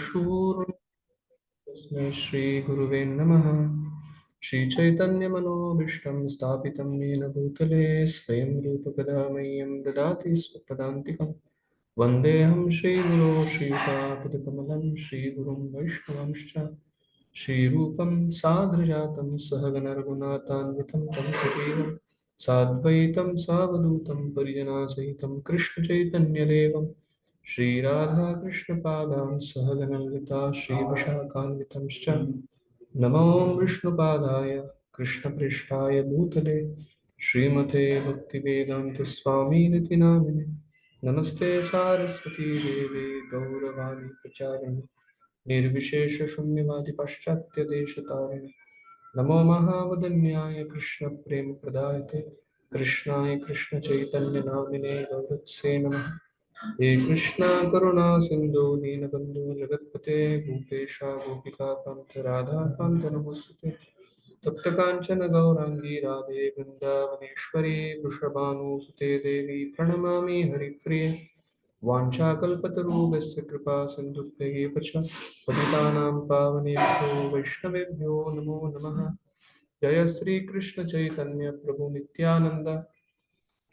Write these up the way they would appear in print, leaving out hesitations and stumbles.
तस्मै श्री गुरुवे नमः। श्री चैतन्य मनोभीष्टं स्थापितं येन भूतले स्वयं रूपकदा मह्यं ददाति स्वपदान्तिकं। वन्देऽहं श्रीगुरो श्रीयुतापदकमलं श्रीगुरुं वैष्णवंश्च श्रीरूपं साग्रजातं सहगणरघुनाथान्वितं तं सजीवं साद्वैतं सावधूतं परिजनासहितं कृष्णचैतन्यदेवं श्रीराधा कृष्णपादां सहगणललिता श्रीविशाखान्वितंश्च नमो विष्णुपादाय कृष्णपृष्ठाय भूतले श्रीमते भक्तिवेदान्तस्वामिनिति नामिने नमस्ते सारस्वती देवे गौरवाणी प्रचारिणे निर्विशेषशून्यवादी पाश्चात्यदेशतारिणे नमो महावदन्याय कृष्णप्रेमप्रदायते कृष्णाय कृष्णचैतन्यनामिने गौरत्से नमः। हे कृष्णा करुणा सिंधु दीनबंधु जगत्पते भूपेशा गोपिका कांत राधा कांत नमोस्तुते तप्त कांचन गौरांगी राधे वृंदावनेश्वरी वृषभानुसुते देवी प्रणमामि हरिप्रिये वाञ्छाकल्पतरुभ्यश्च कृपा सिन्धुभ्यः च पतितानां पावनेभ्यो वैष्णवेभ्यो नमो नमः। जय श्री कृष्ण चैतन्य प्रभु नित्यानंद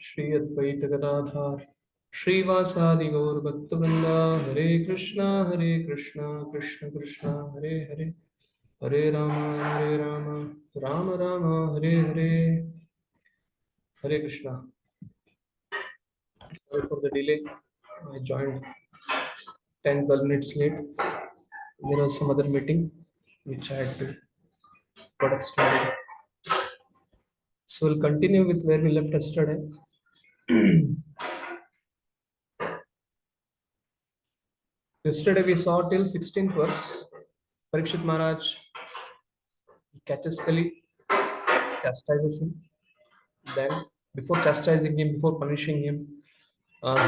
श्री अद्वैत गदाधर श्रीवासादि गौर भक्तवृंदा हरे कृष्णा कृष्ण कृष्ण हरे हरे हरे राम राम राम हरे हरे। हरे Krishna. Sorry for the delay. I joined 10-12 minutes late. There was some other meeting which I had to got extended. So we'll continue with where we left yesterday. Yesterday we saw till 16th verse. Parikshit Maharaj catches Kali, chastises him. Then, before chastising him, before punishing him,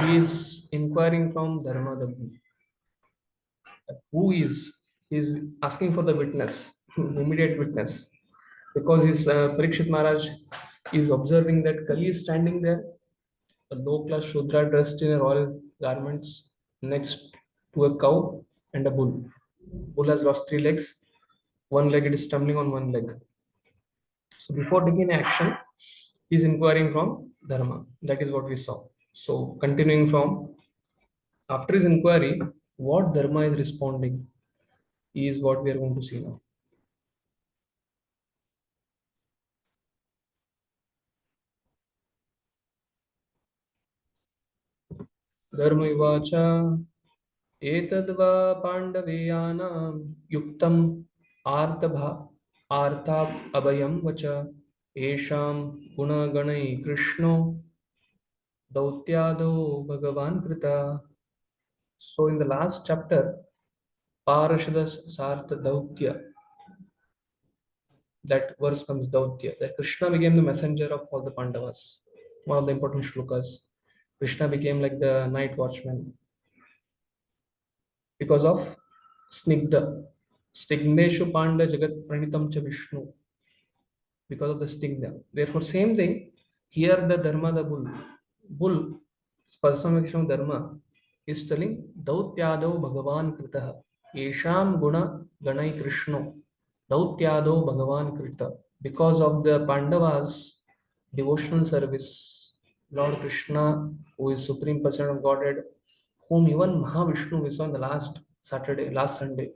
he is inquiring from Dharma the who is. He is asking for the witness, immediate witness, because his Parikshit Maharaj is observing that Kali is standing there, a low-class Shudra dressed in a royal garments, next to a cow and a bull. Bull has lost 3 legs. One leg, it is stumbling on one leg. So before taking action, he is inquiring from Dharma. That is what we saw. So continuing from after his inquiry, what Dharma is responding is what we are going to see now. Dharma vacha etadva pandaveyanam yuktam artha abhayam vacha esham gunaganai krishno dautyado bhagavan krita. So in the last chapter, Parashada Sartha Dautya, that verse comes Dautya, that Krishna became the messenger of all the Pandavas. One of the important shlokas. Krishna became like the night watchman because of Snigdha. Stigneshu Panda Jagat Pranitam Cha Vishnu. Because of the Stigdha. Therefore, same thing, here the Dharma, the bull, personification of Dharma, is telling Dautyado Bhagavan Kritaha. Yesham Guna Ganai Krishno. Dautyado Bhagavan Krita. Because of the Pandavas' devotional service, Lord Krishna, who is Supreme Person of Godhead, whom even Mahavishnu we saw in the last Sunday.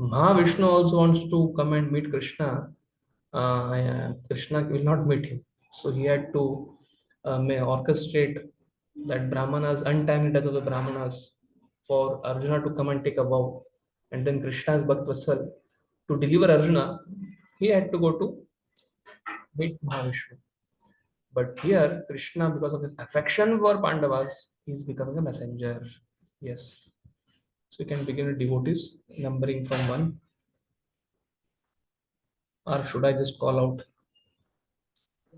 Mahavishnu also wants to come and meet Krishna. Krishna will not meet him. So he had to orchestrate that Brahmanas, untimely death of the Brahmanas, for Arjuna to come and take a vow. And then Krishna's Bhakt Vatsal, to deliver Arjuna, he had to go to meet Mahavishnu. But here, Krishna, because of his affection for Pandavas, he is becoming a messenger. Yes. So you can begin with devotees, numbering from 1. Or should I just call out?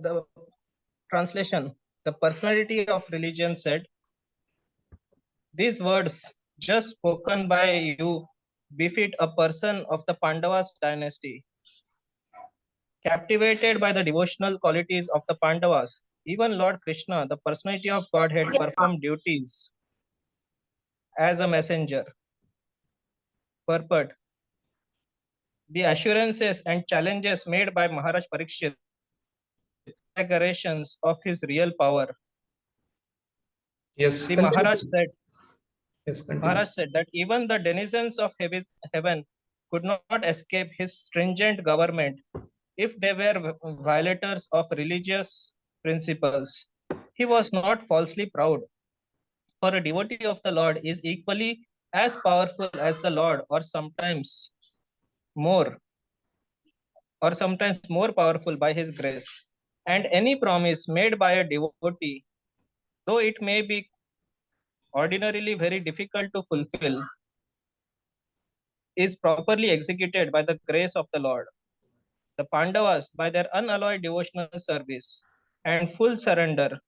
The translation. The personality of religion said, "These words just spoken by you befit a person of the Pandavas dynasty. Captivated by the devotional qualities of the Pandavas, even Lord Krishna, the personality of Godhead, performed duties as a messenger. purport, the assurances and challenges made by Maharaj Parikshit, exaggerations of his real power. Yes, The continue. Yes, continue. Maharaj said that even the denizens of heaven could not escape his stringent government if they were violators of religious principles. He was not falsely proud, for a devotee of the Lord is equally as powerful as the Lord, more, or sometimes more powerful by his grace. And any promise made by a devotee, though it may be ordinarily very difficult to fulfill, is properly executed by the grace of the Lord. The Pandavas, by their unalloyed devotional service and full surrender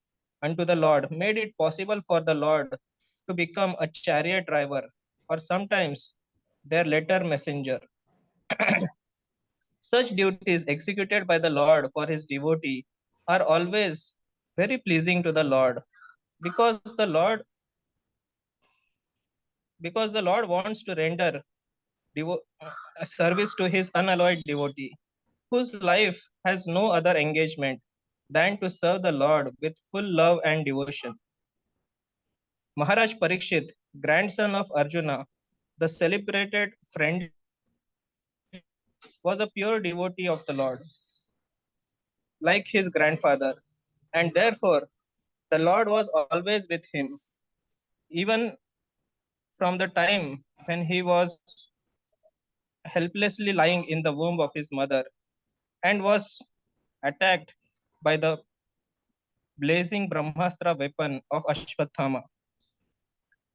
unto the Lord, made it possible for the Lord to become a chariot driver, or sometimes their letter messenger. Such duties executed by the Lord for his devotee are always very pleasing to the Lord, because the Lord wants to render a service to his unalloyed devotee, whose life has no other engagement than to serve the Lord with full love and devotion. Maharaj Parikshit, grandson of Arjuna, the celebrated friend, was a pure devotee of the Lord, like his grandfather, and therefore the Lord was always with him, even from the time when he was helplessly lying in the womb of his mother and was attacked by the blazing Brahmastra weapon of Ashwathama.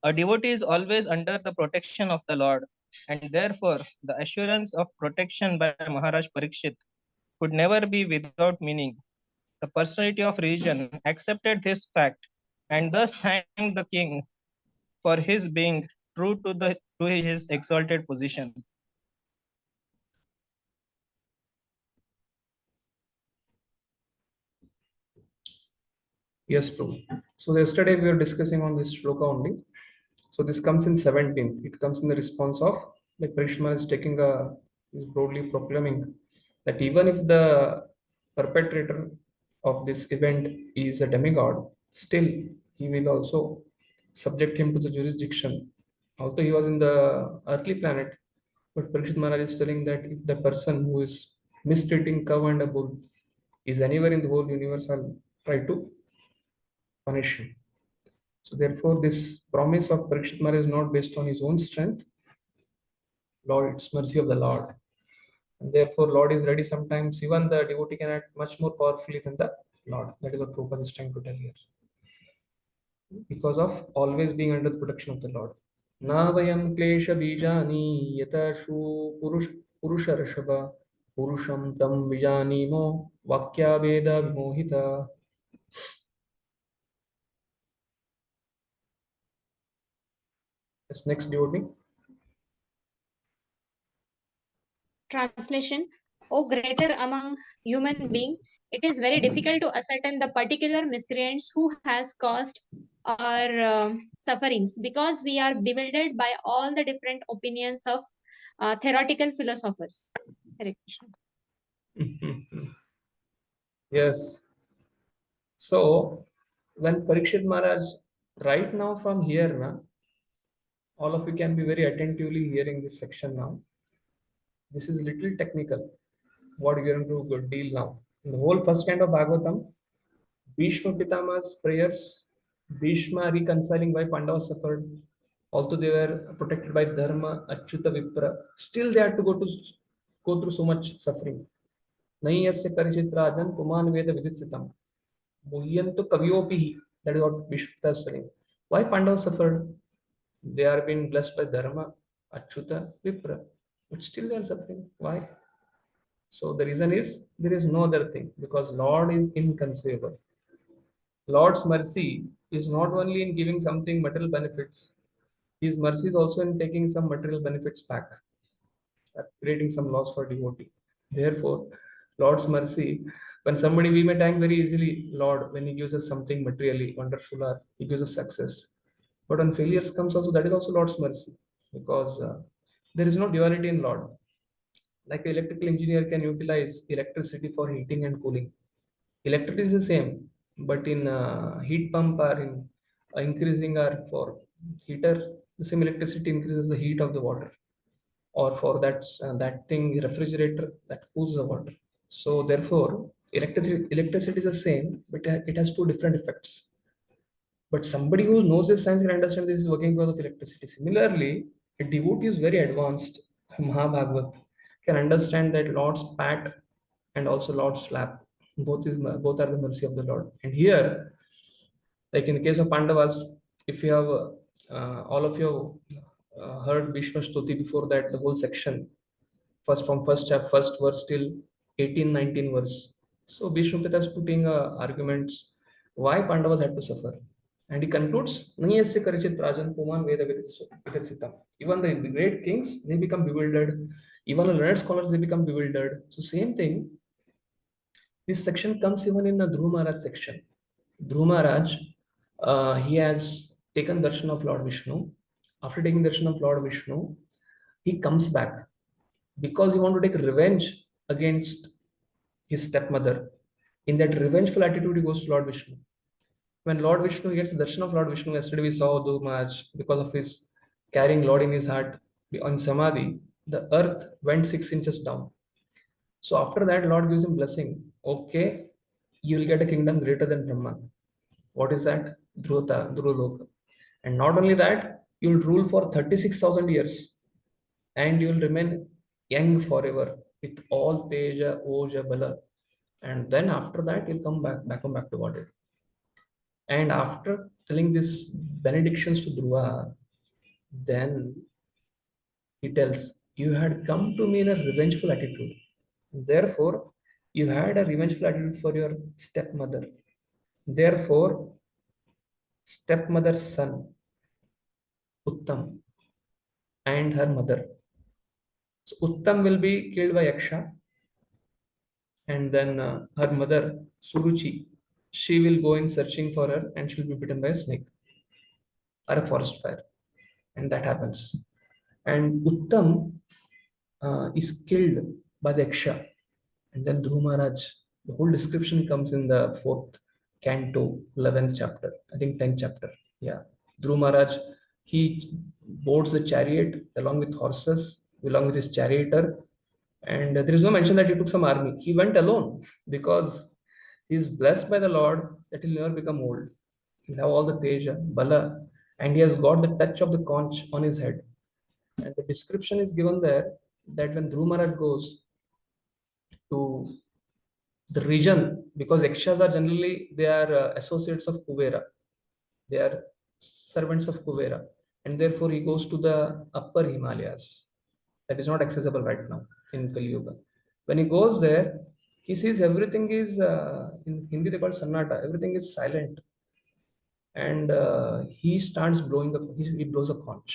A devotee is always under the protection of the Lord, and therefore the assurance of protection by Maharaj Parikshit could never be without meaning. The personality of religion accepted this fact and thus thanked the king for his being true to his exalted position. Yes, Prabhu. So yesterday we were discussing on this shloka only. So this comes in 17th. It comes in the response of like Krishna is is broadly proclaiming that even if the perpetrator of this event is a demigod, still he will also subject him to the jurisdiction. Although he was in the earthly planet, but Parikshit Maharaj is telling that if the person who is mistreating cow and a bull is anywhere in the whole universe, I'll try to punish him. So therefore, this promise of Parikshit Maharaj is not based on his own strength. Lord, it's mercy of the Lord. And therefore, Lord is ready sometimes. Even the devotee can act much more powerfully than the Lord. That is what Prabhupada is trying to tell here. Because of always being under the protection of the Lord. Na vayam klesha bijani yatashu purusha rashava purusham tam vijanimo vakya veda vimohita. Yes, next devotee. Translation: O greater among human beings, it is very difficult to ascertain the particular miscreants who has caused our sufferings, because we are bewildered by all the different opinions of theoretical philosophers. Hare Krishna. Yes. So when Parikshit Maharaj, right now from here, all of you can be very attentively hearing this section now. This is little technical. What we are going to deal now. In the whole first kind of Bhagavatam, Bhishma Pitama's prayers, Bhishma reconciling why Pandavas suffered, although they were protected by Dharma, Achyuta Vipra, still they had to go through so much suffering. Nahi yasya Parishit Rajan Puman Veda Vidisitam. Muhyantu Kavyopihi. That is what Bhishma is saying. Why Pandavas suffered? They are being blessed by Dharma, Achyuta, Vipra. But still they are suffering. Why? So the reason is there is no other thing, because Lord is inconceivable. Lord's mercy is not only in giving something material benefits, His mercy is also in taking some material benefits back, creating some loss for devotee. Therefore, Lord's mercy, when somebody we may thank very easily, Lord, when He gives us something materially wonderful or He gives us success. But when failures comes also, that is also Lord's mercy, because There is no duality in Lord. Like an electrical engineer can utilize electricity for heating and cooling. Electricity is the same, but in heat pump or in increasing or for heater, the same electricity increases the heat of the water, or for that thing refrigerator that cools the water. So therefore, electricity is the same, but it has two different effects. But somebody who knows this science can understand this is working because of electricity. Similarly, a devotee is very advanced, Mahabhagavat, can understand that Lord's pat and also Lord's slap. Both are the mercy of the Lord. And here, like in the case of Pandavas, if you have all of you heard Bhishma Stuti before that, the whole section, first from first verse till 18, 19 verse. So Bhishma Pita is putting arguments why Pandavas had to suffer. And he concludes, "Niyasya Karichit Rajan Puman Veda Vidasitam." Even the great kings, they become bewildered. Even the learned scholars, they become bewildered. So same thing, this section comes even in the Dhruva Maharaj section. Dhruva Maharaj, he has taken darshan of Lord Vishnu. After taking darshan of Lord Vishnu, he comes back because he want to take revenge against his stepmother. In that revengeful attitude, he goes to Lord Vishnu. When Lord Vishnu gets darshan of Lord Vishnu, yesterday we saw Dhruva Maharaj, because of his carrying Lord in his heart on Samadhi, the earth went 6 inches down. So after that, Lord gives him blessing. Okay, you will get a kingdom greater than Brahma. What is that? Dhruva. And not only that, you will rule for 36,000 years and you will remain young forever with all Teja, Oja, Bala. And then after that, you'll come back to body. And after telling these benedictions to Dhruva, then he tells, "You had come to me in a revengeful attitude. Therefore, you had a revengeful attitude for your stepmother. Therefore, stepmother's son, Uttam, and her mother. So Uttam will be killed by Yaksha, and then her mother, Suruchi, she will go in searching for her and she'll be bitten by a snake or a forest fire. And that happens. And Uttam is killed by the Yaksha. And then Dhruva Maharaj, the whole description comes in the 4th canto, 11th chapter, I think 10th chapter. Yeah. Dhruva Maharaj, he boards the chariot along with horses, along with his charioteer. And there is no mention that he took some army. He went alone because he is blessed by the Lord that he'll never become old. He'll have all the Teja, Bala, and he has got the touch of the conch on his head. And the description is given there that when Dhruva Maharaj goes to the region, because Yakshas are generally, they are associates of Kuvera. They are servants of Kuvera. And therefore he goes to the upper Himalayas. That is not accessible right now in Kali Yuga. When he goes there, he sees everything is, in Hindi they call Sannata, everything is silent. And he starts blowing he blows a conch.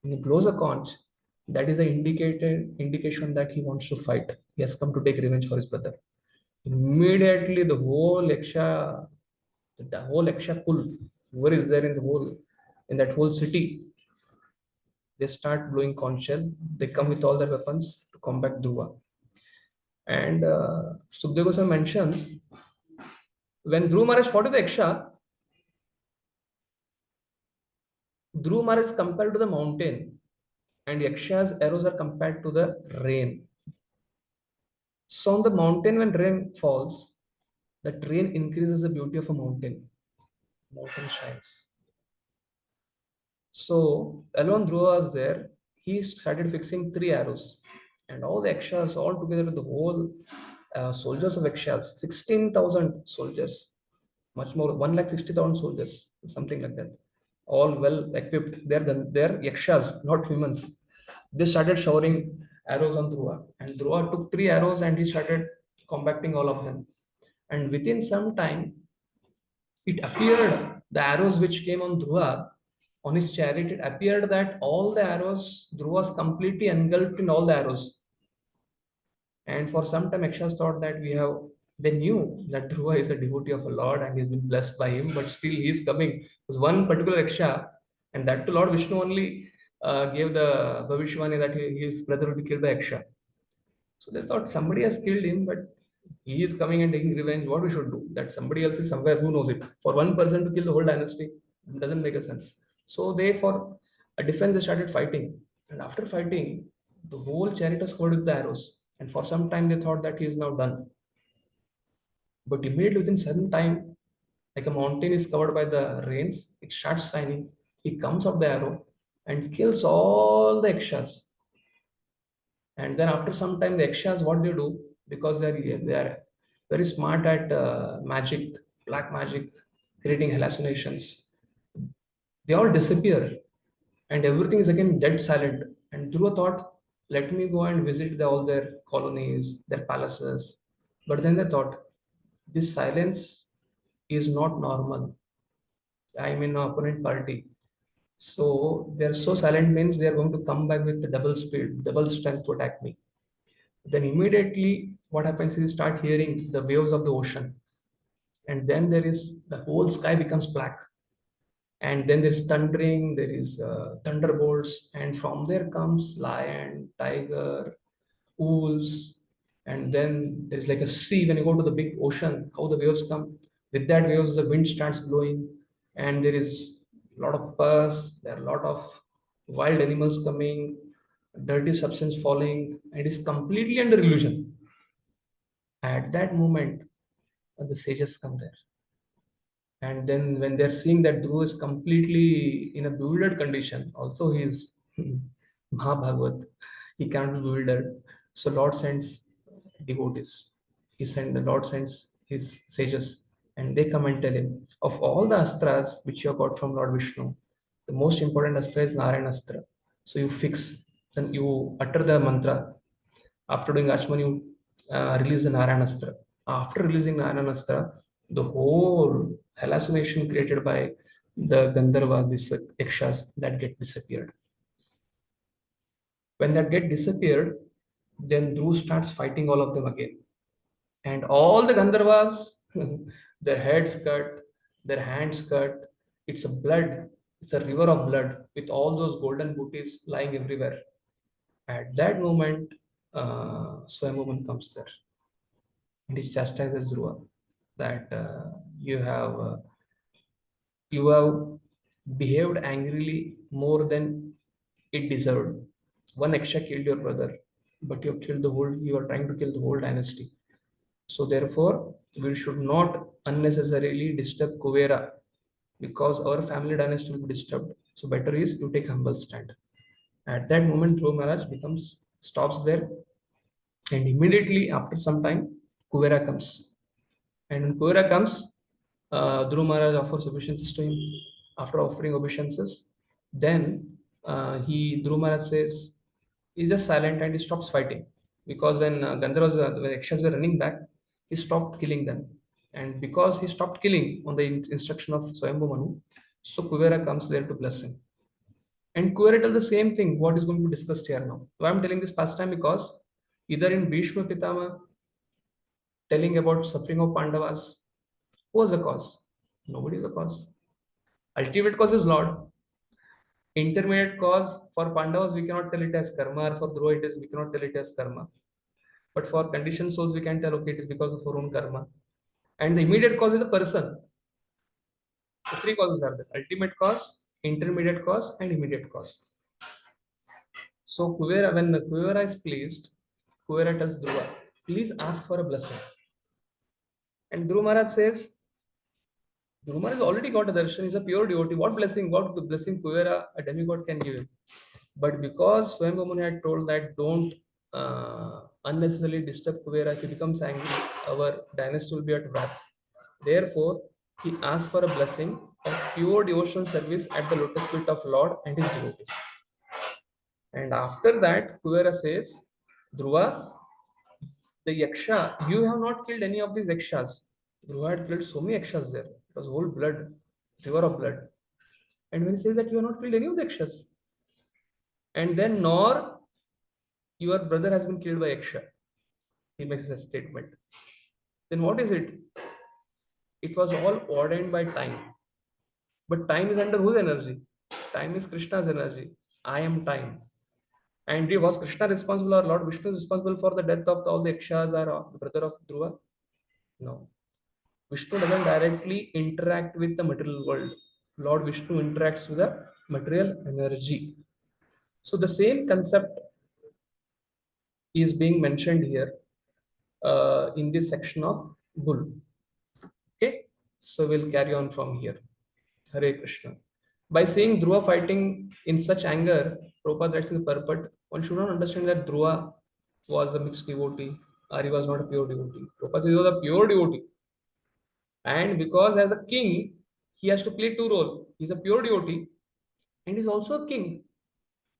When he blows a conch, that is an indication that he wants to fight. He has come to take revenge for his brother. Immediately the whole Yaksha kul, whoever is there in that whole city, they start blowing conch shell. They come with all their weapons to combat Dhruva. And Sukadeva Goswami mentions, when Dhruva Maharaj fought with the Yaksha, Dhruva Maharaj is compared to the mountain and Yaksha's arrows are compared to the rain. So on the mountain, when rain falls, that rain increases the beauty of a mountain. Mountain shines. So alone Dhruva was there. He started fixing 3 arrows, and all the Yakshas all together with the whole soldiers of Yakshas, 16,000 soldiers, much more, 160,000 soldiers, something like that, all well equipped. They're Yakshas, not humans. They started showering arrows on Dhruva, and Dhruva took 3 arrows and he started combating all of them. And within some time, it appeared the arrows which came on Dhruva on his chariot, it appeared that all the arrows, Dhruva was completely engulfed in all the arrows. And for some time, Yakshas thought that they knew that Dhruva is a devotee of a Lord and he's been blessed by him, but still he's coming. It was one particular Yaksha, and that to Lord Vishnu only gave the Bhavishwani that his brother would be killed by Yaksha. So they thought somebody has killed him, but he is coming and taking revenge. What we should do? That somebody else is somewhere who knows it. For one person to kill the whole dynasty doesn't make a sense. So they, for a defense, they started fighting. And after fighting, the whole chariot was covered with the arrows. And for some time, they thought that he is now done. But immediately within some time, like a mountain is covered by the rains, it starts shining. He comes up the arrow and kills all the Yakshas. And then after some time, the Yakshas, what they do, because they are very smart at magic, black magic, creating hallucinations, they all disappear and everything is again dead silent. And Dhruva thought, let me go and visit all their colonies, their palaces. But then they thought, this silence is not normal. I'm in an opponent party. So they're so silent means they're going to come back with the double speed, double strength to attack me. Then immediately what happens is you start hearing the waves of the ocean. And then there is the whole sky becomes black. And then there's thundering, there is thunderbolts, and from there comes lion, tiger, wolves, and then there's like a sea. When you go to the big ocean, how the waves come. With that waves, the wind starts blowing, and there is a lot of pus. There are a lot of wild animals coming, dirty substance falling, and it is completely under illusion. At that moment, the sages come there. And then when they're seeing that Dhruva is completely in a bewildered condition, also he is Mahabhagavat, he can't be bewildered. So Lord sends devotees. The Lord sends his sages, and they come and tell him, of all the astras which you have got from Lord Vishnu, the most important astra is Narayana Astra. So you fix, then you utter the mantra. After doing Ashman, you release the Narayana Astra. After releasing Narayana Astra, the whole hallucination created by the Gandharva, these Yakshas, that get disappeared. When that get disappeared, then Dhruv starts fighting all of them again. And all the Gandharvas, their heads cut, their hands cut. It's a blood, it's a river of blood with all those golden booties lying everywhere. At that moment, Swayambhuman comes there. And he chastises Dhruva that you have behaved angrily more than it deserved. One Yaksha killed your brother, but you are trying to kill the whole dynasty. So therefore, we should not unnecessarily disturb Kuvera because our family dynasty will be disturbed. So better is you take humble stand. At that moment, Dhruva Maharaj stops there, and immediately after some time, Kuvera comes. And when Kuvera comes, Dhruva Maharaj offers obeisances to him. After offering obeisances, then Dhruva Maharaj says, he's just silent and he stops fighting. Because when when Yakshas were running back, he stopped killing them. And because he stopped killing on the instruction of Swayambhu Manu, so Kuvera comes there to bless him. And Kuvera tells the same thing, what is going to be discussed here now. Why I'm telling this past time? Because either in Bhishma Pitama, telling about suffering of Pandavas, who was the cause? Nobody is the cause. Ultimate cause is Lord. Intermediate cause for Pandavas, we cannot tell it as karma, or for Dhruva, we cannot tell it as karma. But for conditioned souls, we can tell, okay, it is because of our own karma. And the immediate cause is the person. So three causes are there: ultimate cause, intermediate cause, and immediate cause. So when Kuvera is pleased, Kuvera tells Dhruva, please ask for a blessing. And Dhruva Maharaj says, Dhruva Maharaj has already got a darshan, he's a pure devotee. What the blessing Kuvera, a demigod, can give him? But because Swayambhu Muni had told that don't unnecessarily disturb Kuvera, if he becomes angry, our dynasty will be at wrath. Therefore, he asked for a blessing of pure devotional service at the lotus feet of Lord and his devotees. And after that, Kuvera says, Dhruva, the Yaksha, you have not killed any of these Yakshas. Dhruva had killed so many Yakshas there. It was whole blood, river of blood. And when he says that you have not killed any of the Yakshas, and then nor your brother has been killed by Yaksha, he makes a statement. Then what is it? It was all ordained by time. But time is under whose energy? Time is Krishna's energy. I am time. And was Krishna responsible or Lord Vishnu responsible for the death of all the Yakshas or the brother of Dhruva? No. Vishnu doesn't directly interact with the material world. Lord Vishnu interacts with the material energy. So the same concept is being mentioned here in this section of bull. Okay, so we'll carry on from here. Hare Krishna. By seeing Dhruva fighting in such anger, Prabhupada writes in the purport, one should not understand that Dhruva was a mixed devotee or he was not a pure devotee. Prabhupada says he was a pure devotee. And because as a king, he has to play two roles. He's a pure devotee and he's also a king.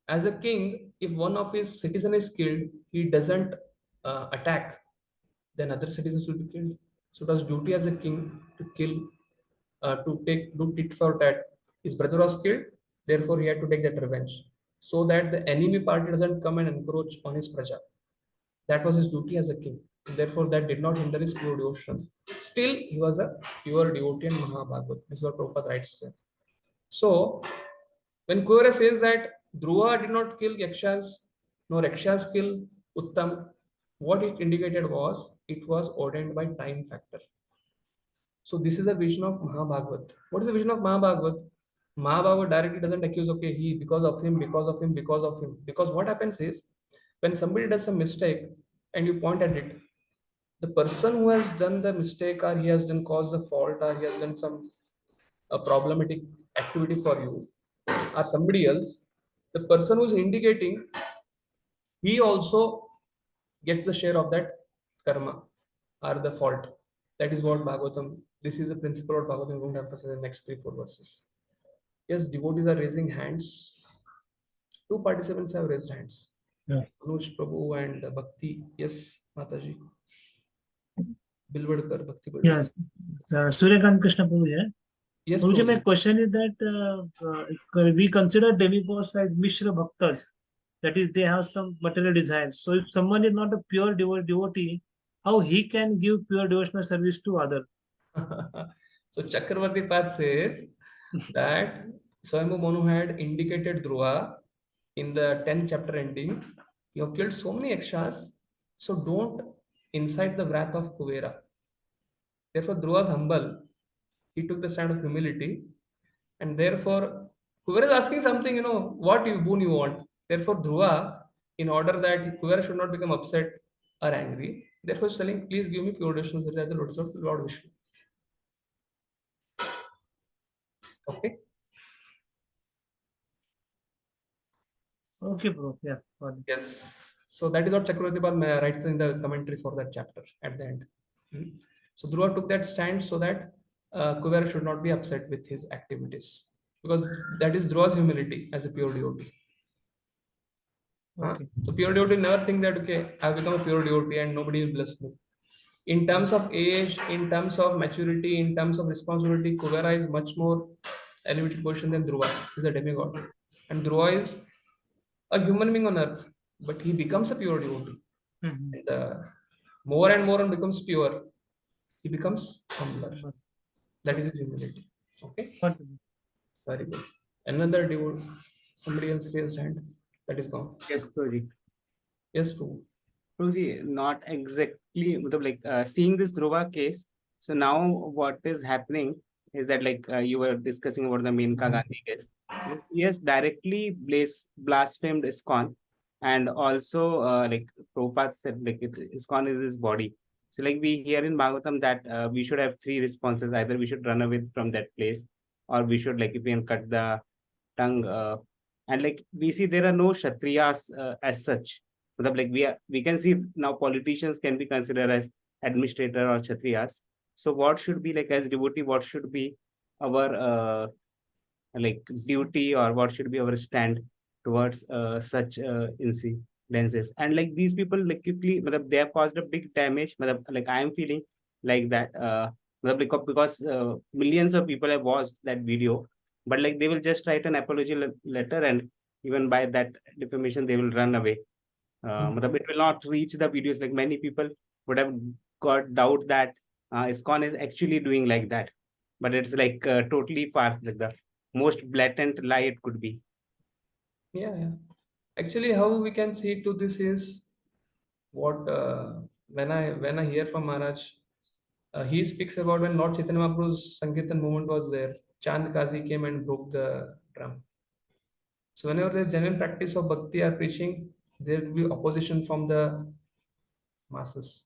As a king, if one of his citizens is killed, he doesn't attack, then other citizens will be killed. So it was duty as a king to kill, do tit for tat. His brother was killed, therefore he had to take that revenge, so that the enemy party doesn't come and encroach on his praja. That was his duty as a king. Therefore, that did not hinder his pure devotion. Still, he was a pure devotee and Mahabhagavat. This is what Prabhupada writes there. So, when Kura says that Dhruva did not kill Yakshas, nor Yakshas kill Uttam, what it indicated was it was ordained by time factor. So this is a vision of Mahabhagavat. What is the vision of Mahabhagavat? Mahabhagavat directly doesn't accuse, okay, he because of him, because of him, because of him. Because what happens is when somebody does a mistake and you point at it, the person who has done the mistake or he has done caused the fault or he has done some problematic activity for you or somebody else, the person who is indicating, he also gets the share of that karma or the fault. That is what Bhagavatam, this is the principle of Bhagavatam going to emphasize in the next 3-4 verses. Yes, devotees are raising hands. 2 participants have raised hands. Yeah. Anush Prabhu and Bhakti. Yes, Mataji. Bilwadkar, Bhakti Bilwadkar. Yes, Suryakant Krishna Prabhu here. Yes, Prabhuji, my Prabhuji. question is that we consider demigods as Mishra Bhaktas. That is, they have some material desires. So if someone is not a pure devotee, how he can give pure devotional service to others? So Chakravarti Path says that Swayambhu Manu had indicated Dhruva in the 10th chapter ending. You have killed so many yakshas, so don't incite the wrath of Kuvera. Therefore, Dhruva was humble. He took the stand of humility, and therefore, Kuvera is asking something, what boon you want. Therefore, Dhruva, in order that Kuvera should not become upset or angry, therefore, is telling, please give me pure devotional service at the lotus of Lord Vishnu. Okay. Okay, bro. Yeah. Yes. So that is what Chakravarti Pad writes in the commentary for that chapter at the end. So Dhruva took that stand so that Kuvera should not be upset with his activities, because that is Dhruva's humility as a pure devotee. Okay. So pure devotee never think that, okay, I have become a pure devotee and nobody will bless me. In terms of age, in terms of maturity, in terms of responsibility, Kuvera is much more elevated position than Dhruva. He's a demigod. And Dhruva is a human being on earth, but he becomes a pure devotee. Mhm. And more and more and becomes pure, he becomes humbler. That is his humility. Okay, Okay. very good. Another devotee, somebody else raised hand. That is gone. Yes, Prabhuji. Yes, Prabhu. Prabhuji, not exactly, like seeing this Dhruva case. So now what is happening is that you were discussing about the Menka Gandhi case. He has directly blasphemed ISKCON, and also Prabhupada said ISKCON is his body. So we hear in Bhagavatam that we should have 3 responses. Either we should run away from that place, or we should if we can cut the tongue. And we see there are no Kshatriyas as such. We can see now politicians can be considered as administrator or Kshatriyas. So what should be as devotee, what should be our duty, or what should be our stand towards such incidences? And these people quickly they have caused a big damage. I am feeling like that because millions of people have watched that video, but they will just write an apology letter, and even by that defamation they will run away. It will not reach the videos. Many people would have got doubt that ISKCON is actually doing like that, but it's totally far, the most blatant lie it could be. Yeah. Actually, how we can see to this is what when I hear from Maharaj, he speaks about when Lord Chaitanya Mahaprabhu's Sankirtan movement was there. Chand Kazi came and broke the drum. So whenever there's genuine practice of bhakti or preaching, there will be opposition from the masses.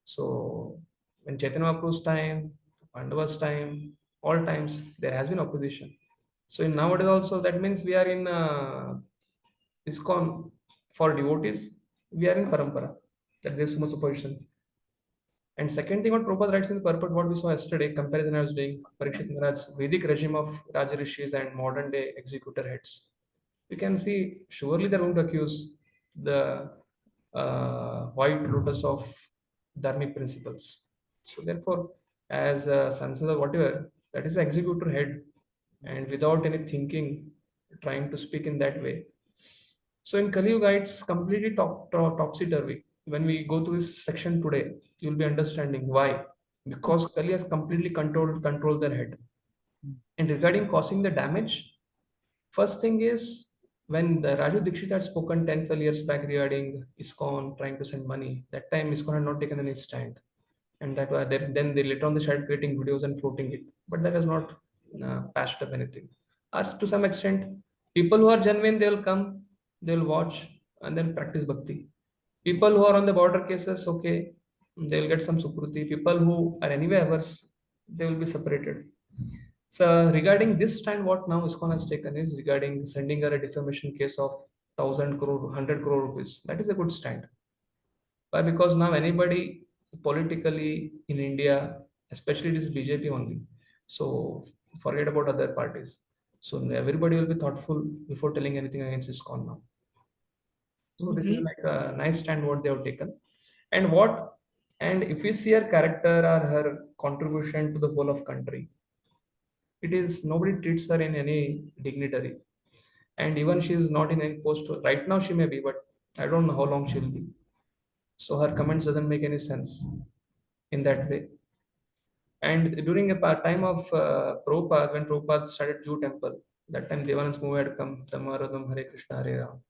So when Chaitanya Mahaprabhu's time, Pandava's time, all times there has been opposition. So in nowadays also that means we are in ISKCON for devotees, we are in parampara. That there's so much opposition. And second thing, what Prabhupada writes in the purport, what we saw yesterday, comparison I was doing, Parikshit Maharaj's Vedic regime of Raja Rishis and modern day executor heads. We can see surely they're going to accuse the white lotus of dharmic principles. So therefore, as a Sansad or whatever, that is the executor head, and without any thinking, trying to speak in that way. So in Kali Yuga, it's completely topsy-turvy. When we go to this section today, you'll be understanding why. Because Kali has completely controlled their head. And regarding causing the damage, first thing is when the Raju Dikshit had spoken 10, 12 years back regarding ISKCON trying to send money, that time ISKCON had not taken any stand. And that was then they later on they started creating videos and floating it. But that has not patched up anything. Or to some extent, people who are genuine, they will come, they will watch and then practice bhakti. People who are on the border cases, okay, they will get some sukruti. People who are anyway averse, they will be separated. So regarding this stand, what now ISKCON has taken is regarding sending her a defamation case of 1,000 crore, 100 crore rupees. That is a good stand. Why? Because now anybody politically in India, especially this BJP only. So forget about other parties. So everybody will be thoughtful before telling anything against ISKCON now. So this is Okay. like a nice stand what they have taken. And if you see her character or her contribution to the whole of country, it is nobody treats her in any dignitary. And even she is not in any post right now, she may be, but I don't know how long she'll be. So her comments doesn't make any sense in that way. And during a time of Prabhupada, when Prabhupada started Jew temple, that time Devanand's movie had come, Dhammaradam Hare Krishna Hare Ram.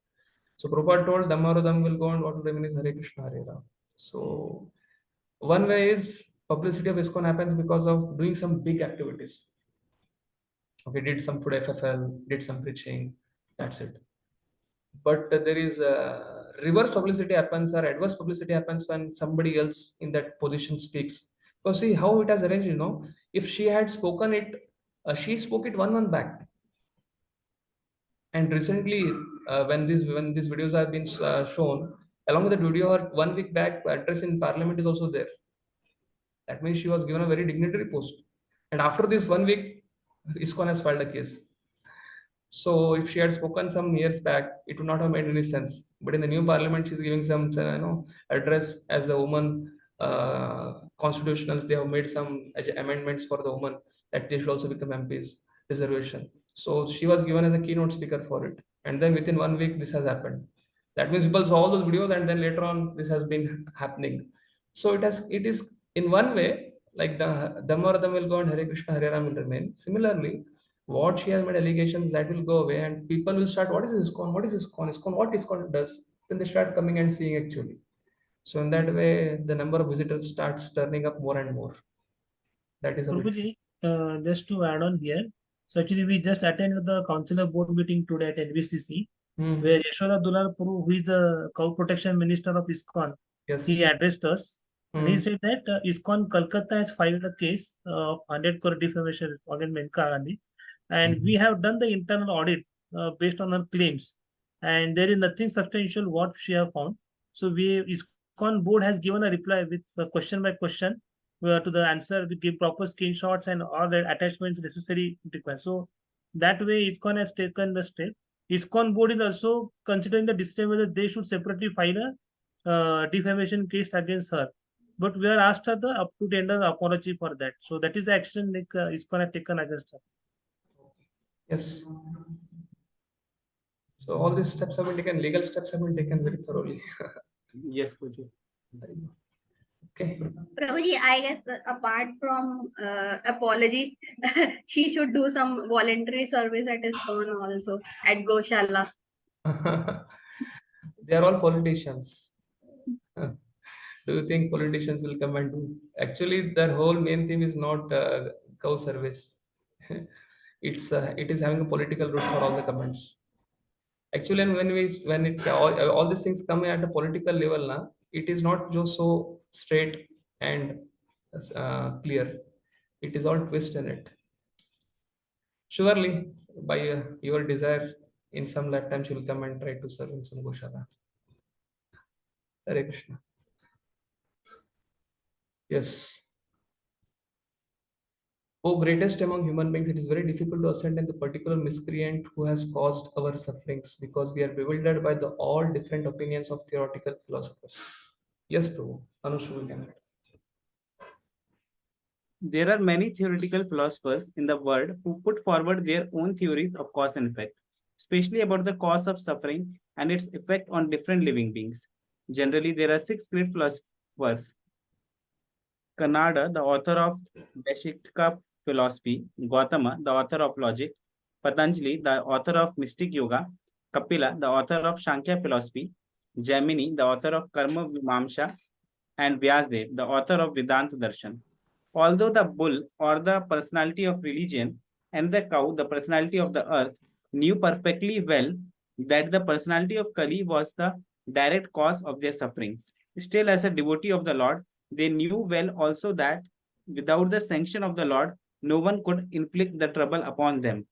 So Prabhupada told Dhammaradam will go on, what will remain is Hare Krishna Hare Ram. So one way is publicity of ISKCON happens because of doing some big activities. Okay, did some food FFL, did some preaching, that's it. But there is reverse publicity happens or adverse publicity happens when somebody else in that position speaks. Because see how it has arranged, if she had spoken it, she spoke it 1 month back. And recently, when these videos have been shown, along with that video, her 1 week back address in Parliament is also there. That means she was given a very dignitary post. And after this 1 week, ISKCON has filed a case. So if she had spoken some years back, it would not have made any sense. But in the new parliament, she's giving some address as a woman. Constitutional, they have made some amendments for the woman that they should also become MPs reservation. So she was given as a keynote speaker for it, and then within 1 week, this has happened. That means people saw all those videos, and then later on, this has been happening. So it is in one way like the Dhammaradam will go and Hare Krishna Hare Ram will remain. Similarly, what she has made allegations that will go away and people will start, what is ISKCON, what is ISKCON, what ISKCON does, then they start coming and seeing actually. So in that way the number of visitors starts turning up more and more. That is a bit. Prabhuji, just to add on here, so actually we just attended the council board meeting today at NVCC, where Yashoda Dulal Puru, who is the cow protection minister of ISKCON, Yes. he addressed us. And he said that ISKCON Kolkata has filed a case of 100 crore defamation against Menka Gandhi. And we have done the internal audit based on her claims. And there is nothing substantial what she have found. So ISKCON board has given a reply with question by question to the answer. We give proper screenshots and all the attachments necessary required. So that way ISKCON has taken the step. ISKCON board is also considering the decision whether they should separately file a defamation case against her. But we are asked her the up to tender apology for that. So that is the action like ISKCON has taken against her. Yes. So all these steps have been taken, legal steps have been taken very thoroughly. Yes, Puji. Okay. Prabhuji, I guess apart from apology, she should do some voluntary service at ISKCON also, at Goshala. They are all politicians. Do you think politicians will come and do? Actually, their whole main theme is not cow service. It is having a political root for all the comments. Actually, and when all these things come at a political level, na, it is not just so straight and clear. It is all twist in it. Surely, by your desire, in some lifetime, she will come and try to serve in some Goshala. Hare Krishna. Yes. O greatest among human beings, it is very difficult to ascertain the particular miscreant who has caused our sufferings because we are bewildered by the all different opinions of theoretical philosophers. Yes, Prabhu. Anushu can. There are many theoretical philosophers in the world who put forward their own theories of cause and effect, especially about the cause of suffering and its effect on different living beings. Generally, there are 6 great philosophers. Kannada, the author of Daishika philosophy; Gautama, the author of logic; Patanjali, the author of mystic yoga; Kapila, the author of Sankhya philosophy; Jaimini, the author of Karma Vimamsha; and Vyasdev, the author of Vedanta Darshan. Although the bull, or the personality of religion, and the cow, the personality of the earth, knew perfectly well that the personality of Kali was the direct cause of their sufferings, still, as a devotee of the Lord, they knew well also that without the sanction of the Lord, no one could inflict the trouble upon them.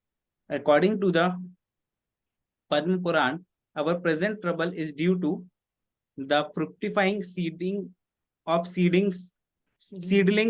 According to the Padma Puran, our present trouble is due to the fructifying seeding of seedling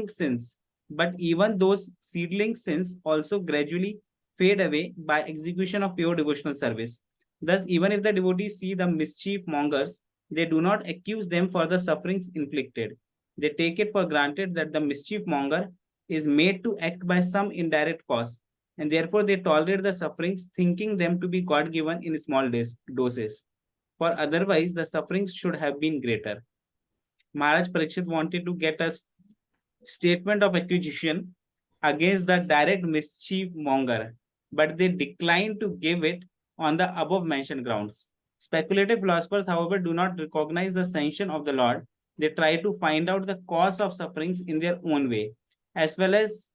sins. But even those seedling sins also gradually fade away by execution of pure devotional service. Thus, even if the devotees see the mischief mongers, they do not accuse them for the sufferings inflicted. They take it for granted that the mischief monger is made to act by some indirect cause, and therefore they tolerate the sufferings, thinking them to be God given in small doses. For otherwise, the sufferings should have been greater. Maharaj Parikshit wanted to get a statement of accusation against the direct mischief monger, but they declined to give it on the above mentioned grounds. Speculative philosophers, however, do not recognize the sanction of the Lord. They try to find out the cause of sufferings in their own way, as well as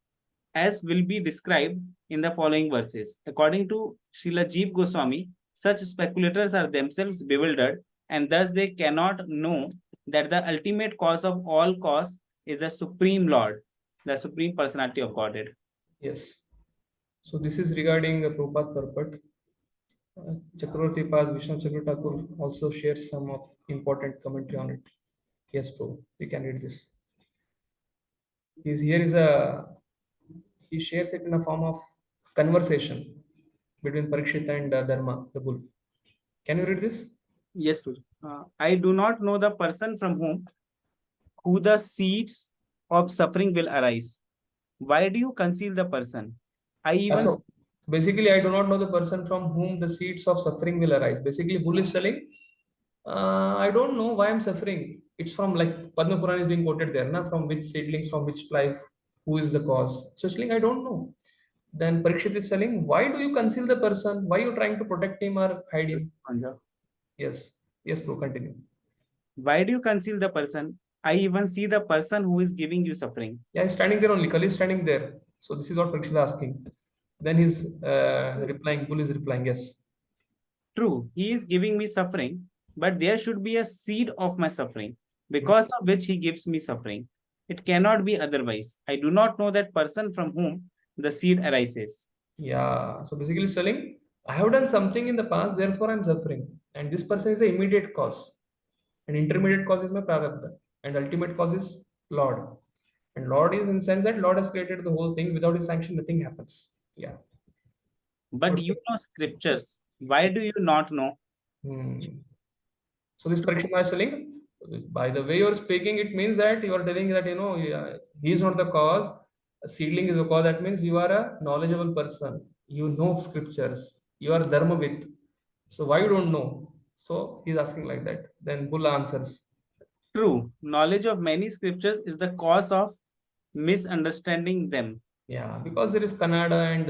will be described in the following verses. According to Srila Jiva Goswami, such speculators are themselves bewildered, and thus they cannot know that the ultimate cause of all cause is the Supreme Lord, the Supreme Personality of Godhead. Yes. So this is regarding Prabhupada purport. Chakravarti Pad Vishnu Chakra Thakur also shares some of important commentary on it. Yes, Prabhu. You can read this. He shares it in a form of conversation between Parikshit and Dharma, the bull. Can you read this? Yes, Prabhu. I do not know the person from who the seeds of suffering will arise. Why do you conceal the person? I even So basically, I do not know the person from whom the seeds of suffering will arise. Basically, bull is telling, I don't know why I'm suffering. It's from, like, Padma Puran is being quoted there, na? From which seedlings, from which life, who is the cause. So it's like, I don't know. Then Parikshit is telling, why do you conceal the person? Why are you trying to protect him or hide him? Yes. Yes, bro, continue. Why do you conceal the person? I even see the person who is giving you suffering. Yeah, he's standing there only. Kali is standing there. So this is what Parikshit is asking. Then he's replying, bull is replying, yes. True, he is giving me suffering, but there should be a seed of my suffering, because of which he gives me suffering. It cannot be otherwise. I do not know that person from whom the seed arises. Yeah. So basically he's telling, I have done something in the past, therefore I'm suffering. And this person is the immediate cause. And intermediate cause is my prarabdha. And ultimate cause is Lord. And Lord is in sense that Lord has created the whole thing. Without his sanction, nothing happens. Yeah. But Okay. you know scriptures. Why do you not know? So this Parikshit is telling, by the way you're speaking, it means that you are telling that, he is not the cause. A seedling is the cause. That means you are a knowledgeable person. You know scriptures. You are dharmavit. So why you don't know? So he's asking like that. Then Bull answers. True. Knowledge of many scriptures is the cause of misunderstanding them. Yeah, because there is Kannada and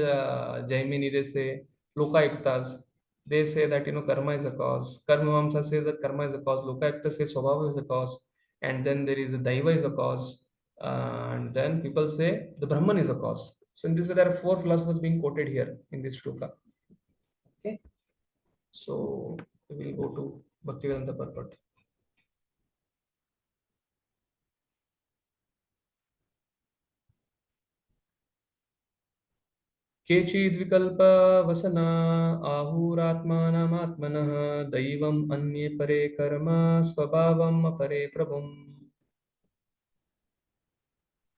Jaimini, they say Lokayuktas. They say that karma is a cause. Karma Vamsa says that karma is a cause. Lokayukta says Swabhava is a cause, and then there is a Daiva is a cause, and then people say the Brahman is a cause. So in this way, there are four philosophers being quoted here in this shloka. Okay, so we will go to Bhaktivedanta purport. केचिद्विकल्पवसना आहुरात्मानमात्मनः दैवम् अन्ये परे कर्म स्वभावम् अपरे प्रभुम्.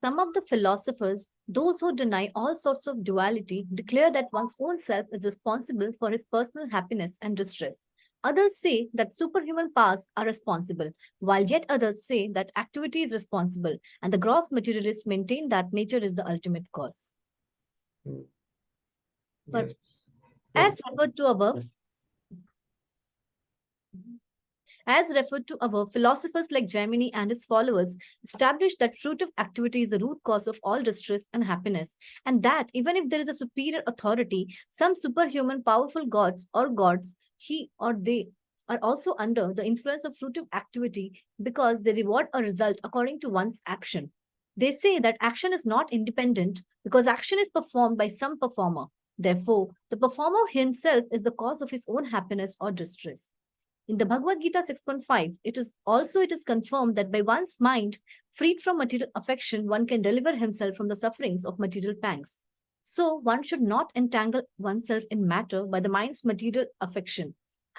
Some of the philosophers, those who deny all sorts of duality, declare that one's own self is responsible for his personal happiness and distress. Others say that superhuman powers are responsible, while yet others say that activity is responsible, and the gross materialists maintain that nature is the ultimate cause. But Yes. as referred to above, philosophers like Jaimini and his followers established that fruitive activity is the root cause of all distress and happiness, and that even if there is a superior authority, some superhuman powerful gods, he or they are also under the influence of fruitive activity because they reward a result according to one's action. They say that action is not independent because action is performed by some performer. Therefore, the performer himself is the cause of his own happiness or distress. In the Bhagavad Gita 6.5, it is confirmed that by one's mind, freed from material affection, one can deliver himself from the sufferings of material pangs. So one should not entangle oneself in matter by the mind's material affection.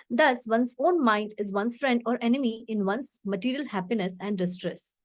Thus, one's own mind is one's friend or enemy in one's material happiness and distress.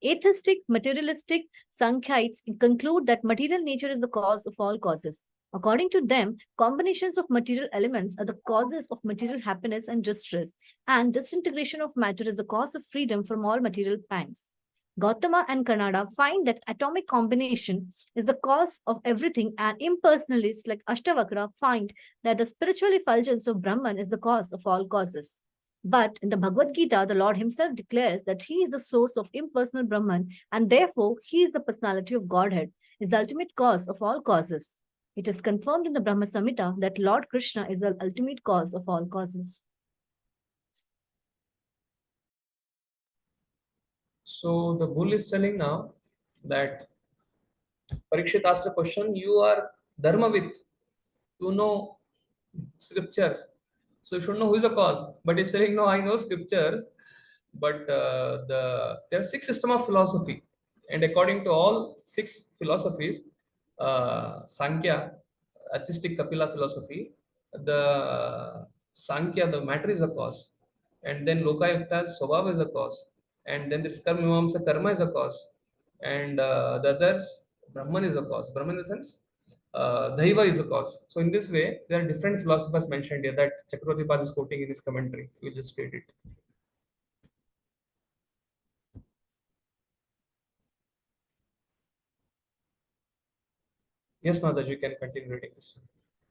Atheistic, materialistic Sankhyites conclude that material nature is the cause of all causes. According to them, combinations of material elements are the causes of material happiness and distress, and disintegration of matter is the cause of freedom from all material pangs. Gautama and Kannada find that atomic combination is the cause of everything, and impersonalists like Ashtavakra find that the spiritual effulgence of Brahman is the cause of all causes. But in the Bhagavad Gita, the Lord himself declares that he is the source of impersonal Brahman, and therefore he is the personality of Godhead, is the ultimate cause of all causes. It is confirmed in the Brahma Samhita that Lord Krishna is the ultimate cause of all causes. So the bull is telling now that Parikshit asked a question, you are Dharmavit, you know scriptures, so you should know who is the cause. But he's saying, no, I know scriptures, but there are six systems of philosophy, and according to all six philosophies, Sankhya, atheistic Kapila philosophy, the Sankhya, the matter is a cause, and then Lokayukta's Swabhava is a cause, and then there's Karma karma is a cause, and the others, Brahman is a cause. Brahman in the sense, Daiva is a cause. So in this way, there are different philosophers mentioned here that Chakravarti Pad is quoting in his commentary. We'll just state it. Yes, Mataji, you can continue reading this.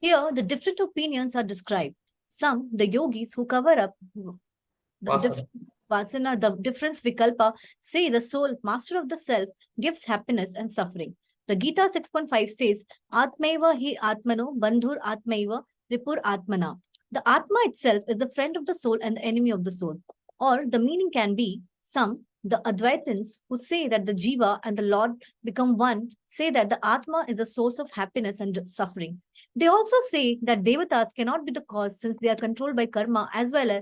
Here, the different opinions are described. Some, the yogis who cover up Vasana, the difference Vikalpa, say the soul, master of the self, gives happiness and suffering. The Gita 6.5 says, Atmaiva hi Atmano, Bandhur Atmaiva, Ripur Atmana. The Atma itself is the friend of the soul and the enemy of the soul. Or the meaning can be, some, the Advaitins, who say that the Jiva and the Lord become one, say that the Atma is the source of happiness and suffering. They also say that Devatas cannot be the cause since they are controlled by karma as well,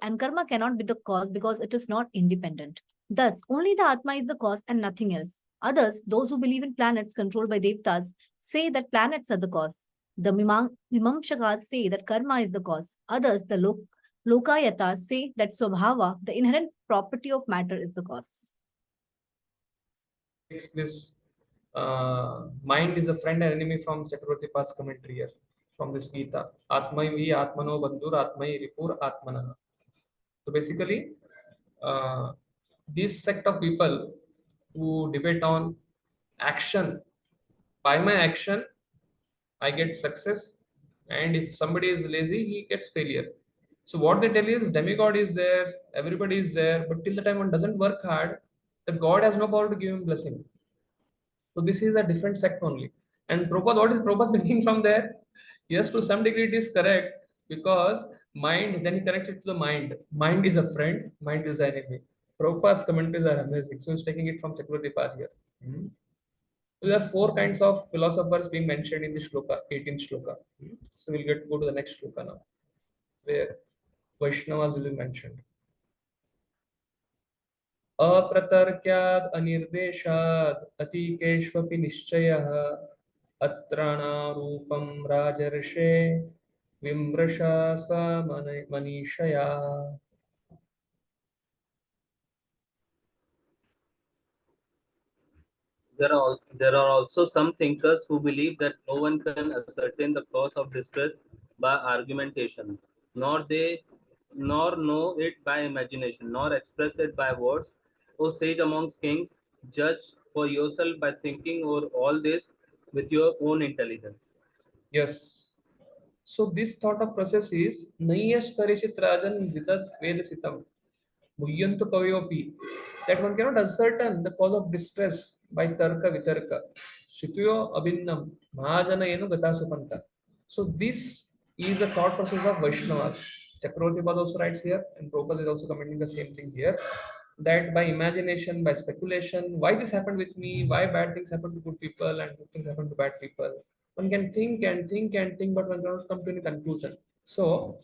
and karma cannot be the cause because it is not independent. Thus, only the Atma is the cause and nothing else. Others, those who believe in planets controlled by Devatas, say that planets are the cause. The Mimamshakas say that karma is the cause. Others, the Lokayatas, say that Swabhava, the inherent property of matter, is the cause. This mind is a friend and enemy from Chakravarti Pad's commentary here, from this Gita. Atmaivi Atmano Bandhur Atmai Ripur Atmana. So basically, this sect of people who debate on action, by my action, I get success, and if somebody is lazy, he gets failure. So what they tell is demigod is there, everybody is there, but till the time one doesn't work hard, the God has no power to give him blessing. So this is a different sect only. And Prabhupada, what is Prabhupada thinking from there? Yes, to some degree it is correct, because mind, then he connects it to the mind. Mind is a friend, mind is an enemy. Prabhupada's commentaries are amazing. So he's taking it from Chakravarti Pad here. Hmm. So there are four kinds of philosophers being mentioned in the shloka, 18th shloka. Hmm. So we'll go to the next shloka now, where Vaishnavas will be mentioned. अप्रतर्क्याद् अनिर्देशाद् अतीकेष्वपि निश्चयः अत्राणारूपं राजर्षे विमृशा स्वमनीषया. There are also some thinkers who believe that no one can ascertain the cause of distress by argumentation, nor know it by imagination, nor express it by words. O sage amongst kings, judge for yourself by thinking over all this with your own intelligence. Yes. So this thought of process is Nayash Parishit Rajan Vidat Vedasitam. Bhuyyantu Kavyopi. That one cannot ascertain the cause of distress by Tarka Vitarka. Shituyo Abhinnam. Mahajana Yenu Gatasupanta. So this is a thought process of Vaishnavas. Chakravarti Pad also writes here, and Prabhupada is also commenting the same thing here. That by imagination, by speculation, why this happened with me, why bad things happen to good people and good things happen to bad people. One can think and think and think, but one cannot come to any conclusion. So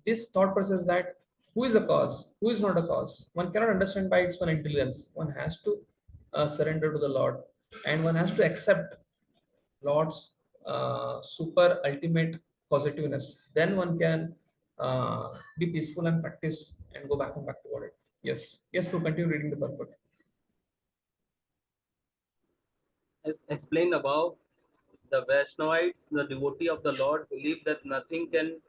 this thought process that who is a cause, who is not a cause, one cannot understand by its own intelligence. One has to surrender to the Lord, and one has to accept Lord's super ultimate positiveness. Then one can be peaceful and practice and go back and back to God. Yes, yes, to continue reading the purport. As explained above, the Vaishnavites, the devotee of the Lord, believe that nothing can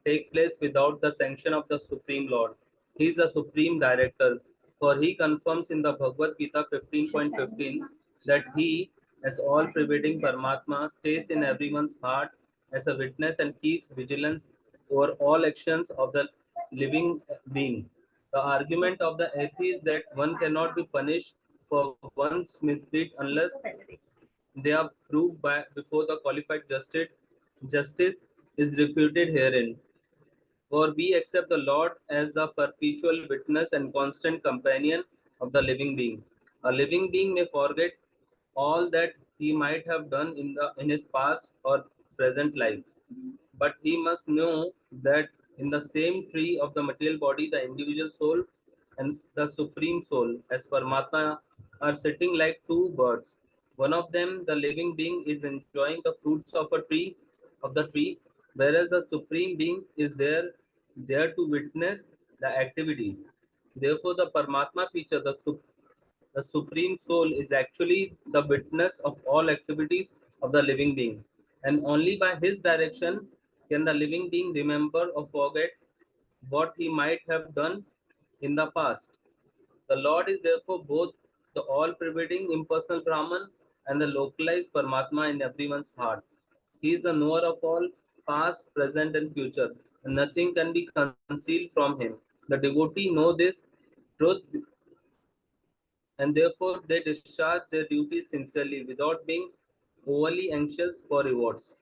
take place without the sanction of the Supreme Lord. He is the Supreme Director, for he confirms in the Bhagavad Gita 15.15 that he, as all-pervading Paramatma, stays in everyone's heart as a witness and keeps vigilance over all actions of the living being. The argument of the atheist that one cannot be punished for one's misdeed unless they are proved by before the qualified justice is refuted herein. For we accept the Lord as the perpetual witness and constant companion of the living being. A living being may forget all that he might have done in his past or present life, but he must know that in the same tree of the material body, the individual soul and the supreme soul, as Paramatma, are sitting like two birds. One of them, the living being, is enjoying the fruits of the tree, whereas the supreme being is there to witness the activities. Therefore, the Paramatma feature, the Supreme Soul, is actually the witness of all activities of the living being. And only by his direction can the living being remember or forget what he might have done in the past. The Lord is therefore both the all-pervading impersonal Brahman and the localized Paramatma in everyone's heart. He is the knower of all, past, present, and future, and nothing can be concealed from him. The devotee know this truth, and therefore they discharge their duties sincerely without being overly anxious for rewards.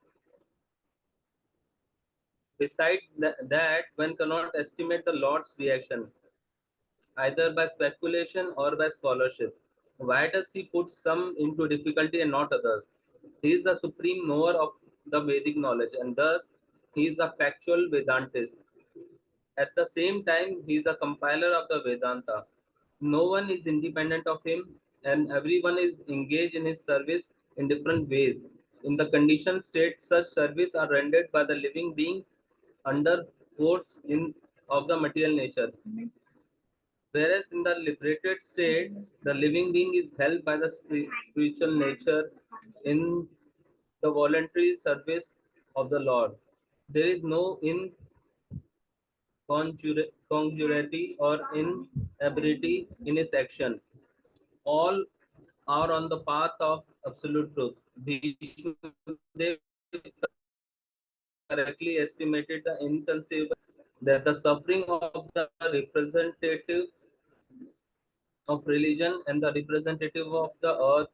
Besides that, one cannot estimate the Lord's reaction, either by speculation or by scholarship. Why does he put some into difficulty and not others? He is the supreme knower of the Vedic knowledge, and thus he is a factual Vedantist. At the same time, he is a compiler of the Vedanta. No one is independent of him, and everyone is engaged in his service in different ways. In the conditioned state, such service are rendered by the living being under force of the material nature. Whereas in the liberated state, the living being is held by the spiritual nature in the voluntary service of the Lord. There is no congruity or inability in his action. All are on the path of absolute truth. They correctly estimated the inconceivable that the suffering of the representative of religion and the representative of the earth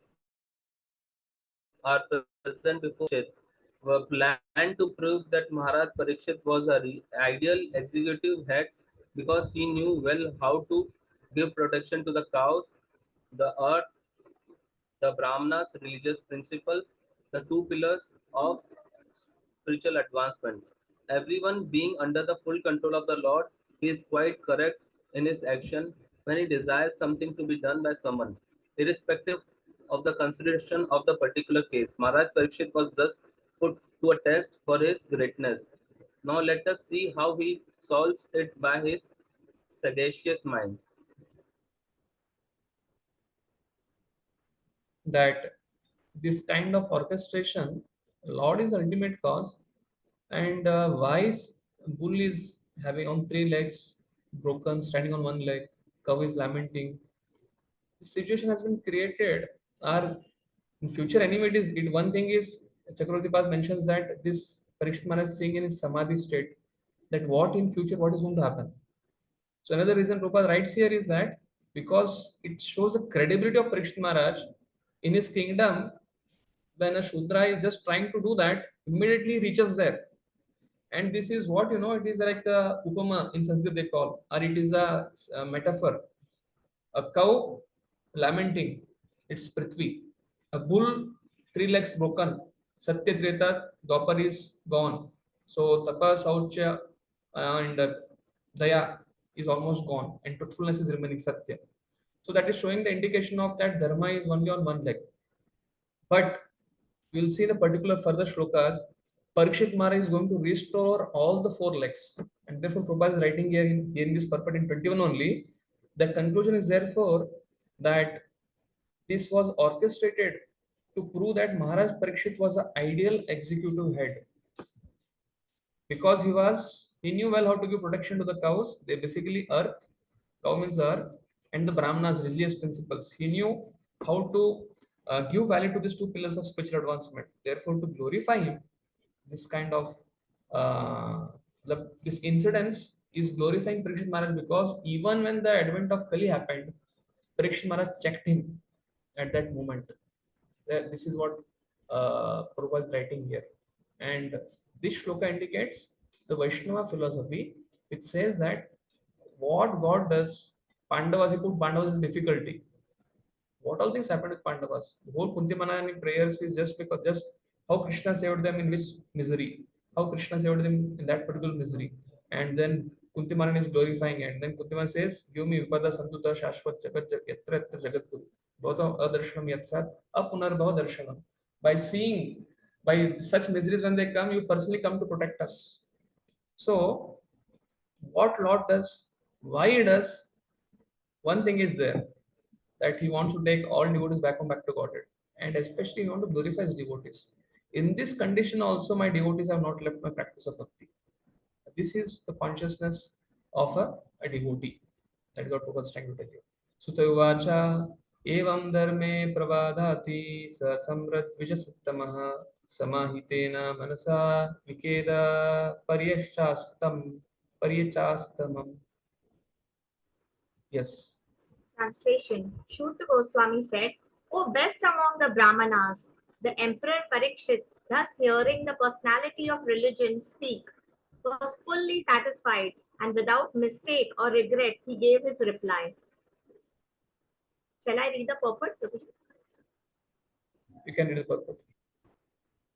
are present before were planned to prove that Maharaj Parikshit was a ideal executive head because he knew well how to give protection to the cows, the earth, the Brahmanas, religious principle, the two pillars of spiritual advancement. Everyone being under the full control of the Lord, he is quite correct in his action when he desires something to be done by someone, irrespective of the consideration of the particular case. Maharaj Parikshit was thus put to a test for his greatness. Now let us see how he solves it by his sagacious mind. That this kind of orchestration, Lord is ultimate cause, and wise bull is having on three legs, broken, standing on one leg, cow is lamenting. This situation has been created. Our in future anyway, one thing is Chakravarti Pad mentions that this Parikshit Maharaj is seeing in his samadhi state, that what in future what is going to happen. So another reason Prabhupada writes here is that because it shows the credibility of Parikshit Maharaj in his kingdom. When a Shudra is just trying to do that, immediately reaches there. And this is what, it is like a upama in Sanskrit they call, or it is a metaphor. A cow lamenting, it's Prithvi. A bull, three legs broken, Satya Treta, Dwapar is gone. So Tapa, Saucha, and Daya is almost gone, and truthfulness is remaining Satya. So that is showing the indication of that Dharma is only on one leg. But you'll see the particular further shlokas, Parikshit Maharaj is going to restore all the four legs. And therefore, Prabhupada is writing here in this purport in 21 only. The conclusion is therefore that this was orchestrated to prove that Maharaj Parikshit was an ideal executive head. Because he knew well how to give protection to the cows. They basically earth, cow means earth, and the Brahmanas, religious principles. He knew how to give value to these two pillars of spiritual advancement. Therefore, to glorify him, this kind of this incidence is glorifying Parikshit Maharaj, because even when the advent of Kali happened, Parikshit Maharaj checked him at that moment. This is what Prabhupada is writing here. And this shloka indicates the Vaishnava philosophy, which says that what God does, Pandavas, he put Pandavas in difficulty. What all things happened with Pandavas? The whole Kunti Manani prayers is just how Krishna saved them in which misery, how Krishna saved them in that particular misery. And then Kunti Manani is glorifying it. And then Kunti Manani says, Give me Vipada Santuta Shashvat Jagat Yatra Yatra Jagatguru. Bhavatam Adarshanam Yatsat Apunarbhava Darshanam. By seeing, by such miseries when they come, you personally come to protect us. So, what Lord does, why he does, one thing is there, that he wants to take all devotees back to Godhead, and especially he wants to glorify his devotees. In this condition, also my devotees have not left my practice of bhakti. This is the consciousness of a devotee. That is what Prabhupada is trying to tell you. Sutayuvacha evam dharme pravadati sa samrat vijasattamah samahitena manasa vikeda paryachastamam. Yes. Translation. Shruta Goswami said, O best among the Brahmanas, the Emperor Parikshit, thus hearing the personality of religion speak, was fully satisfied, and without mistake or regret, he gave his reply. Shall I read the purport? You can read the purport.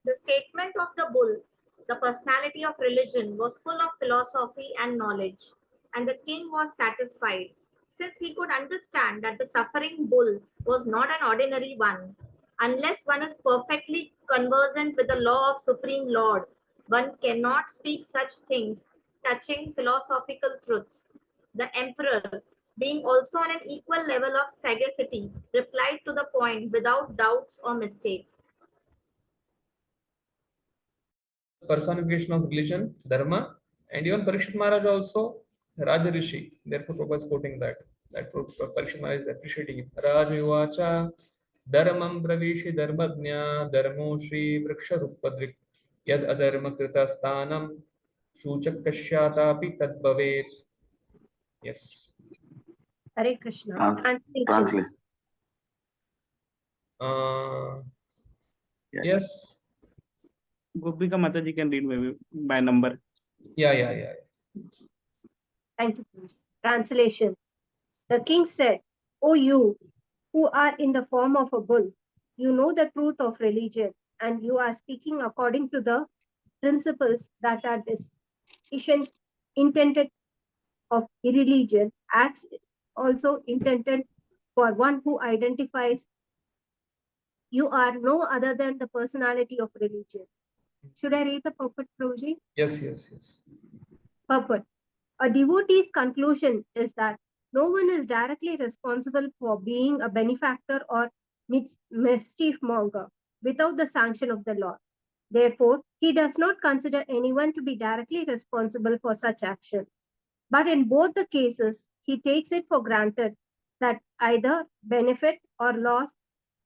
The statement of the bull, the personality of religion, was full of philosophy and knowledge, and the king was satisfied, since he could understand that the suffering bull was not an ordinary one. Unless one is perfectly conversant with the law of Supreme Lord, one cannot speak such things touching philosophical truths. The emperor, being also on an equal level of sagacity, replied to the point without doubts or mistakes. Personification of religion, dharma, and even Parikshit Maharaj also Raja Rishi. Therefore, Prabhupada is quoting that. That Parikshit Maharaj is appreciating it. Raja Yuvacha Dharmam Pravishi Dharmajna Dharmo Shri Vriksha Rupadrik Yad Adharma Krita Sthanam Shuchakashyatapi tadbhavet. Yes. Hare Krishna. Translate. Translation. Yes. Gopika Mataji can read maybe by number. Yeah. Thank you. Translation. The king said, O you who are in the form of a bull, you know the truth of religion, and you are speaking according to the principles that are intended of religion, acts also intended for one who identifies you are no other than the personality of religion. Should I read the purport, Prabhuji? Yes. Purport. A devotee's conclusion is that no one is directly responsible for being a benefactor or mischief monger without the sanction of the Lord. Therefore, he does not consider anyone to be directly responsible for such action. But in both the cases, he takes it for granted that either benefit or loss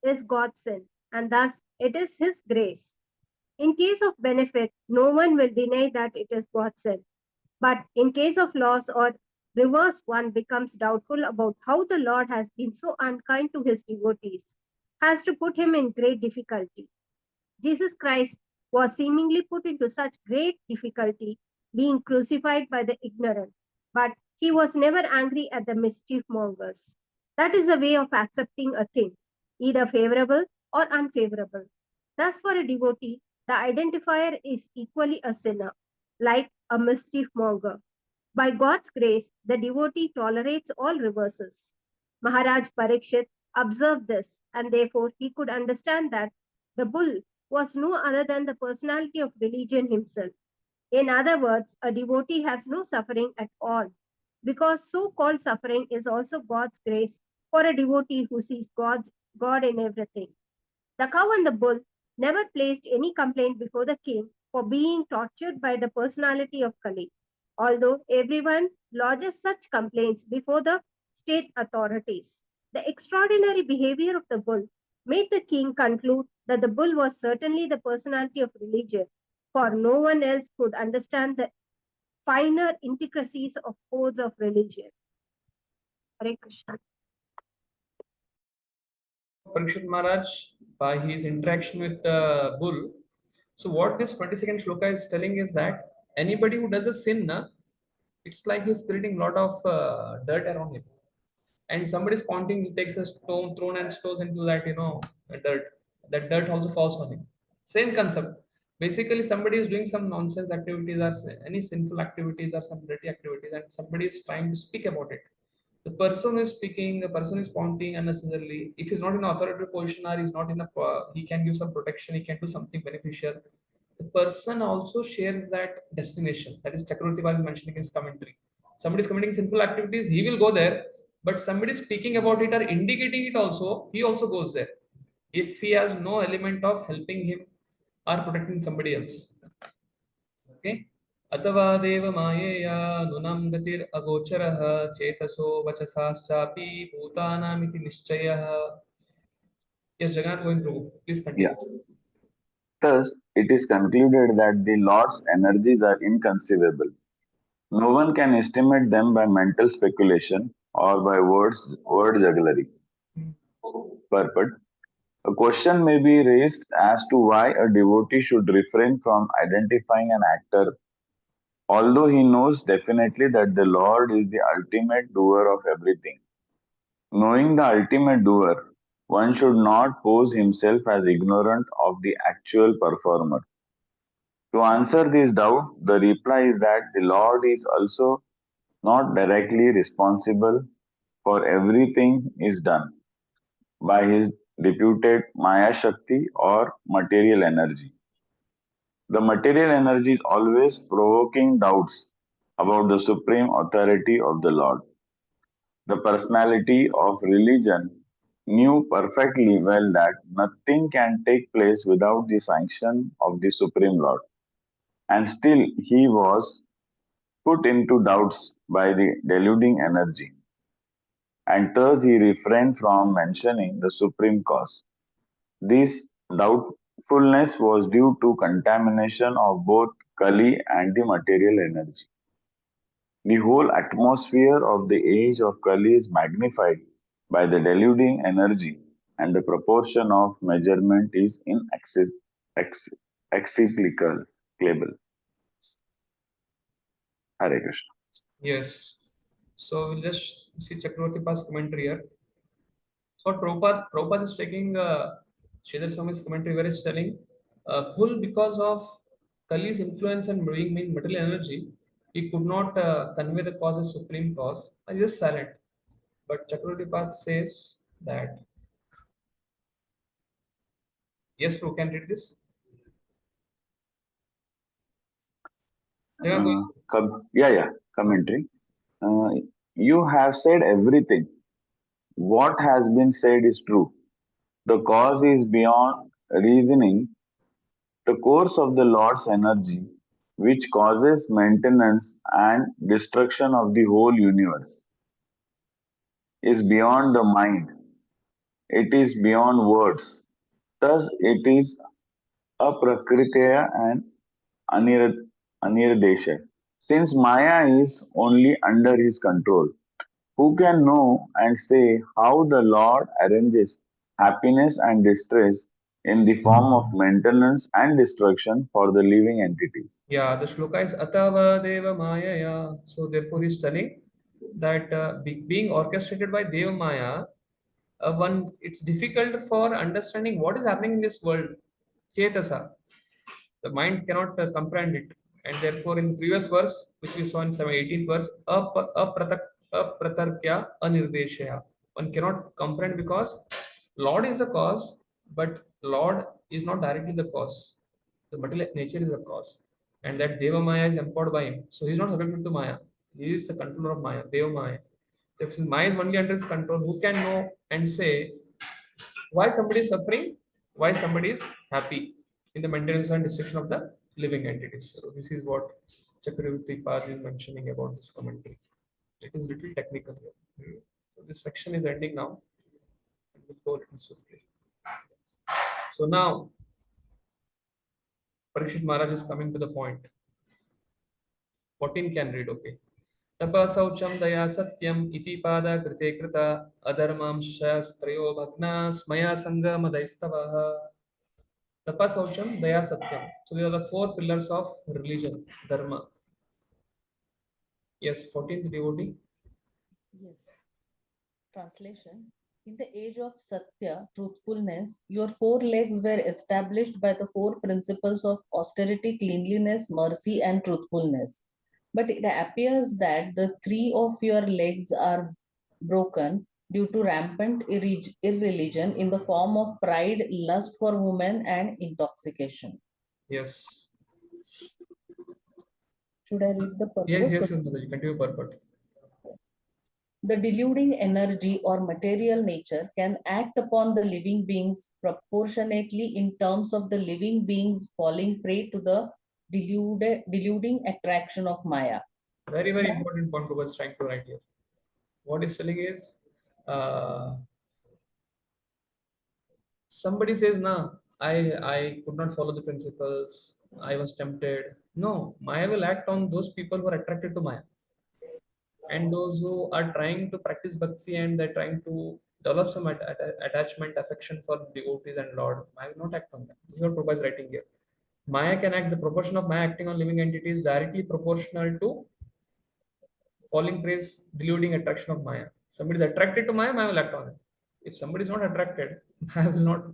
is God's sin, and thus it is his grace. In case of benefit, no one will deny that it is God's sin. But in case of loss or reverse, one becomes doubtful about how the Lord has been so unkind to his devotees, has to put him in great difficulty. Jesus Christ was seemingly put into such great difficulty, being crucified by the ignorant, but he was never angry at the mischief mongers. That is the way of accepting a thing, either favorable or unfavorable. Thus, for a devotee, the identifier is equally a sinner, like a mischief monger. By God's grace, the devotee tolerates all reverses. Maharaj Parikshit observed this, and therefore he could understand that the bull was no other than the personality of religion himself. In other words, a devotee has no suffering at all, because so-called suffering is also God's grace for a devotee who sees God in everything. The cow and the bull never placed any complaint before the king for being tortured by the personality of Kali, although everyone lodges such complaints before the state authorities. The extraordinary behavior of the bull made the king conclude that the bull was certainly the personality of religion, for no one else could understand the finer intricacies of codes of religion. Hare Krishna. Parikshit Maharaj, by his interaction with the bull. So what this 22nd shloka is telling is that anybody who does a sin, it's like he's creating a lot of dirt around him. And somebody is pointing, he takes a stone, thrown and stones into that, dirt. That dirt also falls on him. Same concept. Basically, somebody is doing some nonsense activities or any sinful activities or some dirty activities, and somebody is trying to speak about it. The person is speaking, the person is pointing unnecessarily. If he's not in an authoritative position or he's not in a, he can give some protection, he can do something beneficial. The person also shares that destination. That is Chakravarti was mentioning in his commentary. Somebody is committing sinful activities, he will go there, but somebody is speaking about it or indicating it also, he also goes there. If he has no element of helping him or protecting somebody else. Okay. अथवा देव मायेया नुनं गतिर अगोचरः चेतसो वचसाश्चापि भूतानामिति निश्चयः. Yes, Jagannath going through. Please continue. Yeah. Thus, it is concluded that the Lord's energies are inconceivable. No one can estimate them by mental speculation or by word jugglery. Purport. A question may be raised as to why a devotee should refrain from identifying an actor, although he knows definitely that the Lord is the ultimate doer of everything. Knowing the ultimate doer, one should not pose himself as ignorant of the actual performer. To answer this doubt, the reply is that the Lord is also not directly responsible for everything is done by his deputed Maya Shakti or material energy. The material energy is always provoking doubts about the supreme authority of the Lord. The personality of religion knew perfectly well that nothing can take place without the sanction of the Supreme Lord. And still he was put into doubts by the deluding energy. And thus he refrained from mentioning the supreme cause. This doubtfulness was due to contamination of both Kali and the material energy. The whole atmosphere of the age of Kali is magnified by the deluding energy, and the proportion of measurement is inexplicable. Hare Krishna. Yes. So we'll just see Chakravarti Pa's commentary here. So Prabhupada is taking Sridhar Swami's commentary where he's telling Bull, because of Kali's influence and being material energy, he could not convey the cause as supreme cause. And he's just silent. But Chakravarti Path says that, yes, Prabhu, can read this? Commentary. You have said everything. What has been said is true. The cause is beyond reasoning. The course of the Lord's energy, which causes maintenance and destruction of the whole universe, is beyond the mind. It is beyond words. Thus, it is aprakritya and aniradesha. Since Maya is only under his control, who can know and say how the Lord arranges happiness and distress in the form of maintenance and destruction for the living entities? Yeah, the shloka is Atava Deva Maya. So therefore he's telling that being orchestrated by Deva Maya, it's difficult for understanding what is happening in this world. Chetasa. The mind cannot comprehend it. And therefore in the previous verse, which we saw in 18th verse, apratarkya anirdeshaya. One cannot comprehend because Lord is the cause, but Lord is not directly the cause. The material nature is the cause. And that Deva Maya is empowered by him. So he's not subjected to Maya. He is the controller of Maya, Deva Maya. If Maya is only under his control, who can know and say why somebody is suffering, why somebody is happy in the maintenance and destruction of the living entities? So this is what Chakravarti Pad is mentioning about this commentary. It is little technical here. So this section is ending now. And we'll go a little swiftly. So now Parikshit Maharaj is coming to the point. 14 can read, okay. Tapasaucham daya satyam iti pada krite krita adharmam shastrayo bhagna smaya sangha madaistavaha. Tapasaucham daya satyam. So these are the four pillars of religion, dharma. Yes, 14th devotee. Yes. Translation. In the age of Satya, truthfulness, your four legs were established by the four principles of austerity, cleanliness, mercy, and truthfulness. But it appears that the three of your legs are broken due to rampant irreligion in the form of pride, lust for women, and intoxication. Yes. Should I read the purport? Yes, Mataji. Continue purport. The deluding energy or material nature can act upon the living beings proportionately in terms of the living beings falling prey to the deluding attraction of Maya. Very, very important point Prabhupada is trying to write here. What he's telling is, somebody says, "Nah, I could not follow the principles. I was tempted." No, Maya will act on those people who are attracted to Maya, and those who are trying to practice bhakti and they're trying to develop some attachment, affection for devotees and Lord. Maya will not act on them. This is what Prabhupada is writing here. Maya can act. The proportion of Maya acting on living entities is directly proportional to falling praise, deluding attraction of Maya. Somebody is attracted to Maya, Maya will act on it. If somebody is not attracted, Maya will not,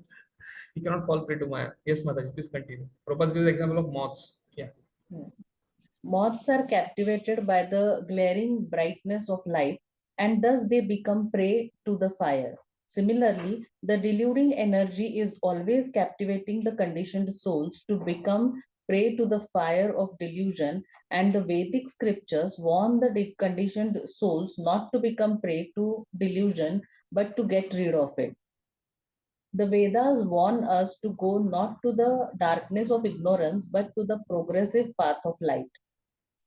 he cannot fall prey to Maya. Yes, Mataji, please continue. Prabhupada gives the example of moths. Yeah. Moths are captivated by the glaring brightness of light and thus they become prey to the fire. Similarly, the deluding energy is always captivating the conditioned souls to become prey to the fire of delusion, and the Vedic scriptures warn the conditioned souls not to become prey to delusion but to get rid of it. The Vedas warn us to go not to the darkness of ignorance but to the progressive path of light.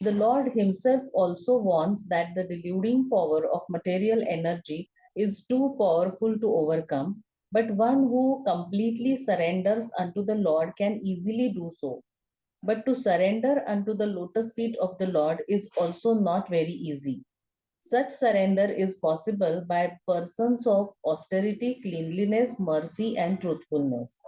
The Lord Himself also warns that the deluding power of material energy is too powerful to overcome, but one who completely surrenders unto the Lord can easily do so. But to surrender unto the lotus feet of the Lord is also not very easy. Such surrender is possible by persons of austerity, cleanliness, mercy, and truthfulness.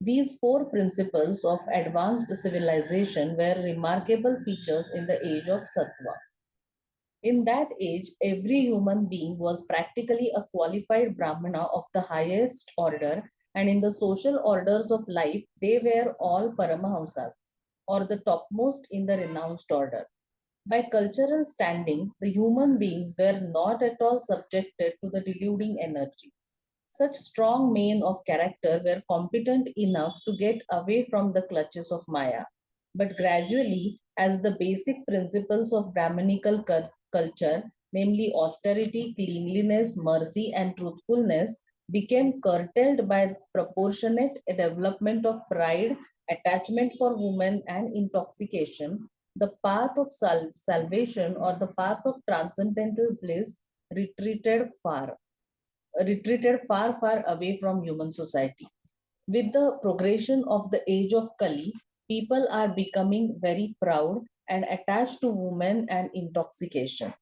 These four principles of advanced civilization were remarkable features in the age of Sattva. In that age, every human being was practically a qualified Brahmana of the highest order, and in the social orders of life, they were all Paramahamsas, or the topmost in the renounced order. By cultural standing, the human beings were not at all subjected to the deluding energy. Such strong men of character were competent enough to get away from the clutches of Maya. But gradually, as the basic principles of Brahmanical culture, namely austerity, cleanliness, mercy, and truthfulness, became curtailed by proportionate development of pride, attachment for women, and intoxication, the path of salvation or the path of transcendental bliss retreated far away from human society. With the progression of the age of Kali, people are becoming very proud and attached to women and intoxication.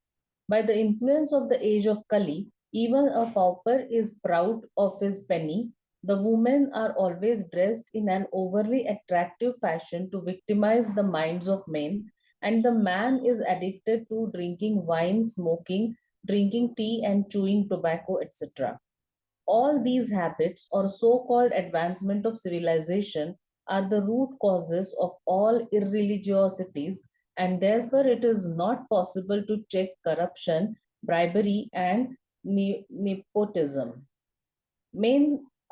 By the influence of the age of Kali, even a pauper is proud of his penny. The women are always dressed in an overly attractive fashion to victimize the minds of men, and the man is addicted to drinking wine, smoking, drinking tea, and chewing tobacco, etc. All these habits, or so-called advancement of civilization, are the root causes of all irreligiosities, and therefore it is not possible to check corruption, bribery, and nepotism.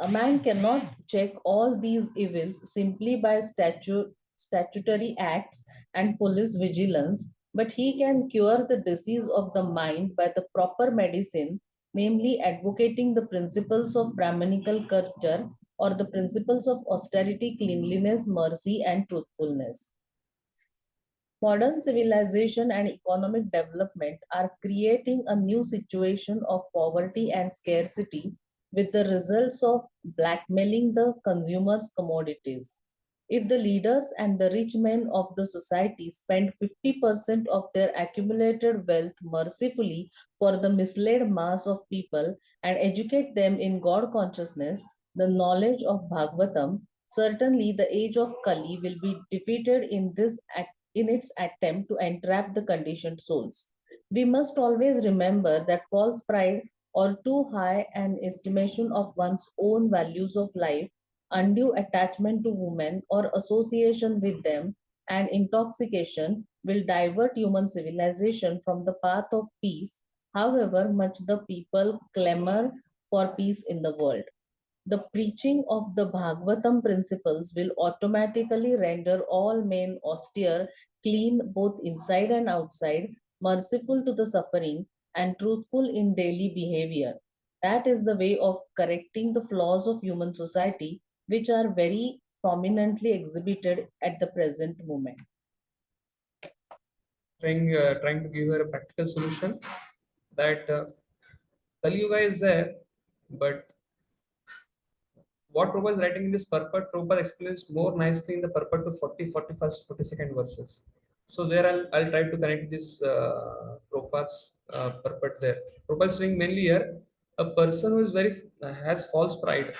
A man cannot check all these evils simply by statutory acts and police vigilance, but he can cure the disease of the mind by the proper medicine, namely advocating the principles of Brahmanical culture or the principles of austerity, cleanliness, mercy, and truthfulness. Modern civilization and economic development are creating a new situation of poverty and scarcity with the results of blackmailing the consumers' commodities. If the leaders and the rich men of the society spend 50% of their accumulated wealth mercifully for the misled mass of people and educate them in God consciousness, the knowledge of Bhagavatam, certainly the age of Kali will be defeated in its attempt to entrap the conditioned souls. We must always remember that false pride or too high an estimation of one's own values of life, undue attachment to women or association with them, and intoxication will divert human civilization from the path of peace, however much the people clamor for peace in the world. The preaching of the Bhagavatam principles will automatically render all men austere, clean both inside and outside, merciful to the suffering, and truthful in daily behavior. That is the way of correcting the flaws of human society, which are very prominently exhibited at the present moment. Trying to give her a practical solution that Kali Yuga is there, but what Prabhupada is writing in this purport, Prabhupada explains more nicely in the purport to 40, 41st, 42nd verses. So there I'll try to connect this Prabhupada's purport there. Prabhupada is saying mainly here, a person who is has false pride,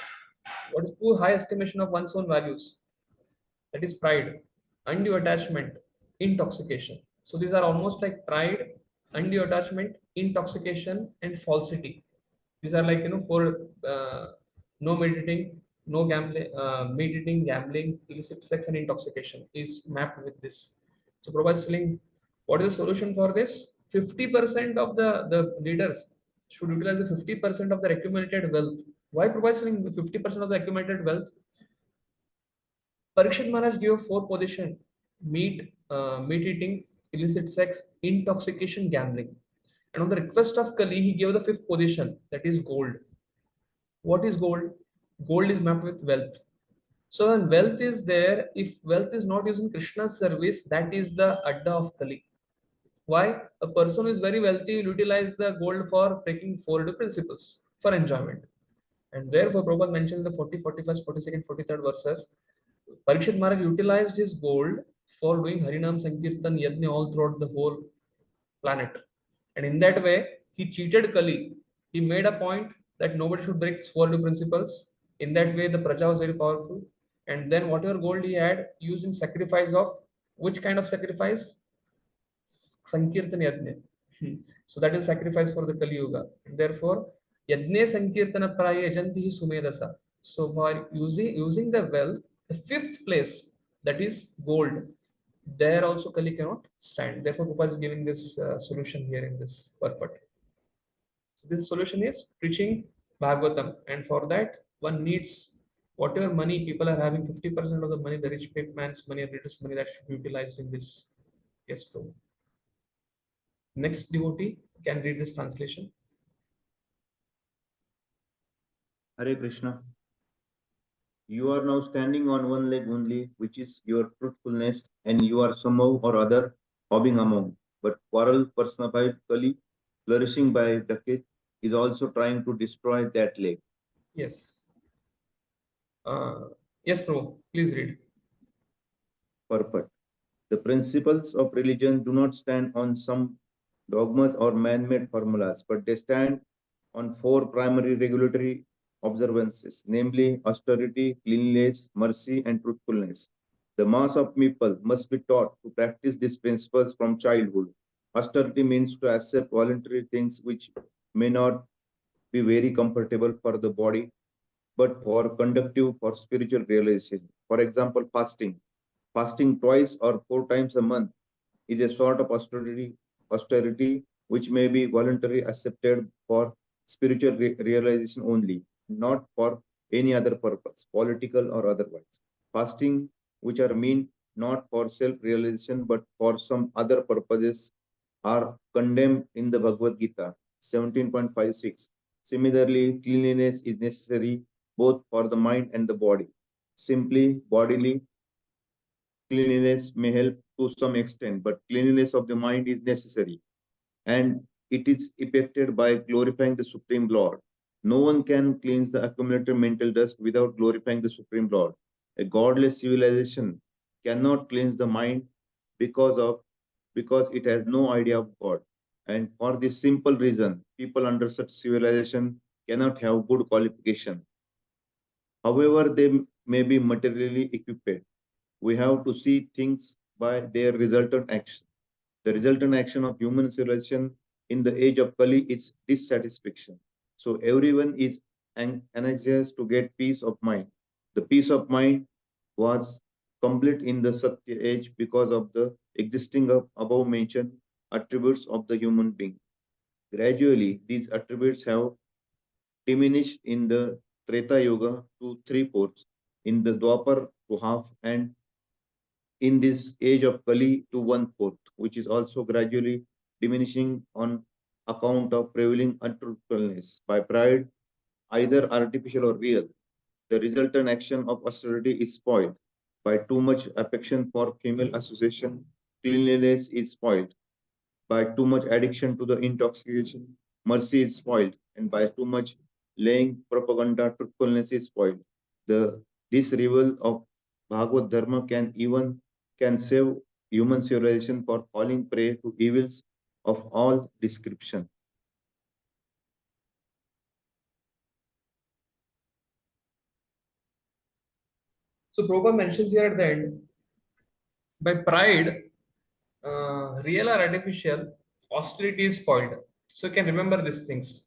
what is too high estimation of one's own values, that is pride, undue attachment, intoxication. So these are almost like pride, undue attachment, intoxication, and falsity. These are like four no meditating, no gambling, meditating, gambling, illicit sex, and intoxication is mapped with this. So Prabhupada is telling, what is the solution for this? 50% of the leaders should utilize the 50% of their accumulated wealth. Why Prabhupada is telling 50% of the accumulated wealth? Parikshit Maharaj gave 4 positions: meat, meat eating, illicit sex, intoxication, gambling. And on the request of Kali, he gave the 5th position, that is gold. What is gold? Gold is mapped with wealth. So when wealth is there, if wealth is not using Krishna's service, that is the adda of Kali. Why? A person who is very wealthy will utilize the gold for breaking 4 principles for enjoyment. And therefore, Prabhupada mentioned in the 40, 41st, 42nd, 43rd verses, Parikshit Maharaj utilized his gold for doing Harinam Sankirtan Yajna all throughout the whole planet. And in that way, he cheated Kali. He made a point that nobody should break 4 principles. In that way, the Praja was very powerful. And then whatever gold he had, used in sacrifice of which kind of sacrifice? Sankirtan Yajna. So that is sacrifice for the Kali Yuga. Therefore, Yajne Sankirtana Praya Janti Sumedasa. So by using the wealth, the fifth place, that is gold, there also Kali cannot stand. Therefore, Prabhupada is giving this solution here in this purport. So this solution is preaching Bhagavatam, and for that one needs whatever money people are having, 50% of the money, the rich man's money, the richest money, that should be utilized in this. Yes, Prabhu. Next devotee can read this translation. Hare Krishna. You are now standing on one leg only, which is your truthfulness, and you are somehow or other hobbing among. But quarrel personified Kali, flourishing by decade, is also trying to destroy that leg. Yes. Yes, Prabhu. Please read. Purport. The principles of religion do not stand on some dogmas or man-made formulas, but they stand on 4 primary regulatory observances, namely austerity, cleanliness, mercy, and truthfulness. The mass of people must be taught to practice these principles from childhood. Austerity means to accept voluntary things which may not be very comfortable for the body, but for conductive for spiritual realization. For example, fasting. Fasting twice or 4 times a month is a sort of austerity which may be voluntarily accepted for spiritual realization only, not for any other purpose, political or otherwise. Fasting, which are meant not for self-realization but for some other purposes, are condemned in the Bhagavad Gita 17.56. Similarly, cleanliness is necessary both for the mind and the body. Simply bodily cleanliness may help to some extent, but cleanliness of the mind is necessary, and it is effected by glorifying the Supreme Lord. No one can cleanse the accumulated mental dust without glorifying the Supreme Lord. A godless civilization cannot cleanse the mind because it has no idea of God. And for this simple reason, people under such civilization cannot have good qualification. However, they may be materially equipped. We have to see things by their resultant action. The resultant action of human civilization in the age of Kali is dissatisfaction. So everyone is anxious to get peace of mind. The peace of mind was complete in the Satya age because of the existing of above mentioned attributes of the human being. Gradually, these attributes have diminished in the Treta Yuga to 3/4, in the Dwapar to half, and in this age of Kali to 1/4, which is also gradually diminishing on account of prevailing untruthfulness by pride, either artificial or real. The resultant action of austerity is spoiled by too much affection for female association. Cleanliness is spoiled by too much addiction to the intoxication. Mercy is spoiled, and by too much laying propaganda, truthfulness is spoiled. This reveal of Bhagavad Dharma can save human civilization for falling prey to evils of all description. So Prabhupada mentions here at the end, by pride, real or artificial, austerity is spoiled. So you can remember these things.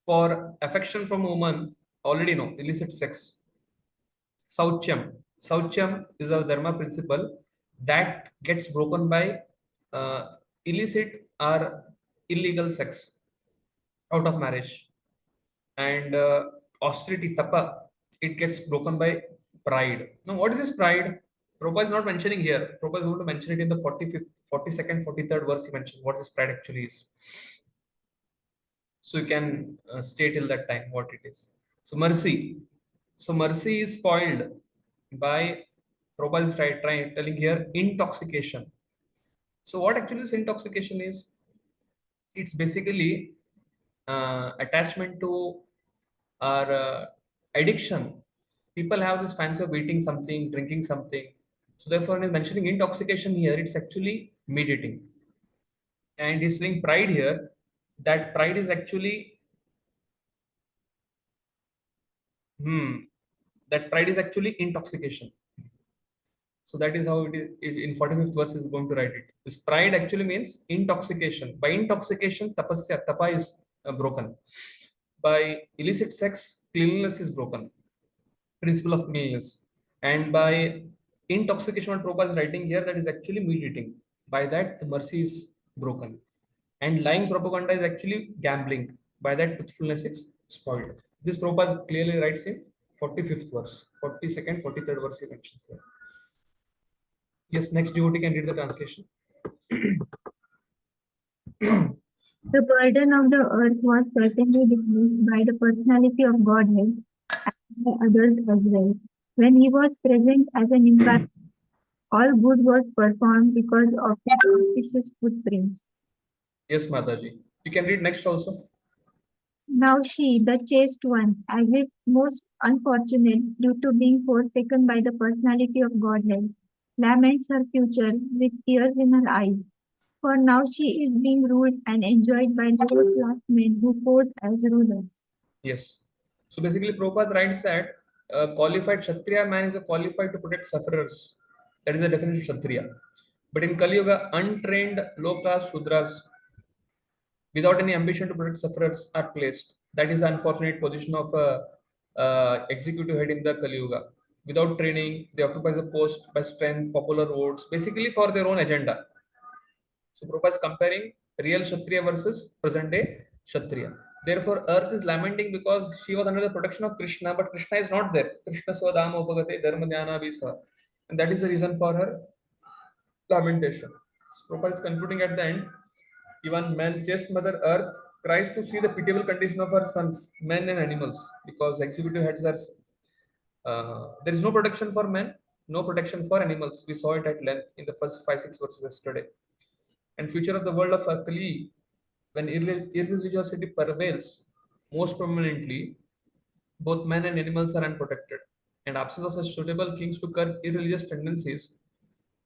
For affection from woman, already know, illicit sex. Sauchyam. Sauchyam is a dharma principle that gets broken by illicit or illegal sex out of marriage. And austerity, tapa, it gets broken by pride. Now, what is this pride? Prabhupada is not mentioning here. Prabhupada is going to mention it in the 45th, 42nd, 43rd verse. He mentions what this pride actually is. So you can stay till that time what it is. So mercy. So mercy is spoiled by Prabhupada is telling here intoxication. So what actually this intoxication is? It's basically attachment to our addiction. People have this fancy of eating something, drinking something. So therefore, when he's mentioning intoxication here, it's actually meat-eating. And he's saying pride here, that pride is actually, that pride is actually intoxication. So that is how it is in 45th verse is going to write it. This pride actually means intoxication. By intoxication, tapasya, tapa is broken. By illicit sex, cleanliness is broken. Principle of cleanliness. And by intoxication, what Prabhupada is writing here, that is actually meat eating. By that, the mercy is broken. And lying propaganda is actually gambling. By that, truthfulness is spoiled. This Prabhupada clearly writes in 45th verse. 42nd, 43rd verse he mentions here. Yes, next devotee can read the translation. The burden of the earth was certainly decreased by the personality of Godhead and by others as well. When he was present as an incarnate, all good was performed because of his auspicious footprints. Yes, Mataji. You can read next also. Now she, the chaste one, as if most unfortunate due to being forsaken by the personality of Godhead, laments her future with tears in her eyes. For now she is being ruled and enjoyed by lower class men who pose as rulers. Yes. So basically, Prabhupada writes that a qualified Kshatriya man is qualified to protect sufferers. That is the definition of Kshatriya. But in Kali Yuga, untrained low-class Shudras without any ambition to protect sufferers are placed. That is the unfortunate position of a executive head in the Kali Yuga. Without training, they occupy the post by strength, popular votes, basically for their own agenda. So Prabhupada is comparing real Kshatriya versus present day Kshatriya. Therefore, earth is lamenting because she was under the protection of Krishna, but Krishna is not there. Krishna swadama upagate dharma dhyana visa. And that is the reason for her lamentation. So Prabhupada is concluding at the end, even man, chaste mother earth cries to see the pitiable condition of her sons, men and animals, because executive heads are, there is no protection for men, no protection for animals. We saw it at length in the first 5-6 verses yesterday. And future of the world of Kali, when irreligiosity prevails most prominently, both men and animals are unprotected. And absence of such suitable kings to curb irreligious tendencies.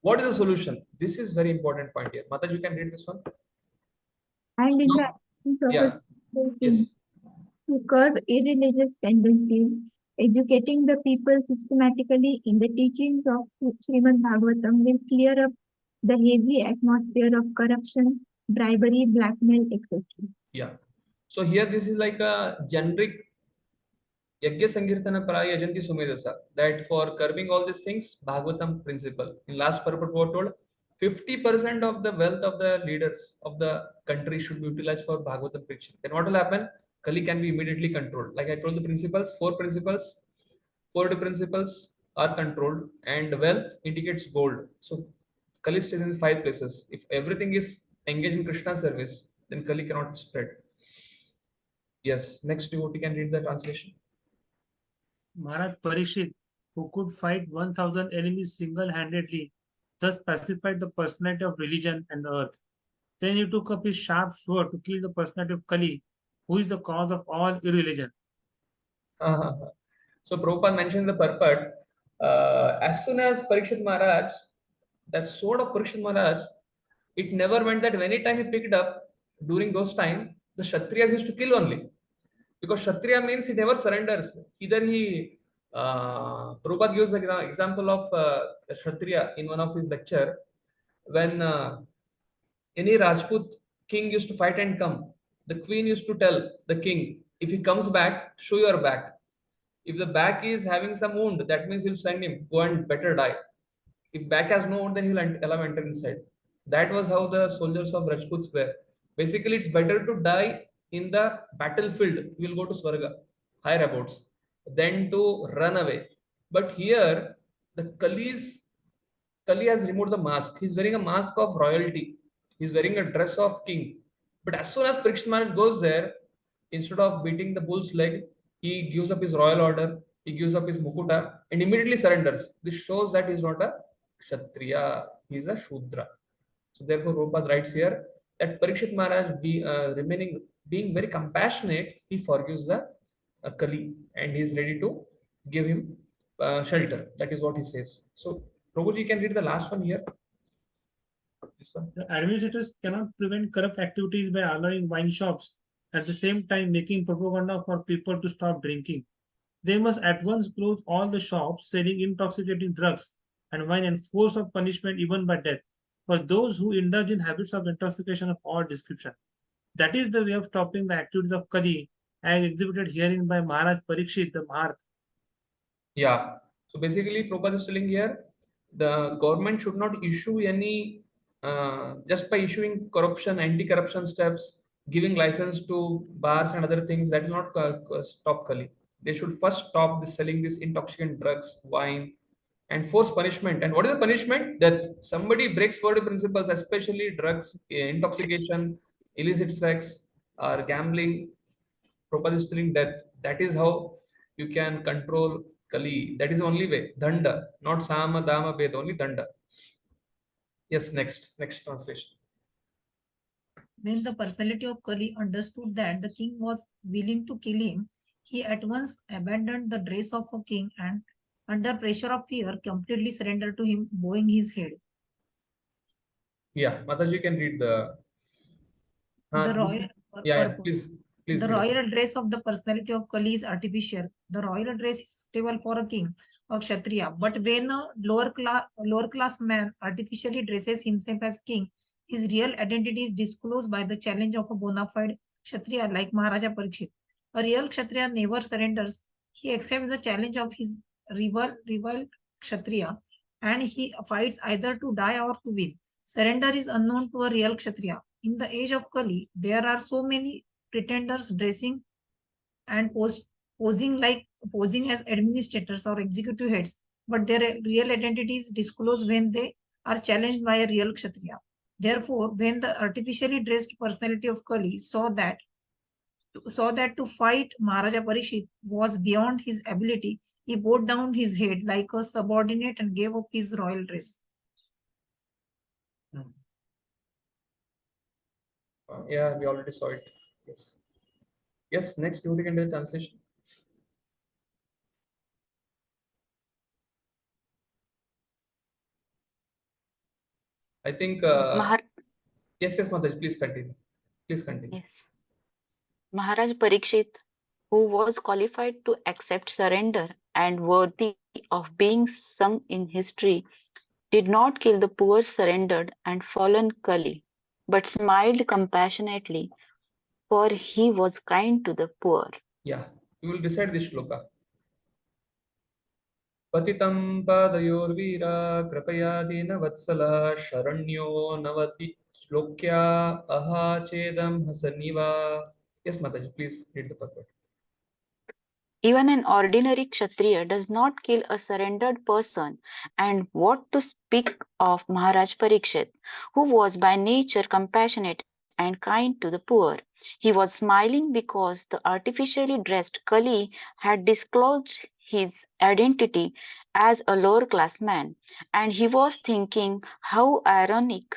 What is the solution? This is very important point here. Mataji, you can read this one. And in the No. absence of Yeah. a Yes. king to curb irreligious tendencies, educating the people systematically in the teachings of Srimad Bhagavatam will clear up the heavy atmosphere of corruption, bribery, blackmail, etc. Yeah. So here this is like a generic Yajna Sankirtana Praya Ajanti Sumedasa, that for curbing all these things, Bhagavatam principle. In last purport we were told 50% of the wealth of the leaders of the country should be utilized for Bhagavatam preaching. Then what will happen? Kali can be immediately controlled. Like I told the principles, four principles are controlled, and wealth indicates gold. So Kali stays in 5 places. If everything is engaged in Krishna service, then Kali cannot spread. Yes, next devotee can read the translation. Maharaj Parikshit, who could fight 1,000 enemies single-handedly, thus pacified the personality of religion and earth. Then he took up his sharp sword to kill the personality of Kali, who is the cause of all irreligion. So Prabhupada mentioned the purport. As soon as Parikshit Maharaj, that sword of Parikshit Maharaj, it never meant that any time he picked up during those time, the Kshatriyas used to kill only. Because Kshatriya means he never surrenders. Either he, Prabhupada gives the example of Kshatriya in one of his lecture, when any Rajput king used to fight and come, the queen used to tell the king, if he comes back, show your back. If the back is having some wound, that means he'll send him, go and better die. If back has no wound, then he'll allow enter inside. That was how the soldiers of Rajputs were. Basically, it's better to die in the battlefield. You will go to Swarga, higher abodes, than to run away. But here, the Kali has removed the mask. He's wearing a mask of royalty. He's wearing a dress of king. But as soon as Parikshit Maharaj goes there, instead of beating the bull's leg, he gives up his royal order, he gives up his mukuta, and immediately surrenders. This shows that he's not a Kshatriya, he's a Shudra. So therefore, Prabhupada writes here that Parikshit Maharaj being very compassionate, he forgives the Kali and he is ready to give him shelter. That is what he says. So Prabhuji, you can read the last one here. This one. The administrators cannot prevent corrupt activities by allowing wine shops, at the same time making propaganda for people to stop drinking. They must at once close all the shops selling intoxicating drugs and wine and force of punishment even by death for those who indulge in habits of intoxication of all description. That is the way of stopping the activities of Kali as exhibited herein by Maharaj Parikshit, the Maharth. Yeah. So basically, Prabhupada is telling here, the government should not issue any, just by issuing corruption, anti-corruption steps, giving license to bars and other things, that will not stop Kali. They should first stop this selling this intoxicant drugs, wine, and force punishment. And what is the punishment? That somebody breaks 40 principles, especially drugs, intoxication, illicit sex, or gambling. Prabhupada is telling death. That is how you can control Kali. That is the only way. Danda, not Sama, Dama, Ved, only Danda. Yes, next translation. When the personality of Kali understood that the king was willing to kill him, he at once abandoned the dress of a king and, under pressure of fear, completely surrendered to him, bowing his head. Yeah, Mataji can read the. The royal Please the read it. royal dress of the personality of Kali is artificial. The royal dress is suitable for a king or Kshatriya. But when a lower class man artificially dresses himself as king, his real identity is disclosed by the challenge of a bona fide Kshatriya like Maharaja Parikshit. A real Kshatriya never surrenders. He accepts the challenge of his rival Kshatriya and he fights either to die or to win. Surrender is unknown to a real Kshatriya. In the age of Kali, there are so many pretenders dressing and posing as administrators or executive heads, but their real identity is disclosed when they are challenged by a real Kshatriya. Therefore, when the artificially dressed personality of Kali saw that to fight Maharaja Parikshit was beyond his ability, he bowed down his head like a subordinate and gave up his royal dress. Yeah, we already saw it. Yes. Yes, next you can do the translation. I think yes, Mataji, please continue. Yes. Maharaj Parikshit, who was qualified to accept surrender and worthy of being sung in history, did not kill the poor surrendered and fallen Kali, but smiled compassionately, for he was kind to the poor. Yeah, you will decide this shloka. Patitam padayorvira krapaya dina vatsala sharanyo navati shlokya aha chedam hasaniva. Yes, Mataji, please read the purport. Even an ordinary Kshatriya does not kill a surrendered person, and what to speak of Maharaj Parikshit, who was by nature compassionate and kind to the poor. He was smiling because the artificially dressed Kali had disclosed his identity as a lower class man, and he was thinking how ironic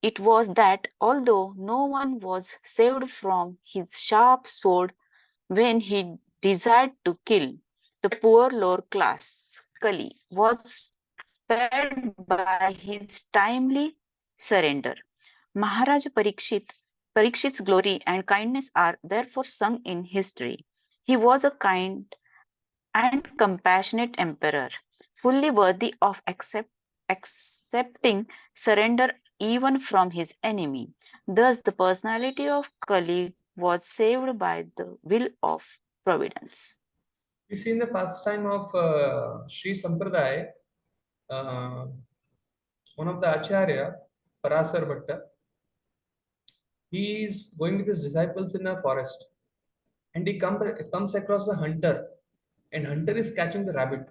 it was that although no one was saved from his sharp sword when he desired to kill the poor lower class, Kali was spared by his timely surrender. Maharaja Parikshit's glory and kindness are therefore sung in history. He was a kind and compassionate emperor, fully worthy of accepting surrender even from his enemy. Thus, the personality of Kali was saved by the will of providence. We see in the pastime of Sri Sampradaya, one of the Acharya, Parasar Bhatta, he is going with his disciples in a forest and he comes across a hunter, and hunter is catching the rabbit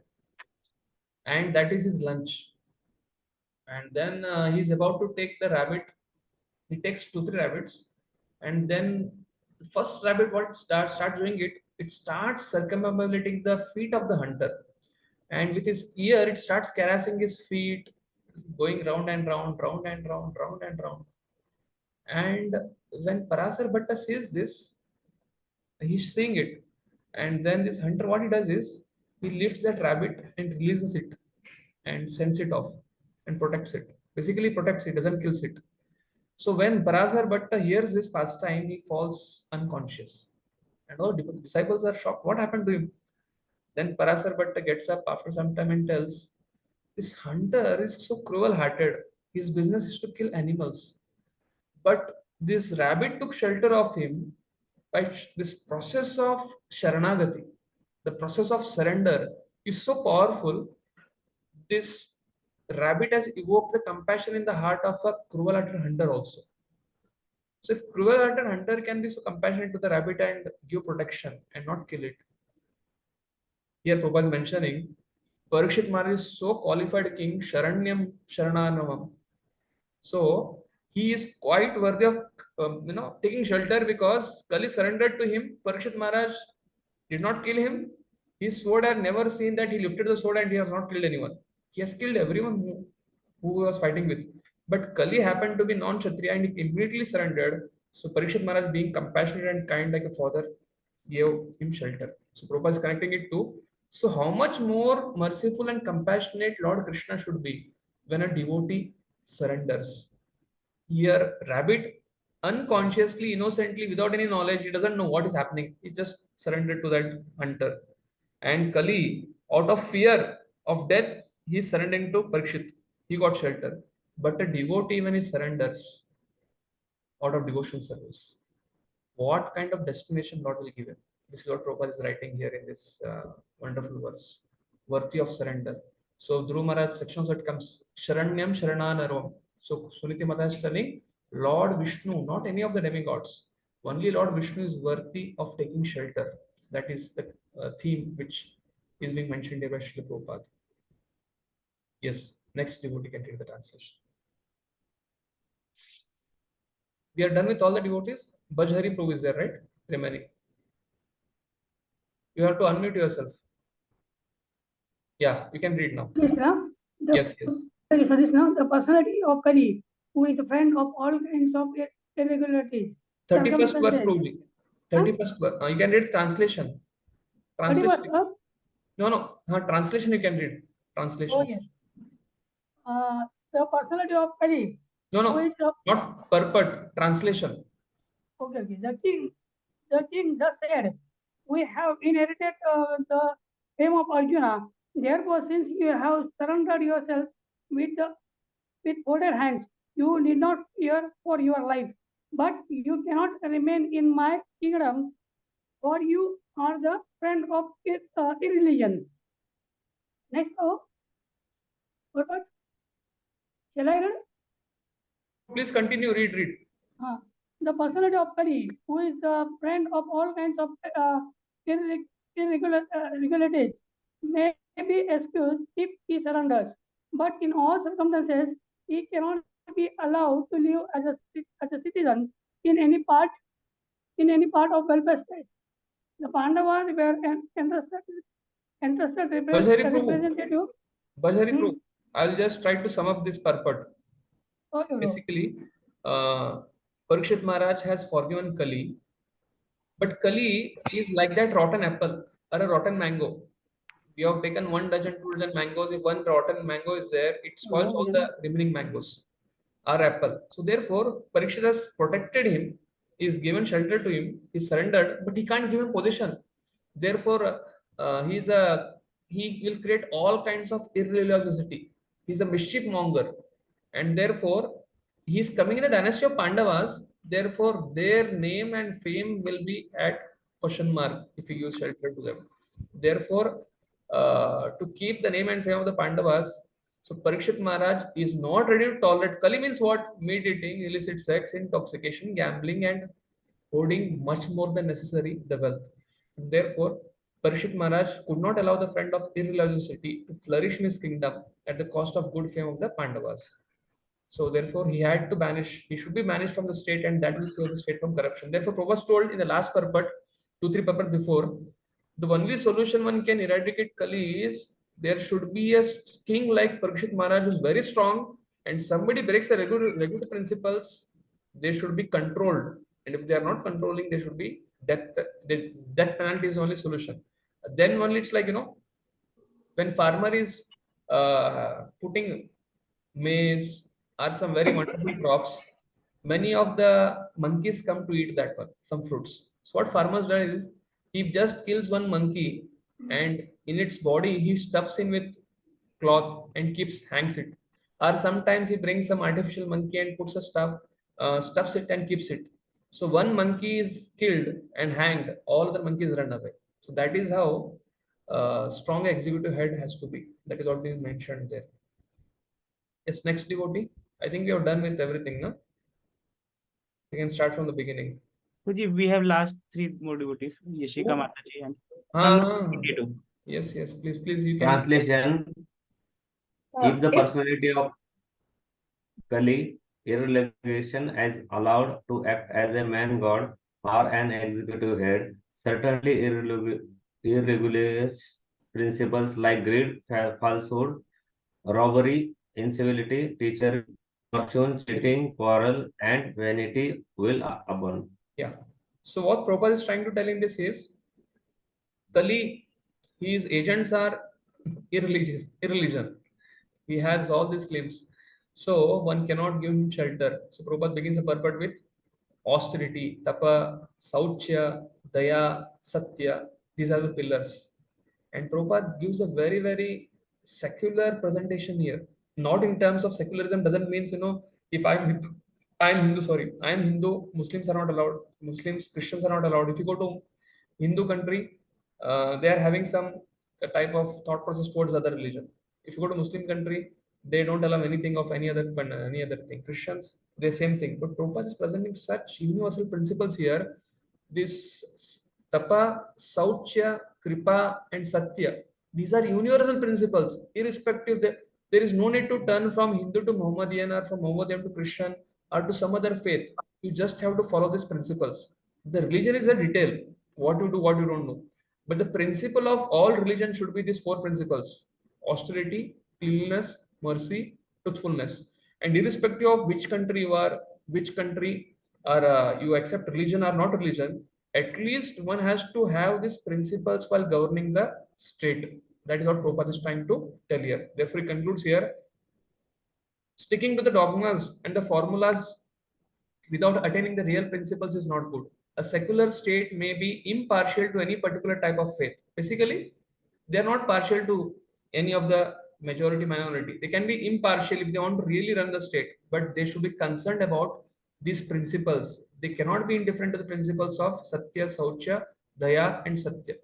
and that is his lunch. And then he's about to take the rabbit. He takes 2-3 rabbits, and then the first rabbit what starts doing it starts circumambulating the feet of the hunter, and with his ear it starts caressing his feet, going round and round, round and round, round and round. And when Parasar Bhatta sees this, he's seeing it, and then this hunter what he does is he lifts that rabbit and releases it, and sends it off and protects it. Basically protects it, doesn't kills it. So when Parasar Bhatta hears this pastime, he falls unconscious. And all disciples are shocked. What happened to him? Then Parasar Bhatta gets up after some time and tells, this hunter is so cruel-hearted. His business is to kill animals. But this rabbit took shelter of him by this process of Sharanagati. The process of surrender is so powerful. This rabbit has evoked the compassion in the heart of a cruel-hearted hunter also. So if cruel-hearted hunter can be so compassionate to the rabbit and give protection and not kill it. Here Prabhupada is mentioning, Parikshit Maharaj is so qualified king, Sharanyam Sharananavam. So he is quite worthy of taking shelter because Kali surrendered to him. Parikshit Maharaj did not kill him. His sword had never seen that he lifted the sword and he has not killed anyone. He has killed everyone who he was fighting with. But Kali happened to be non-Kshatriya and he immediately surrendered. So Parikshit Maharaj, being compassionate and kind like a father, gave him shelter. So Prabhupada is connecting it to, so how much more merciful and compassionate Lord Krishna should be when a devotee surrenders. Here, rabbit unconsciously, innocently, without any knowledge, he doesn't know what is happening. He just surrendered to that hunter. And Kali, out of fear of death, he is surrendering to Parikshit. He got shelter. But a devotee, when he surrenders out of devotional service, what kind of destination Lord will give him? This is what Prabhupada is writing here in this wonderful verse, worthy of surrender. So Dhruv Maharaj section also it comes Sharanyam Sharananaram. So Suniti Mata is telling Lord Vishnu, not any of the demigods. Only Lord Vishnu is worthy of taking shelter. That is the theme which is being mentioned here by Srila Prabhupada. Yes, next devotee can read the translation. We are done with all the devotees. Bhajhari Prabhu is there, right? Remaining. You have to unmute yourself. Yeah, you can read now. Yes, yes. The personality of Kali, who is a friend of all kinds of irregularities. 31st verse, Prabhuji. 31st verse. You can read translation. Translation. No. Translation you can read. Translation. Oh, yes. The personality of Kali. No. Not purport. Translation. Okay. The king thus said, we have inherited the fame of Arjuna. Therefore, since you have surrendered yourself with folded hands, you need not fear for your life. But you cannot remain in my kingdom, for you are the friend of irreligion. Next, what? Shall I read? Please continue. Read. The personality of Kali, who is the friend of all kinds of irregularities, may be excused if he surrenders. But in all circumstances, he cannot be allowed to live as a citizen in any part of welfare state. The Pandavas were entrusted representative. Bhajhari Prabhu, I'll just try to sum up this purport. Okay, basically, Parikshit Maharaj has forgiven Kali, but Kali is like that rotten apple or a rotten mango. We have taken 1 dozen, 2 dozen mangoes. If one rotten mango is there, it spoils all the remaining mangoes. Our apple. So therefore, Parikshit has protected him, is given shelter to him, he surrendered, but he can't give him position. Therefore, he will create all kinds of irreligiosity. He's a mischief monger, and therefore he is coming in the dynasty of Pandavas. Therefore, their name and fame will be at question mark if he gives shelter to them. Therefore, to keep the name and fame of the Pandavas, so Parikshit Maharaj is not ready to tolerate. Kali means what? Meat eating, illicit sex, intoxication, gambling, and hoarding much more than necessary the wealth. Therefore, Parikshit Maharaj could not allow the friend of irreligiosity to flourish in his kingdom at the cost of good fame of the Pandavas. So therefore, he had to banish. He should be banished from the state, and that will save the state from corruption. Therefore, Prabhupada told in the last purport, 2-3 purport before, the only solution one can eradicate Kali is there should be a king like Parikshit Maharaj who is very strong, and somebody breaks the regular principles, they should be controlled. And if they are not controlling, they should be death. Death penalty is the only solution. Then only it's like, when farmer is putting maize or some very wonderful crops, many of the monkeys come to eat that one, some fruits. So what farmers do is he just kills one monkey and in its body he stuffs in with cloth and hangs it. Or sometimes he brings some artificial monkey and puts a stuffs it and keeps it. So one monkey is killed and hanged, all other monkeys run away. So that is how strong executive head has to be. That is what is mentioned there. Yes, next devotee. I think we have done with everything, no? We can start from the beginning. Guruji, we have last 3 more devotees, Yashika Oh. Mataji and Ah, yes, please, you can. Translation: If the personality of Kali irrigation is allowed to act as a man god or an executive head, certainly irregular principles like greed, falsehood, robbery, incivility, treachery, fortune, cheating, quarrel, and vanity will abound. Yeah. So what Prabhupada is trying to tell in this is, Kali, his agents are irreligion. He has all these limbs. So one cannot give him shelter. So Prabhupada begins the purport with austerity, tapa, sauchya, daya, satya. These are the pillars. And Prabhupada gives a very, very secular presentation here. Not in terms of secularism doesn't mean, if I'm Hindu, Muslims are not allowed. Muslims, Christians are not allowed. If you go to Hindu country, they are having some type of thought process towards other religion. If you go to Muslim country, they don't allow anything of any other thing. Christians, the same thing. But Prabhupada is presenting such universal principles here. This tapa, sauchya, kripa, and satya. These are universal principles, irrespective that there is no need to turn from Hindu to Mohammedan or from Mohammedan to Christian or to some other faith. You just have to follow these principles. The religion is a detail. What you do, what you don't know. But the principle of all religion should be these 4 principles: austerity, cleanliness, mercy, truthfulness. And irrespective of which country you are, which country or you accept religion or not religion, at least one has to have these principles while governing the state. That is what Prabhupada is trying to tell here. Therefore, he concludes here, sticking to the dogmas and the formulas without attaining the real principles is not good. A secular state may be impartial to any particular type of faith. Basically, they are not partial to any of the majority minority. They can be impartial if they want to really run the state, but they should be concerned about these principles. They cannot be indifferent to the principles of Satya, Saucha, Daya, and Satya.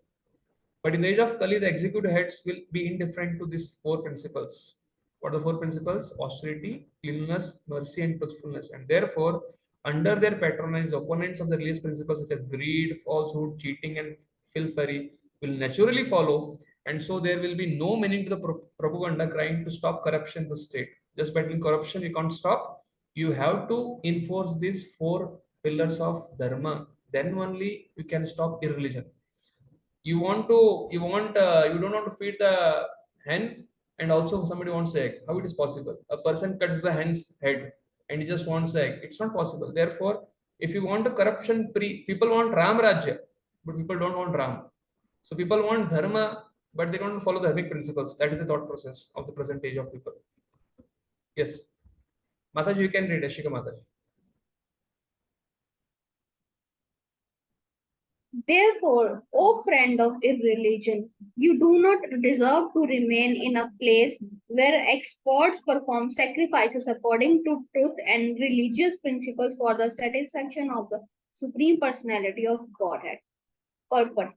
But in the age of Kali, the executive heads will be indifferent to these 4 principles. What are the 4 principles? Austerity, cleanliness, mercy, and truthfulness. And therefore, under their patronage, opponents of the religious principles such as greed, falsehood, cheating, and filthery will naturally follow. And so there will be no meaning to the propaganda crying to stop corruption in the state. Just by doing corruption, you can't stop. You have to enforce these 4 pillars of dharma. Then only you can stop irreligion. You don't want to feed the hen and also somebody wants egg. How it is possible? A person cuts the hen's head and he just wants egg. It's not possible. Therefore, if you want a corruption free, people want Ram Rajya, but people don't want Ram. So people want dharma, but they don't follow the dharmic principles. That is the thought process of the present age of people. Yes, Mataji, you can read. Ashika Mataji. Therefore, O friend of irreligion, you do not deserve to remain in a place where experts perform sacrifices according to truth and religious principles for the satisfaction of the Supreme Personality of Godhead. Purport.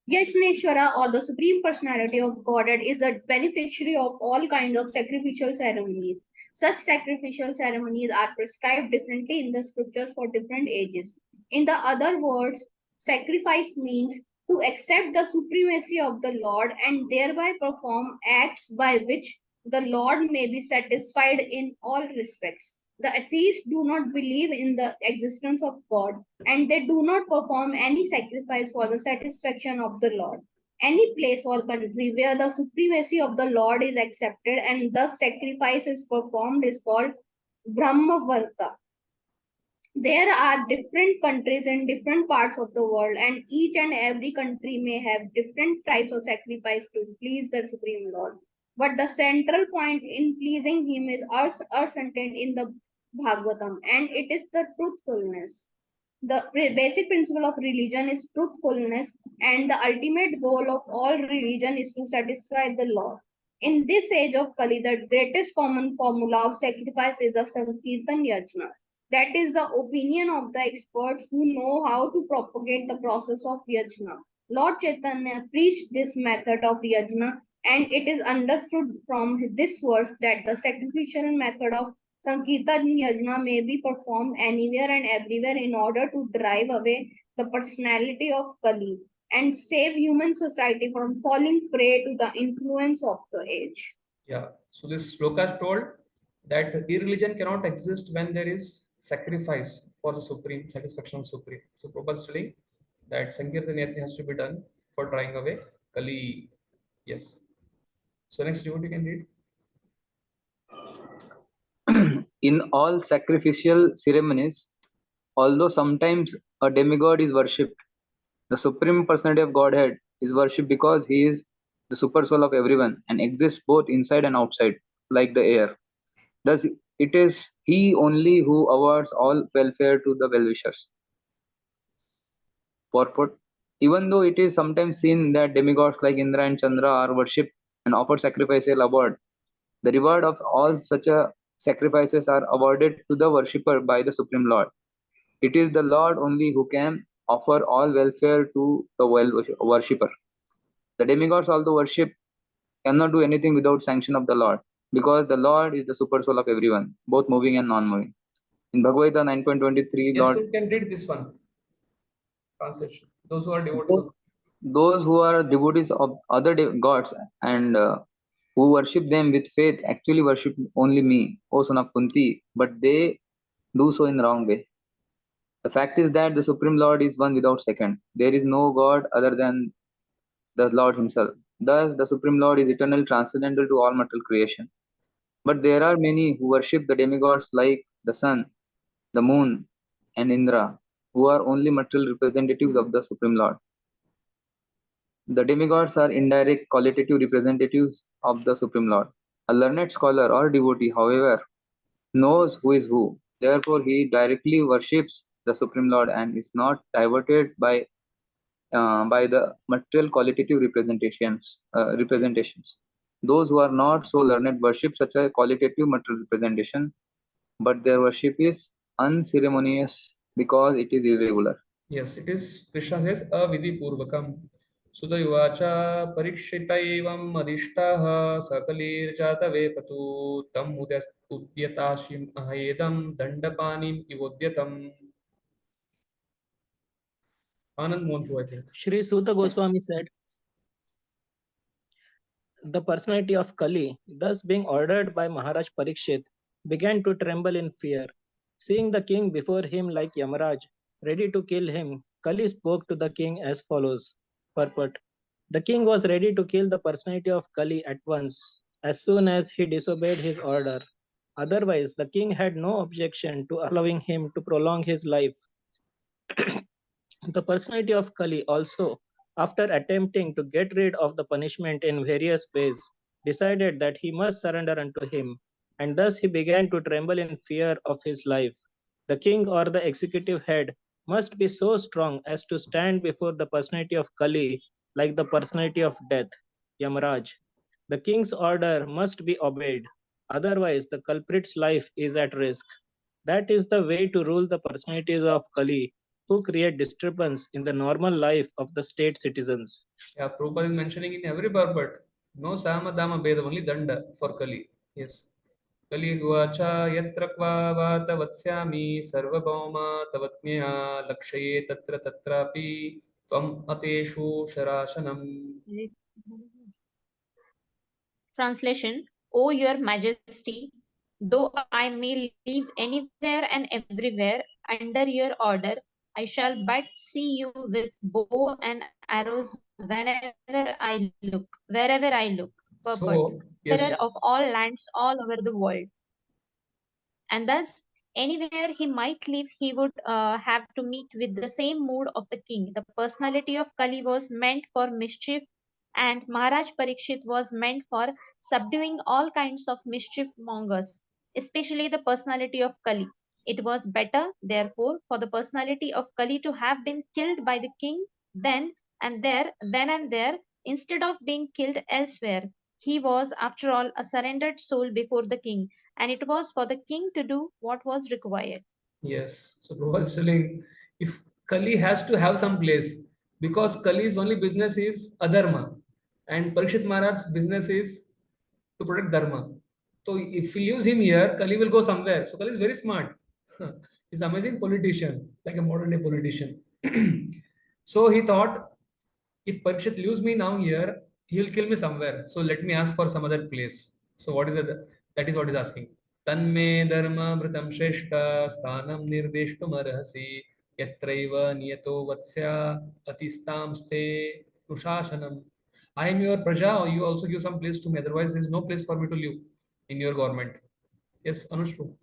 Yajneshwara, or the Supreme Personality of Godhead, is the beneficiary of all kinds of sacrificial ceremonies. Such sacrificial ceremonies are prescribed differently in the scriptures for different ages. In the other words, sacrifice means to accept the supremacy of the Lord and thereby perform acts by which the Lord may be satisfied in all respects. The atheists do not believe in the existence of God, and they do not perform any sacrifice for the satisfaction of the Lord. Any place or country where the supremacy of the Lord is accepted and thus sacrifice is performed is called Brahmavarta. There are different countries in different parts of the world, and each and every country may have different types of sacrifice to please the Supreme Lord. but the central point in pleasing him is contained in the Bhagavatam, and it is the truthfulness. The basic principle of religion is truthfulness, and the ultimate goal of all religion is to satisfy the Lord. In this age of Kali, the greatest common formula of sacrifice is the Sankirtan Yajna. That is the opinion of the experts who know how to propagate the process of Yajna. Lord Chaitanya preached this method of Yajna, and it is understood from this verse that the sacrificial method of Sankirtan Yajna may be performed anywhere and everywhere in order to drive away the personality of Kali and save human society from falling prey to the influence of the age. Yeah. So this sloka told that irreligion cannot exist when there is sacrifice for the supreme satisfaction of supreme. So Prabhupada is telling that Sankirtan Yajna has to be done for drying away Kali. Yes. So next devotee can read. In all sacrificial ceremonies, although sometimes a demigod is worshipped, the Supreme Personality of Godhead is worshipped because he is the super soul of everyone and exists both inside and outside, like the air. Thus, it is he only who awards all welfare to the well-wishers. Purport. Even though it is sometimes seen that demigods like Indra and Chandra are worshipped and offered sacrificial award, the reward of all such sacrifices are awarded to the worshipper by the Supreme Lord. It is the Lord only who can offer all welfare to the worshipper. The demigods, although worship, cannot do anything without sanction of the Lord, because the Lord is the super soul of everyone, both moving and non-moving. In Bhagavad Gita 9.23, Yes, Lord, you can read this one. Translation. Those who are devotees of those who are devotees of other gods and who worship them with faith actually worship only me, O son of Kunti, but they do so in wrong way. The fact is that the Supreme Lord is one without second. There is no God other than the Lord himself. Thus, the Supreme Lord is eternal, transcendental to all material creation. But there are many who worship the demigods like the sun, the moon, and Indra, who are only material representatives of the Supreme Lord. The demigods are indirect qualitative representatives of the Supreme Lord. A learned scholar or devotee, however, knows who is who. Therefore, he directly worships the Supreme Lord and is not diverted by the material qualitative representations. Those who are not so learned worship such a qualitative material representation, but their worship is unceremonious because it is irregular. Yes, it is. Krishna says, avidhi purvakam. Sudayuvacha parikshitaivam adishtaha sakalir patu tam udyatashim ahedam dandapanim ivodyatam. Anand Mohan, I think. Shri Suta Goswami said, the personality of Kali, thus being ordered by Maharaj Parikshit, began to tremble in fear. Seeing the king before him like Yamaraj, ready to kill him, Kali spoke to the king as follows. Purport. The king was ready to kill the personality of Kali at once, as soon as he disobeyed his order. Otherwise, the king had no objection to allowing him to prolong his life. The personality of Kali also, after attempting to get rid of the punishment in various ways, decided that he must surrender unto him, and thus he began to tremble in fear of his life. The king or the executive head must be so strong as to stand before the personality of Kali like the personality of death, Yamaraj. The king's order must be obeyed, otherwise the culprit's life is at risk. That is the way to rule the personalities of Kali, who create disturbance in the normal life of the state citizens. Yeah, Prabhupada is mentioning in every purport. No Sama Dama Beda, only Danda for Kali. Yes. Kali Guacha Yatrakva Vata Vatsyami Sarvabhauma Tavatmya Lakshaye Tatra Tatrapi Tvam Ateshu Sharashanam. Translation, O your majesty, though I may live anywhere and everywhere under your order, I shall but see you with bow and arrows wherever I look. Purport, So, yes, emperor of all lands all over the world. And thus, anywhere he might live, he would have to meet with the same mood of the king. The personality of Kali was meant for mischief and Maharaj Parikshit was meant for subduing all kinds of mischief mongers, especially the personality of Kali. It was better, therefore, for the personality of Kali to have been killed by the king then and there, instead of being killed elsewhere. He was, after all, a surrendered soul before the king, and it was for the king to do what was required. Yes. So Prabhupada is telling if Kali has to have some place, because Kali's only business is adharma, and Parikshit Maharaj's business is to protect dharma. So if we use him here, Kali will go somewhere. So Kali is very smart. He's an amazing politician, like a modern day politician. So he thought, if Parikshit leaves me now here, he'll kill me somewhere. So let me ask for some other place. So what is it? That is what he's asking. Tanme dharma vritam shreshta sthanam nirdeshtum arhasi yatraiva niyato vatsya atistam ste nushashanam. I am your praja, you also give some place to me. Otherwise, there is no place for me to live in your government. Yes, Anushru.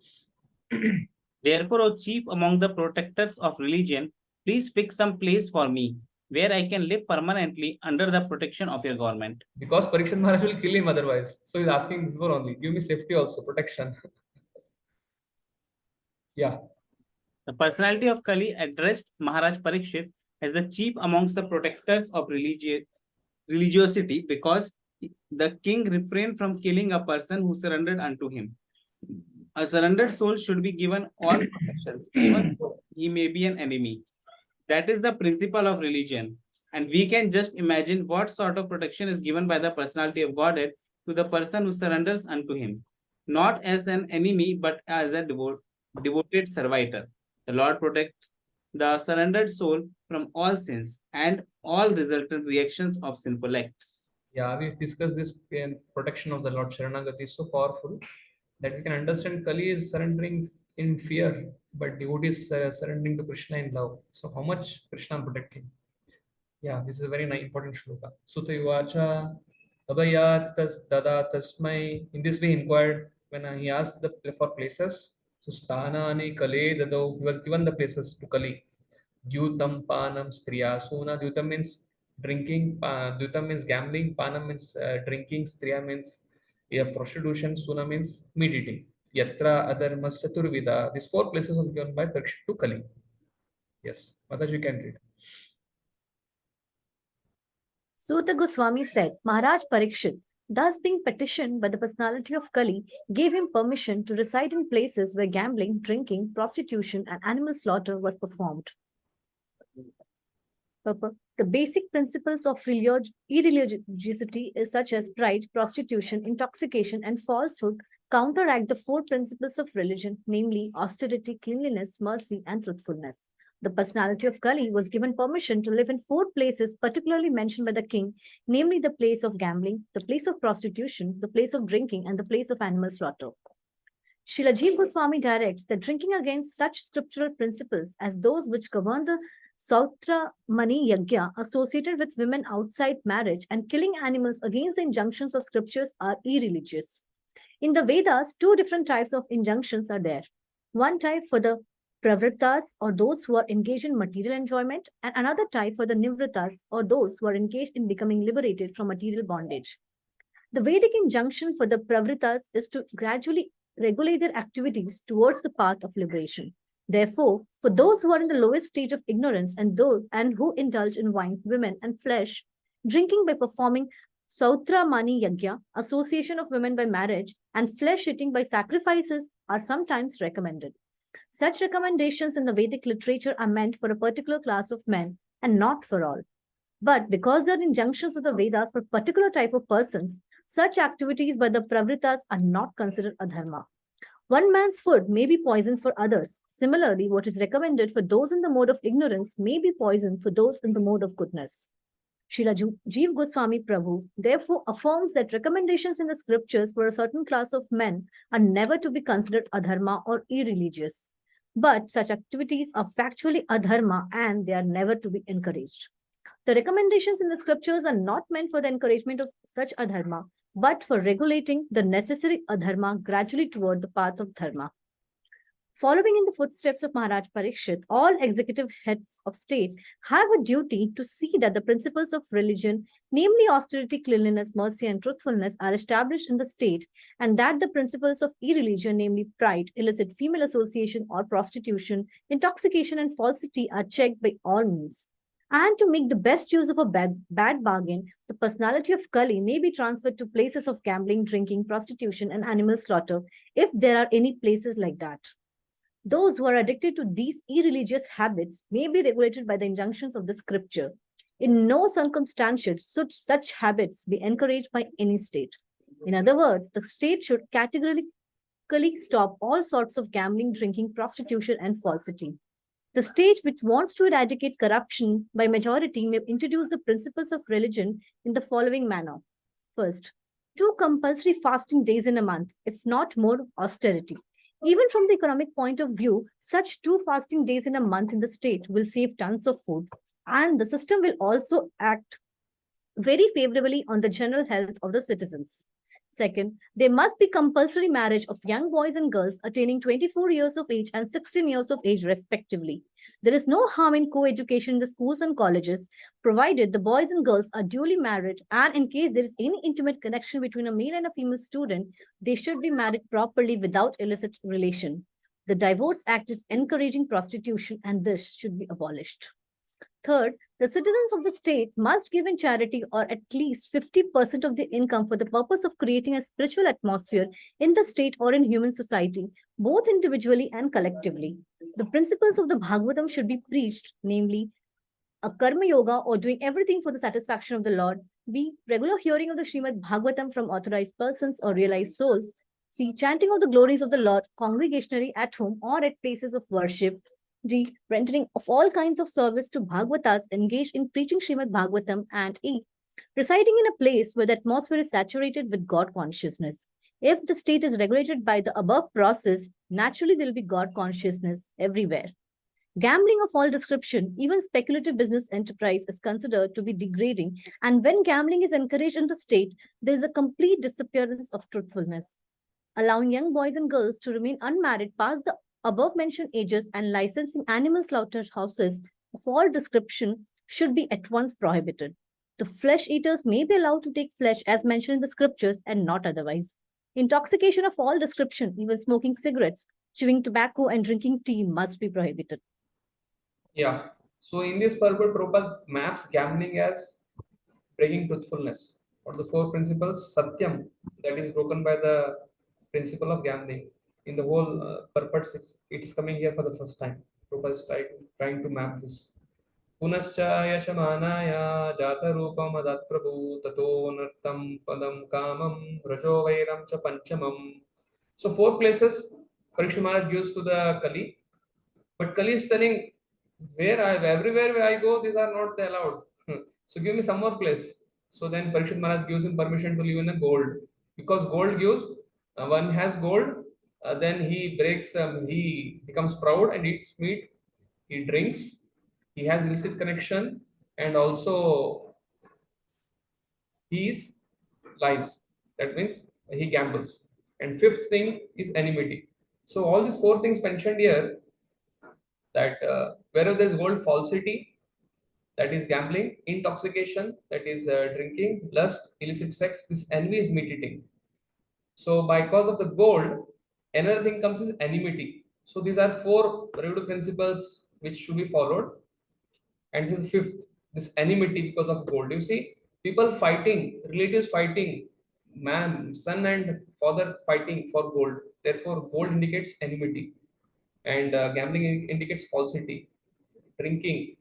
Therefore, O chief among the protectors of religion, please fix some place for me where I can live permanently under the protection of your government. Because Parikshit Maharaj will kill him otherwise. So he's asking for only. Give me safety also, protection. Yeah. The personality of Kali addressed Maharaj Parikshit as the chief amongst the protectors of religiosity because the king refrained from killing a person who surrendered unto him. A surrendered soul should be given all protections, even though he may be an enemy. That is the principle of religion. And we can just imagine what sort of protection is given by the personality of Godhead to the person who surrenders unto him, not as an enemy, but as a devoted servitor. The Lord protects the surrendered soul from all sins and all resultant reactions of sinful acts. Yeah, we've discussed this protection of the Lord. Sharanagati is so powerful that we can understand Kali is surrendering in fear, but devotees surrendering to Krishna in love. So how much Krishna protect him? Yeah, this is a very important shloka. Sutta Yuvacha Abhayat Dada Tasmai. In this way, he inquired when he asked for places. So Sthanani Kale Dado, he was given the places to Kali. Dyutam Panam Striya. Suna Dyutam means drinking, Dyutam means gambling, Panam means drinking, Striya means prostitution, Suna means meat eating. Yatra Adharmas Chaturvida. These four places was given by Parikshit to Kali. Yes, Mataji, you can read. Suta Goswami said, Maharaj Parikshit, thus being petitioned by the personality of Kali, gave him permission to reside in places where gambling, drinking, prostitution, and animal slaughter was performed. The basic principles of irreligiosity, such as pride, prostitution, intoxication, and falsehood, counteract the four principles of religion, namely austerity, cleanliness, mercy, and truthfulness. The personality of Kali was given permission to live in four places particularly mentioned by the king, namely the place of gambling, the place of prostitution, the place of drinking, and the place of animal slaughter. Srila Jiva Goswami directs that drinking against such scriptural principles as those which govern the Sautra Mani Yagya associated with women outside marriage and killing animals against the injunctions of scriptures are irreligious. In the Vedas, two different types of injunctions are there. One type for the pravritas, or those who are engaged in material enjoyment, and another type for the nivritas, or those who are engaged in becoming liberated from material bondage. The Vedic injunction for the pravritas is to gradually regulate their activities towards the path of liberation. Therefore, for those who are in the lowest stage of ignorance and who indulge in wine, women, and flesh, drinking by performing Sautra Mani Yagya, association of women by marriage, and flesh eating by sacrifices are sometimes recommended. Such recommendations in the Vedic literature are meant for a particular class of men and not for all. But because there are injunctions of the Vedas for a particular type of persons, such activities by the pravritas are not considered adharma. One man's food may be poison for others. Similarly, what is recommended for those in the mode of ignorance may be poison for those in the mode of goodness. Srila Jiva Goswami Prabhu therefore affirms that recommendations in the scriptures for a certain class of men are never to be considered adharma or irreligious. But such activities are factually adharma and they are never to be encouraged. The recommendations in the scriptures are not meant for the encouragement of such adharma, but for regulating the necessary adharma gradually toward the path of dharma. Following in the footsteps of Maharaj Parikshit, all executive heads of state have a duty to see that the principles of religion, namely austerity, cleanliness, mercy, and truthfulness, are established in the state, and that the principles of irreligion, namely pride, illicit female association or prostitution, intoxication, and falsity, are checked by all means. And to make the best use of a bad bargain, the personality of Kali may be transferred to places of gambling, drinking, prostitution, and animal slaughter, if there are any places like that. Those who are addicted to these irreligious habits may be regulated by the injunctions of the scripture. In no circumstances should such habits be encouraged by any state. In other words, the state should categorically stop all sorts of gambling, drinking, prostitution, and falsity. The state which wants to eradicate corruption by majority may introduce the principles of religion in the following manner. First, 2 compulsory fasting days in a month, if not more austerity. Even from the economic point of view, such 2 fasting days in a month in the state will save tons of food, and the system will also act very favorably on the general health of the citizens. Second, there must be compulsory marriage of young boys and girls attaining 24 years of age and 16 years of age respectively. There is no harm in co-education in the schools and colleges, provided the boys and girls are duly married, and in case there is any intimate connection between a male and a female student, they should be married properly without illicit relation. The Divorce Act is encouraging prostitution, and this should be abolished. Third, the citizens of the state must give in charity or at least 50% of their income for the purpose of creating a spiritual atmosphere in the state or in human society, both individually and collectively. The principles of the Bhagavatam should be preached, namely, a karma yoga or doing everything for the satisfaction of the Lord, B, regular hearing of the Srimad Bhagavatam from authorized persons or realized souls, C, chanting of the glories of the Lord congregationally at home or at places of worship, D, rendering of all kinds of service to Bhagavatas engaged in preaching Srimad Bhagavatam, and E, residing in a place where the atmosphere is saturated with God consciousness. If the state is regulated by the above process, naturally there will be God consciousness everywhere. Gambling of all description, even speculative business enterprise, is considered to be degrading, and when gambling is encouraged in the state, there is a complete disappearance of truthfulness. Allowing young boys and girls to remain unmarried past the above-mentioned ages and licensing animal slaughterhouses of all description should be at once prohibited. The flesh eaters may be allowed to take flesh as mentioned in the scriptures and not otherwise. Intoxication of all description, even smoking cigarettes, chewing tobacco, and drinking tea must be prohibited. Yeah. So in this purport, Prabhupada maps gambling as breaking truthfulness. Or the 4 principles, Satyam, that is broken by the principle of gambling. In the whole purpose, it is coming here for the first time. Prabhupada is trying to map this. Punascha yashamanaya jata rupam adat prabhu tato nartam padam kamam rajo vairam cha panchamam. So 4 places Parikshit Maharaj gives to the Kali, but Kali is telling everywhere where I go, these are not allowed. So give me some more place. So then Parikshit Maharaj gives him permission to live in a gold, because gold gives, one has gold, then he breaks, he becomes proud and eats meat, he drinks, he has illicit connection, and also he lies. That means he gambles. And 5th thing is enmity. So all these 4 things mentioned here, that wherever there is gold, falsity, that is gambling, intoxication, that is drinking, lust, illicit sex, this envy is meat eating. So by cause of the gold, another thing comes is enmity. So these are 4 Vaibhava principles which should be followed. And this is 5th, this enmity because of gold. You see, people fighting, relatives fighting, son and father fighting for gold. Therefore, gold indicates enmity. And gambling indicates falsity. Drinking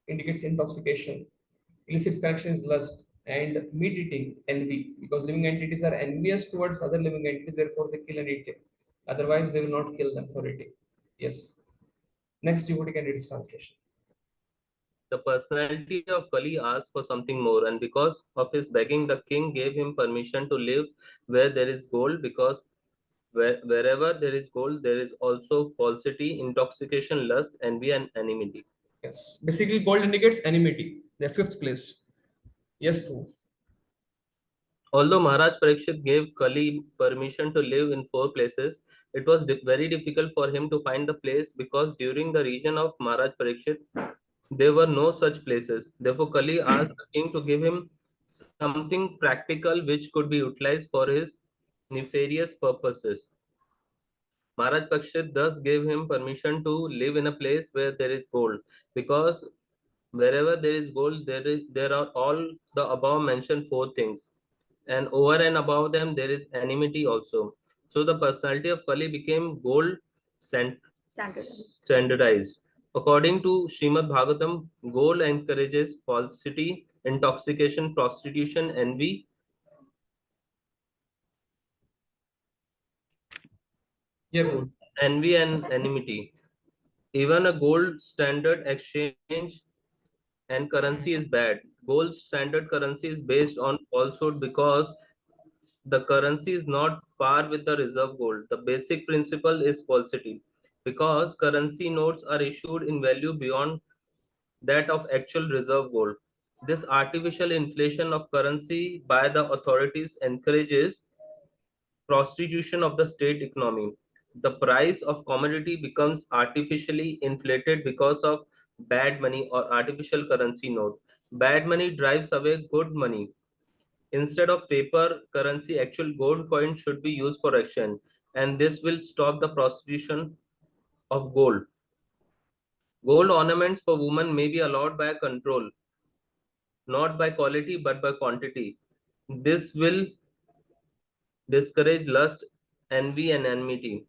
indicates intoxication. Illicit connection is lust. And meat eating, envy, because living entities are envious towards other living entities, therefore they kill and eat them. Otherwise, they will not kill them for eating. Yes. Next devotee can read his translation. The personality of Kali asked for something more, and because of his begging, the king gave him permission to live where there is gold, because wherever there is gold, there is also falsity, intoxication, lust, envy, and enmity. Yes. Basically, gold indicates enmity. The 5th place. Yes, true. Although Maharaj Parikshit gave Kali permission to live in 4 places, it was very difficult for him to find the place, because during the region of Maharaj Parikshit, there were no such places. Therefore, Kali asked the king to give him something practical which could be utilized for his nefarious purposes. Maharaj Parikshit thus gave him permission to live in a place where there is gold, because wherever there is gold, there are all the above mentioned four things, and over and above them there is enmity also. So the personality of Kali became gold standardized. According to Srimad Bhagavatam, gold encourages falsity, intoxication, prostitution, envy, envy and enmity. Even a gold standard exchange and currency is bad. Gold standard currency is based on falsehood, because the currency is not par with the reserve gold. The basic principle is falsity, because currency notes are issued in value beyond that of actual reserve gold. This artificial inflation of currency by the authorities encourages prostitution of the state economy. The price of commodity becomes artificially inflated because of bad money or artificial currency note. Bad money drives away good money. Instead of paper currency, actual gold coin should be used for exchange, and this will stop the prostitution of gold. Gold ornaments for women may be allowed by control, not by quality but by quantity. This will discourage lust, envy, and enmity.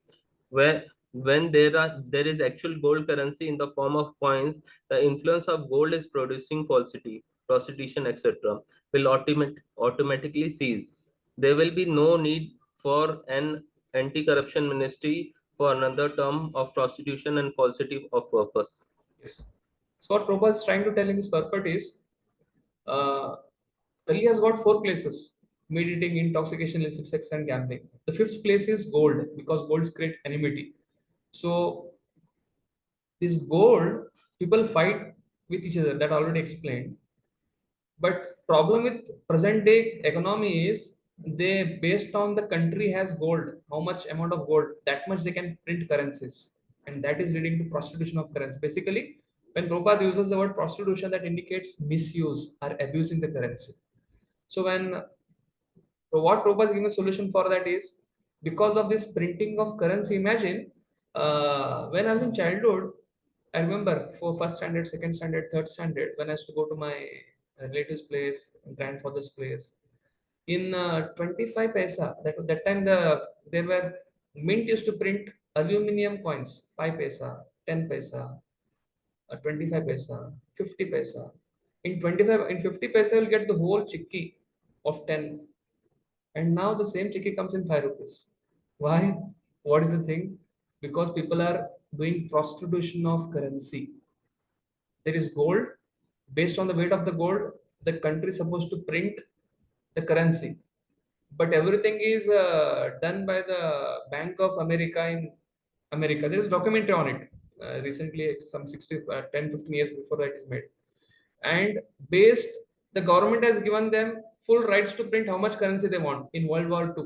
When there is actual gold currency in the form of coins, the influence of gold is producing falsity, prostitution, etc. will automatically cease. There will be no need for an anti-corruption ministry for another term of prostitution and falsity of purpose. Yes. So what Prabhupada is trying to tell in this purport is, Kali has got four places: meat eating, intoxication, illicit sex, and gambling. The fifth place is gold, because golds create enmity. So this gold, people fight with each other. That already explained. But problem with present day economy is, they based on the country has gold, how much amount of gold, that much they can print currencies, and that is leading to prostitution of currency. Basically, when Prabhupada uses the word prostitution, that indicates misuse or abusing the currency. So what Prabhupada is giving a solution for that is, because of this printing of currency. Imagine, when I was in childhood, I remember for first standard, second standard, third standard, when I used to go to my relative's place, grandfather's place, in 25 paisa, that time there were mint used to print aluminum coins, 5 paisa, 10 paisa, 25 paisa, 50 paisa. In 50 paisa, you'll get the whole chikki of 10. And now the same chikki comes in 5 rupees. Why? What is the thing? Because people are doing prostitution of currency. There is gold. Based on the weight of the gold, the country is supposed to print the currency. But everything is done by the Bank of America in America. There is documentary on it. Recently, some 10, 15 years before that is made. And based, the government has given them full rights to print how much currency they want in World War II.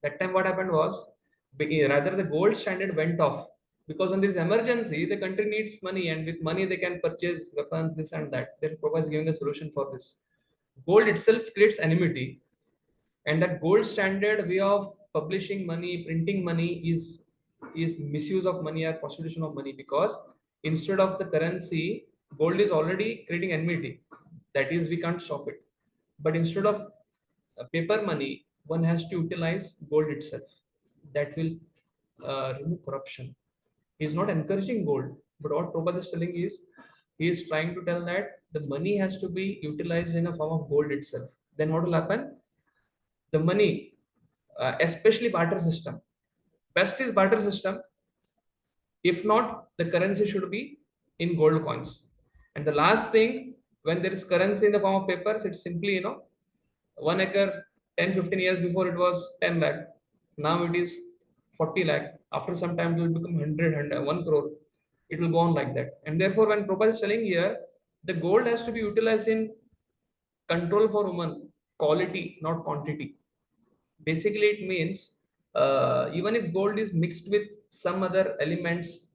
That time what happened was, rather the gold standard went off, because when there is emergency, the country needs money, and with money they can purchase weapons, this and that. Therefore, Prabhupada is giving a solution for this. Gold itself creates enmity, and that gold standard way of publishing money, printing money is misuse of money or prostitution of money, because instead of the currency, gold is already creating enmity. That is, we can't stop it. But instead of paper money, one has to utilize gold itself. That will remove corruption. He is not encouraging gold, but what Prabhupada is telling is, he is trying to tell that the money has to be utilized in a form of gold itself. Then what will happen? The money, especially barter system. Best is barter system. If not, the currency should be in gold coins. And the last thing, when there is currency in the form of papers, it's simply, 1 acre 10, 15 years before it was 10 lakh. Now it is 40 lakh. After some time, it will become 100, 1 crore. It will go on like that. And therefore, when Prabhupada is telling here, the gold has to be utilized in control for women, quality, not quantity. Basically, it means Even if gold is mixed with some other elements,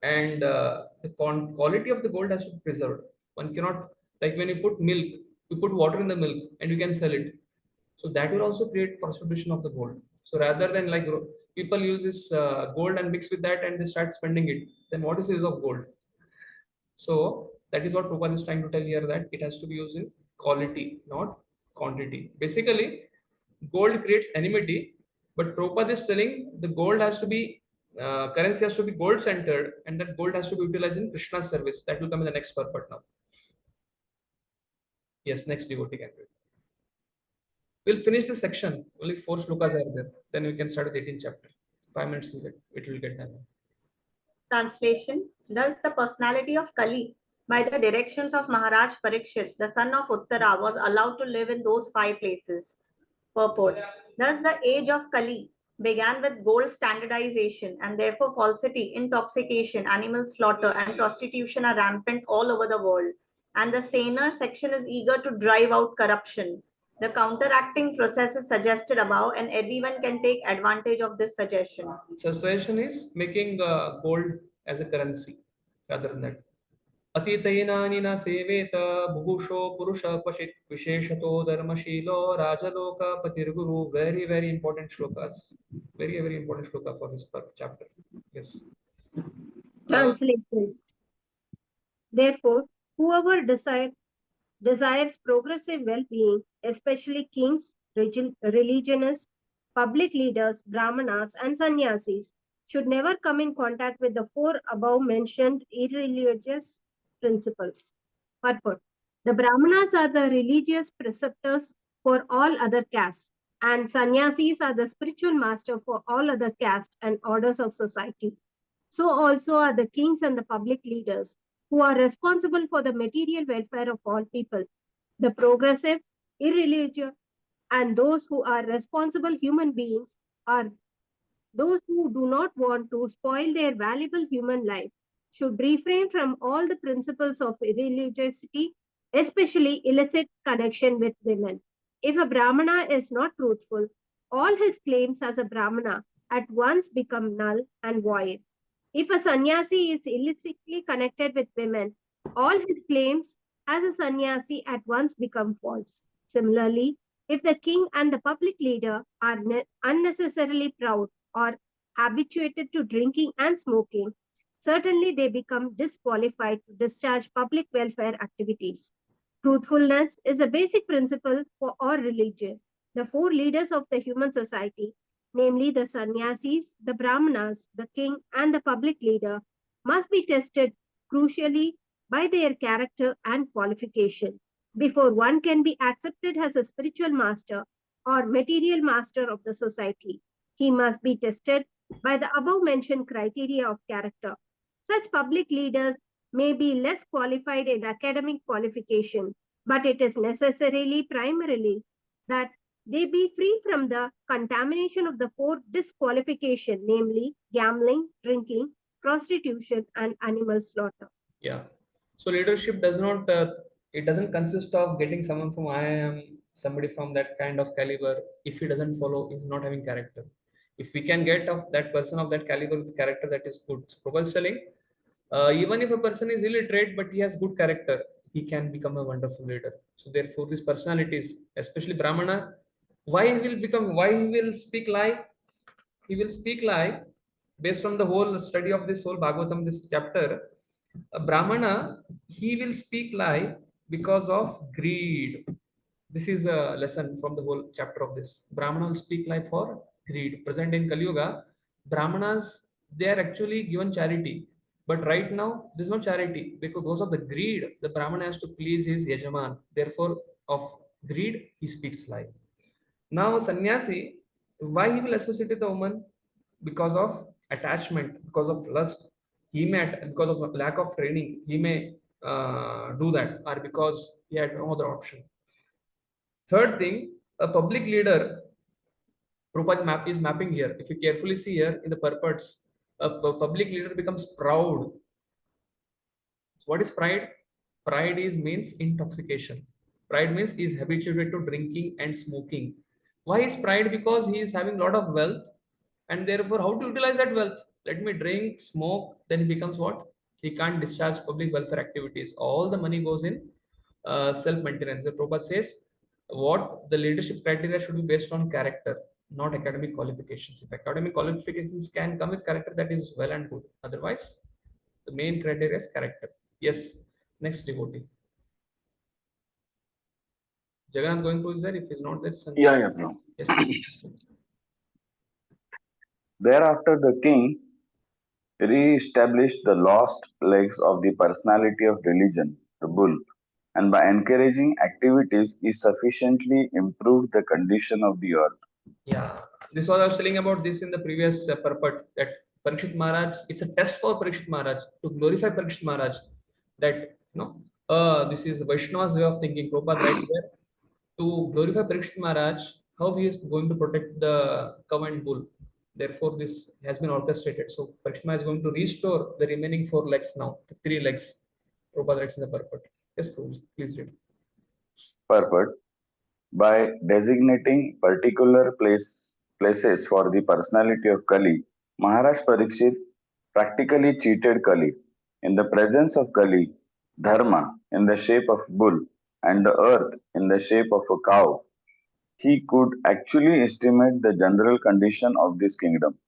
and the quality of the gold has to be preserved. One cannot, like when you put milk, you put water in the milk and you can sell it. So that will also create prostitution of the gold. So rather than like people use this gold and mix with that and they start spending it, then what is the use of gold? So that is what Prabhupada is trying to tell here, that it has to be used in quality, not quantity. Basically, gold creates enmity, but Prabhupada is telling the gold has to be, currency has to be gold centered, and that gold has to be utilized in Krishna's service. That will come in the next purport now. Yes, next devotee can read. We'll finish this section. Only 4 shlokas are there. Then we can start with 18th chapter. 5 minutes it will get done. Translation. Thus, the personality of Kali, by the directions of Maharaj Parikshit, the son of Uttara, was allowed to live in those 5 places. Purport. Thus, the age of Kali began with gold standardization, and therefore falsity, intoxication, animal slaughter, and prostitution are rampant all over the world. And the saner section is eager to drive out corruption. The counteracting process is suggested above, and everyone can take advantage of this suggestion. So suggestion is making gold as a currency rather than that. Atitainanina seveta bhugusho purusha pashit visheshato dharmashilo rajaloka patirguru. Very, very important shlokas. Very, very important shloka for this chapter. Yes. Translation. Therefore, whoever desires progressive well-being, especially kings, religionists, public leaders, brahmanas, and sannyasis, should never come in contact with the 4 above-mentioned irreligious principles. Purport. The brahmanas are the religious preceptors for all other castes, and sannyasis are the spiritual master for all other castes and orders of society. So also are the kings and the public leaders, who are responsible for the material welfare of all people. The progressive, irreligious, and those who are responsible human beings are those who do not want to spoil their valuable human life, should refrain from all the principles of irreligiosity, especially illicit connection with women. If a Brahmana is not truthful, all his claims as a Brahmana at once become null and void. If a sannyasi is illicitly connected with women, all his claims as a sannyasi at once become false. Similarly, if the king and the public leader are unnecessarily proud or habituated to drinking and smoking, certainly they become disqualified to discharge public welfare activities. Truthfulness is a basic principle for all religion. The 4 leaders of the human society, namely the sannyasis, the brahmanas, the king, and the public leader, must be tested crucially by their character and qualification before one can be accepted as a spiritual master or material master of the society. He must be tested by the above-mentioned criteria of character. Such public leaders may be less qualified in academic qualification, but it is necessarily primarily that they be free from the contamination of the 4 disqualification, namely gambling, drinking, prostitution, and animal slaughter. Yeah. So leadership does not, it doesn't consist of getting someone from IIM, somebody from that kind of caliber. If he doesn't follow, he's not having character. If we can get of that person of that caliber with character, that is good. So Prabhupada is telling, even if a person is illiterate but he has good character, he can become a wonderful leader. So therefore, these personalities, especially Brahmana, why he will speak lie? He will speak lie based on the whole study of this whole Bhagavatam, this chapter. A Brahmana, he will speak lie because of greed. This is a lesson from the whole chapter of this. Brahmana will speak lie for greed. Present in Kali Yuga, Brahmanas, they are actually given charity. But right now, there's no charity because of the greed. The Brahmana has to please his Yajaman. Therefore, of greed, he speaks lie. Now, sannyasi, why he will associate with a woman? Because of attachment, because of lust. He may, because of lack of training, he may do that, or because he had no other option. Third thing, a public leader, Prabhupada is mapping here. If you carefully see here in the purports, a public leader becomes proud. So what is pride? Pride means intoxication. Pride means he is habituated to drinking and smoking. Why is pride? Because he is having a lot of wealth And therefore, how to utilize that wealth? Let me drink, smoke, then he becomes what? He can't discharge public welfare activities. All the money goes in self-maintenance. The Prabhupada says what the leadership criteria should be based on character, not academic qualifications. If academic qualifications can come with character, that is well and good. Otherwise, the main criteria is character. Yes. Next devotee. Jagannath going to is there? If he's not there, Yeah, yeah, bro. yes, yes. Thereafter, the king re-established the lost legs of the personality of religion, the bull, and by encouraging activities, he sufficiently improved the condition of the earth. Yeah, this was I was telling about this in the previous purport that Parikshit Maharaj, it's a test for Parikshit Maharaj to glorify Parikshit Maharaj that this is Vaishnava's way of thinking. Prabhupada right there to glorify Parikshit Maharaj, how he is going to protect the cow and bull. Therefore, this has been orchestrated. So Parikshit Maharaj is going to restore the remaining 4 legs now, the 3 legs. Prabhupada writes in the purport. Yes, please read. Purport. By designating particular places for the personality of Kali, Maharaj Parikshit practically cheated Kali. In the presence of Kali, Dharma in the shape of bull and the earth in the shape of a cow, he could actually estimate the general condition of this kingdom,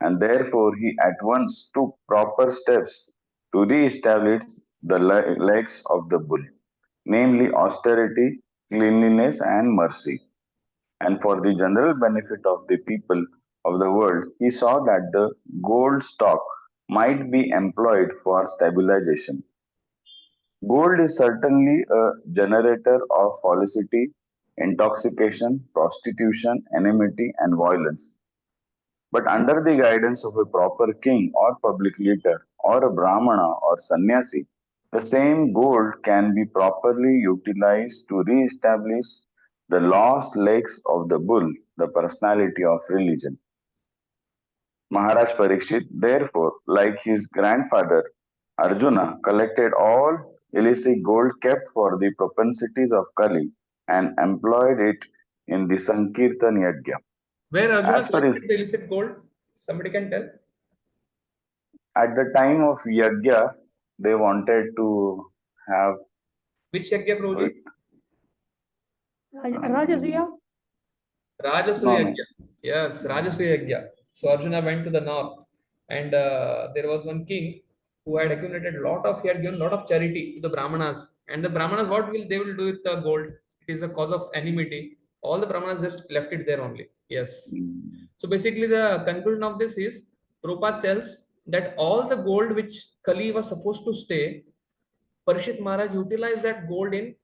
and therefore he at once took proper steps to re-establish the legs of the bull, namely austerity, cleanliness, and mercy. And for the general benefit of the people of the world, he saw that the gold stock might be employed for stabilization. Gold is certainly a generator of felicity, intoxication, prostitution, enmity, and violence. But under the guidance of a proper king or public leader or a brahmana or sannyasi, the same gold can be properly utilized to re-establish the lost legs of the bull, the personality of religion. Maharaj Parikshit, therefore, like his grandfather Arjuna, collected all illicit gold kept for the propensities of Kali and employed it in the Sankirtan Yajna. Where Arjuna As per collected the illicit gold? Somebody can tell? At the time of Yajna, they wanted to have. Which Yajna, Prabhuji? Rajasuya? Rajasuya No. Yajna. Yes, Rajasuya Yajna. So Arjuna went to the north, and there was one king who had accumulated he had given a lot of charity to the Brahmanas. And the Brahmanas, what will they will do with the gold? It is a cause of enmity. All the Brahmanas just left it there only. Yes. So basically, the conclusion of this is Prabhupada tells that all the gold which Kali was supposed to stay, Parikshit Maharaj utilized that gold in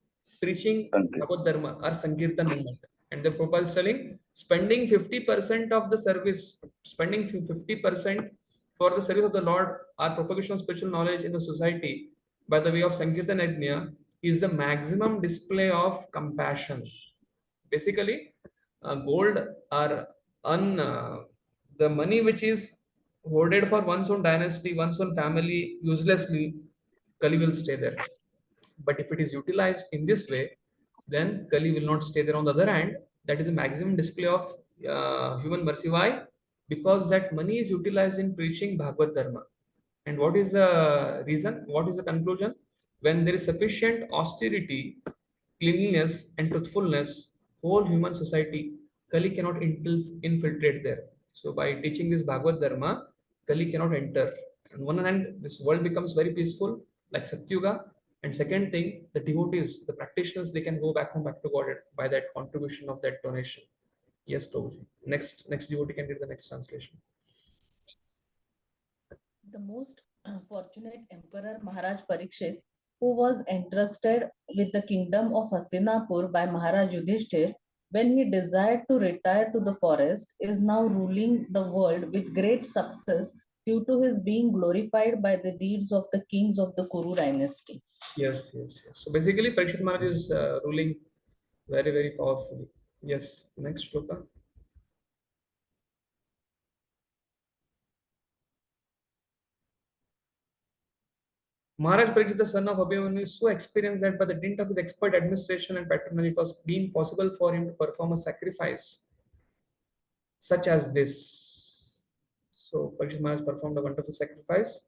preaching Bhagavad Dharma or Sankirtan movement. And the Prabhupada is telling, spending 50% of the service, spending 50% for the service of the Lord or propagation of spiritual knowledge in the society by the way of Sankirtan Yajna is the maximum display of compassion. Basically, gold or the money which is hoarded for one's own dynasty, one's own family uselessly, Kali will stay there. But if it is utilized in this way, then Kali will not stay there. On the other hand, that is a maximum display of human mercy. Why? Because that money is utilized in preaching Bhagavad Dharma. And what is the reason? What is the conclusion? When there is sufficient austerity, cleanliness, and truthfulness, whole human society, Kali cannot infiltrate there. So by teaching this Bhagavad Dharma, Kali cannot enter. On one hand, this world becomes very peaceful, like Satyuga. And second thing, the devotees, the practitioners, they can go back home, back to God by that contribution of that donation. Yes, Prabhuji. Next devotee can read the next translation. The most fortunate emperor Maharaj Parikshit, who was entrusted with the kingdom of Hastinapur by Maharaj Yudhishthir when he desired to retire to the forest, is now ruling the world with great success due to his being glorified by the deeds of the kings of the Kuru dynasty. Yes. So basically, Parikshit Maharaj is ruling very, very powerfully. Yes. Next shloka. Maharaj Parikshit, the son of Abhimanyu, is so experienced that by the dint of his expert administration and patronage, it was been possible for him to perform a sacrifice such as this. So Parikshit Maharaj performed a wonderful sacrifice.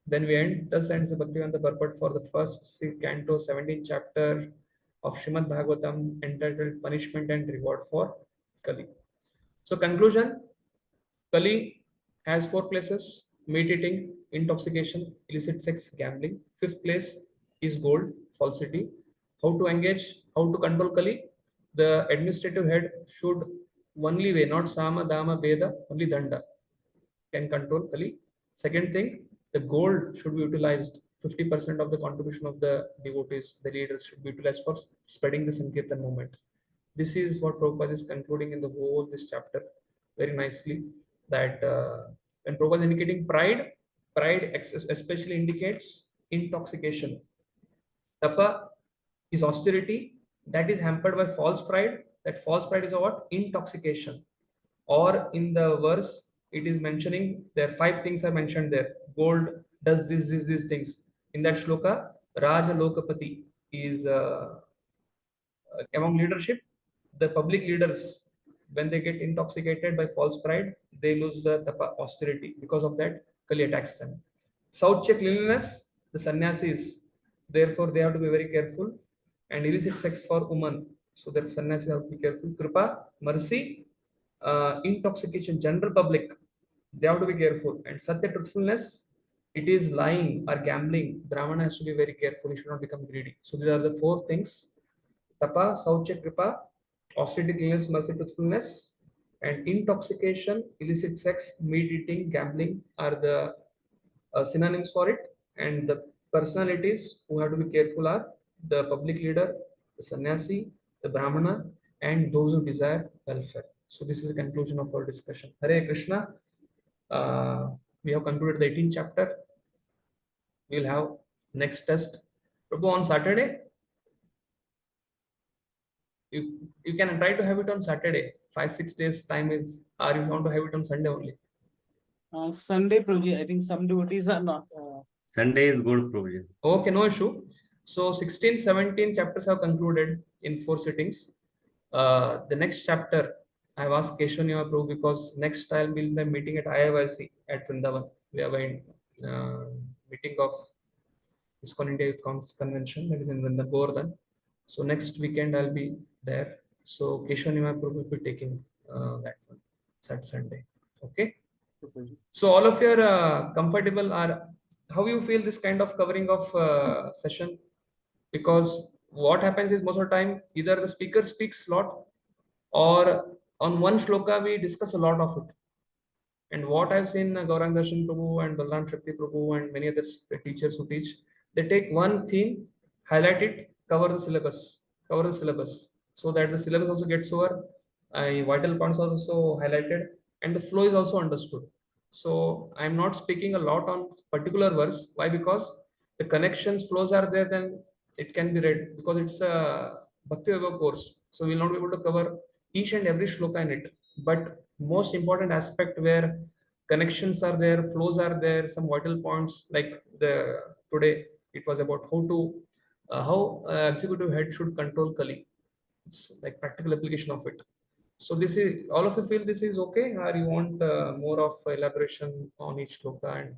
Then we end. Thus ends the Bhaktivedanta purport for the first canto, 17th chapter of Srimad Bhagavatam, entitled Punishment and Reward for Kali. So conclusion: Kali has 4 places: meat eating, intoxication, illicit sex, gambling. 5th place is gold, falsity. How to engage? How to control Kali? The administrative head should only way, not Sama, Dama, Veda, only Danda can control Kali. Second thing, the gold should be utilized. 50% of the contribution of the devotees, the leaders, should be utilized for spreading the Sankirtan movement. This is what Prabhupada is concluding in the whole this chapter very nicely. That when Prabhupada is indicating pride, especially indicates intoxication. Tapa is austerity that is hampered by false pride. That false pride is a what? Intoxication. Or in the verse, it is mentioning there 5 things are mentioned there. Gold does these things. In that shloka, Raja Lokapati is among leadership. The public leaders, when they get intoxicated by false pride, they lose the tapa, austerity. Because of that, Kali attacks them. Sauchya, cleanliness, the sannyasis, therefore they have to be very careful. And illicit sex for women, so that sannyasis have to be careful. Kripa, mercy, intoxication, general public, they have to be careful. And Satya, truthfulness, it is lying or gambling. Brahmana has to be very careful, he should not become greedy. So these are the 4 things: Tapa, Sauchya, Kripa, austerity, cleanliness, mercy, truthfulness, and intoxication, illicit sex, meat eating, gambling are the synonyms for it. And the personalities who have to be careful are the public leader, the sannyasi, the brahmana, and those who desire welfare. So this is the conclusion of our discussion. Hare Krishna. We have concluded the 18th chapter. We will have next test, Prabhu, on Saturday. You can try to have it on Saturday. 5-6 days time is, or you want to have it on Sunday only? Sunday, Prabhuji, I think some devotees are not. Sunday is good, Prabhuji. Okay, no issue. So 16, 17 chapters have concluded in 4 sittings. The next chapter, I have asked Keshwanyama Prabhu, because next I'll be in the meeting at IIYC at Vrindavan. We have a meeting of ISKCON India Youth Convention, that is in Vrindavan. So next weekend I'll be there. So Keshwanyama Prabhu will be taking that one, Sunday. Okay. So all of you are comfortable, or how you feel this kind of covering of session? Because what happens is, most of the time either the speaker speaks a lot, or on one shloka we discuss a lot of it. And what I've seen Gaurang Darshan Prabhu and Balram Shakti Prabhu and many other teachers who teach, they take one theme, highlight it, cover the syllabus, so that the syllabus also gets over, vital points are also highlighted, and the flow is also understood. So I'm not speaking a lot on particular verse. Why? Because the connections, flows are there, then it can be read, because it's a Bhaktivedanta course. So we'll not be able to cover each and every shloka in it. But most important aspect where connections are there, flows are there, some vital points, like the today it was about how executive head should control Kali. It's like practical application of it. So this is, all of you feel this is okay, or you want more of elaboration on each shloka, and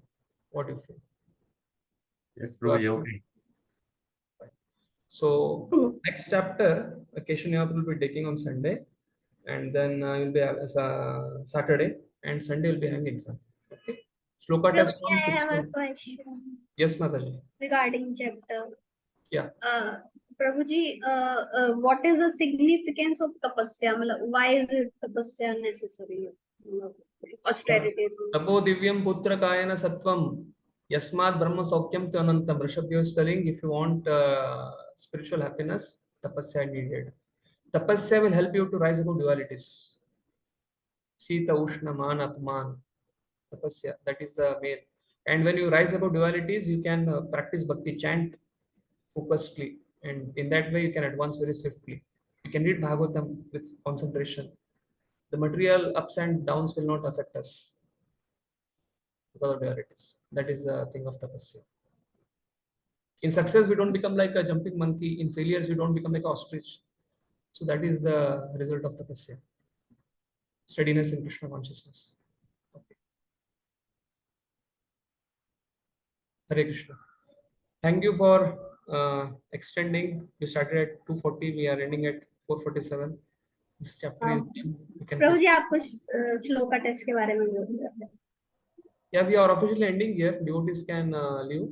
what do you feel? Yes, Prabhuji, okay. So next chapter, Keshwanyama will be taking on Sunday, and then you'll be Saturday, and Sunday will be having exam. Okay. Shloka test on I have a 16. question Yes, Mataji. regarding chapter. Yeah. Prabhuji, what is the significance of tapasya? Why is it tapasya necessary? Austerities. Tapo divyam putra kayana sattvam yasmat brahma saukyam te anantam. Rishabh is telling, if you want spiritual happiness, tapasya needed. Tapasya will help you to rise above dualities. Shita, Ushna, Man, Atman. Tapasya, that is the main. And when you rise above dualities, you can practice bhakti, chant focusedly, and in that way you can advance very swiftly. You can read Bhagavatam with concentration. The material ups and downs will not affect us because of dualities. That is the thing of tapasya. In success, we don't become like a jumping monkey. In failures, we don't become like an ostrich. So that is the result of tapasya. Steadiness in Krishna consciousness. Okay. Hare Krishna. Thank you for extending. We started at 2:40. We are ending at 4:47. This chapter is, we can प्रभु जी आप कुछ shloka test के बारे में बोलिए. Yeah, we are officially ending here. Devotees can leave.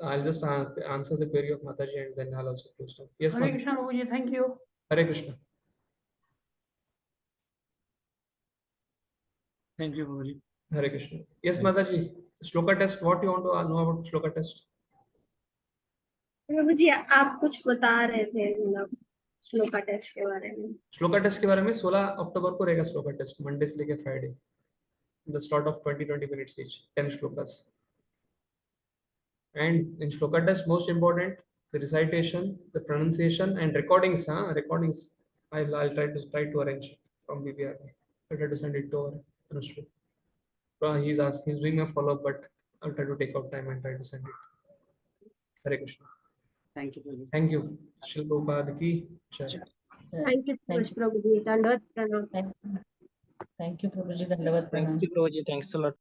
I'll just answer the query of Mataji and then I'll also close down. Yes, Hare Mataji. Krishna, Prabhuji, thank you. Hare Krishna. Thank you, Prabhuji. Hare Krishna. Yes, Mataji. Shloka test. What you want to know about Shloka test? प्रभु जी आप कुछ बता रहे थे मतलब shloka test के बारे में. Shloka test के बारे में 16 अक्टूबर को रहेगा श्लोका टेस्ट, मंडे से लेकर Friday. The slot of 20 minutes each, 10 shlokas. And in shloka test, most important, the recitation, the pronunciation, and recordings. Recordings. I'll try to arrange from BBR. I'll try to send it to Anushri. He's doing a follow up, but I'll try to take out time and try to send it. Hare Krishna. Thank you, Prabhuji. Thank you. Srila Prabhupada ki jai. Thank you so much, Prabhuji. Dandavat pranam. Thank you, Prabhuji. Dandavat Thank pranam. you, Prabhuji. Thanks a lot.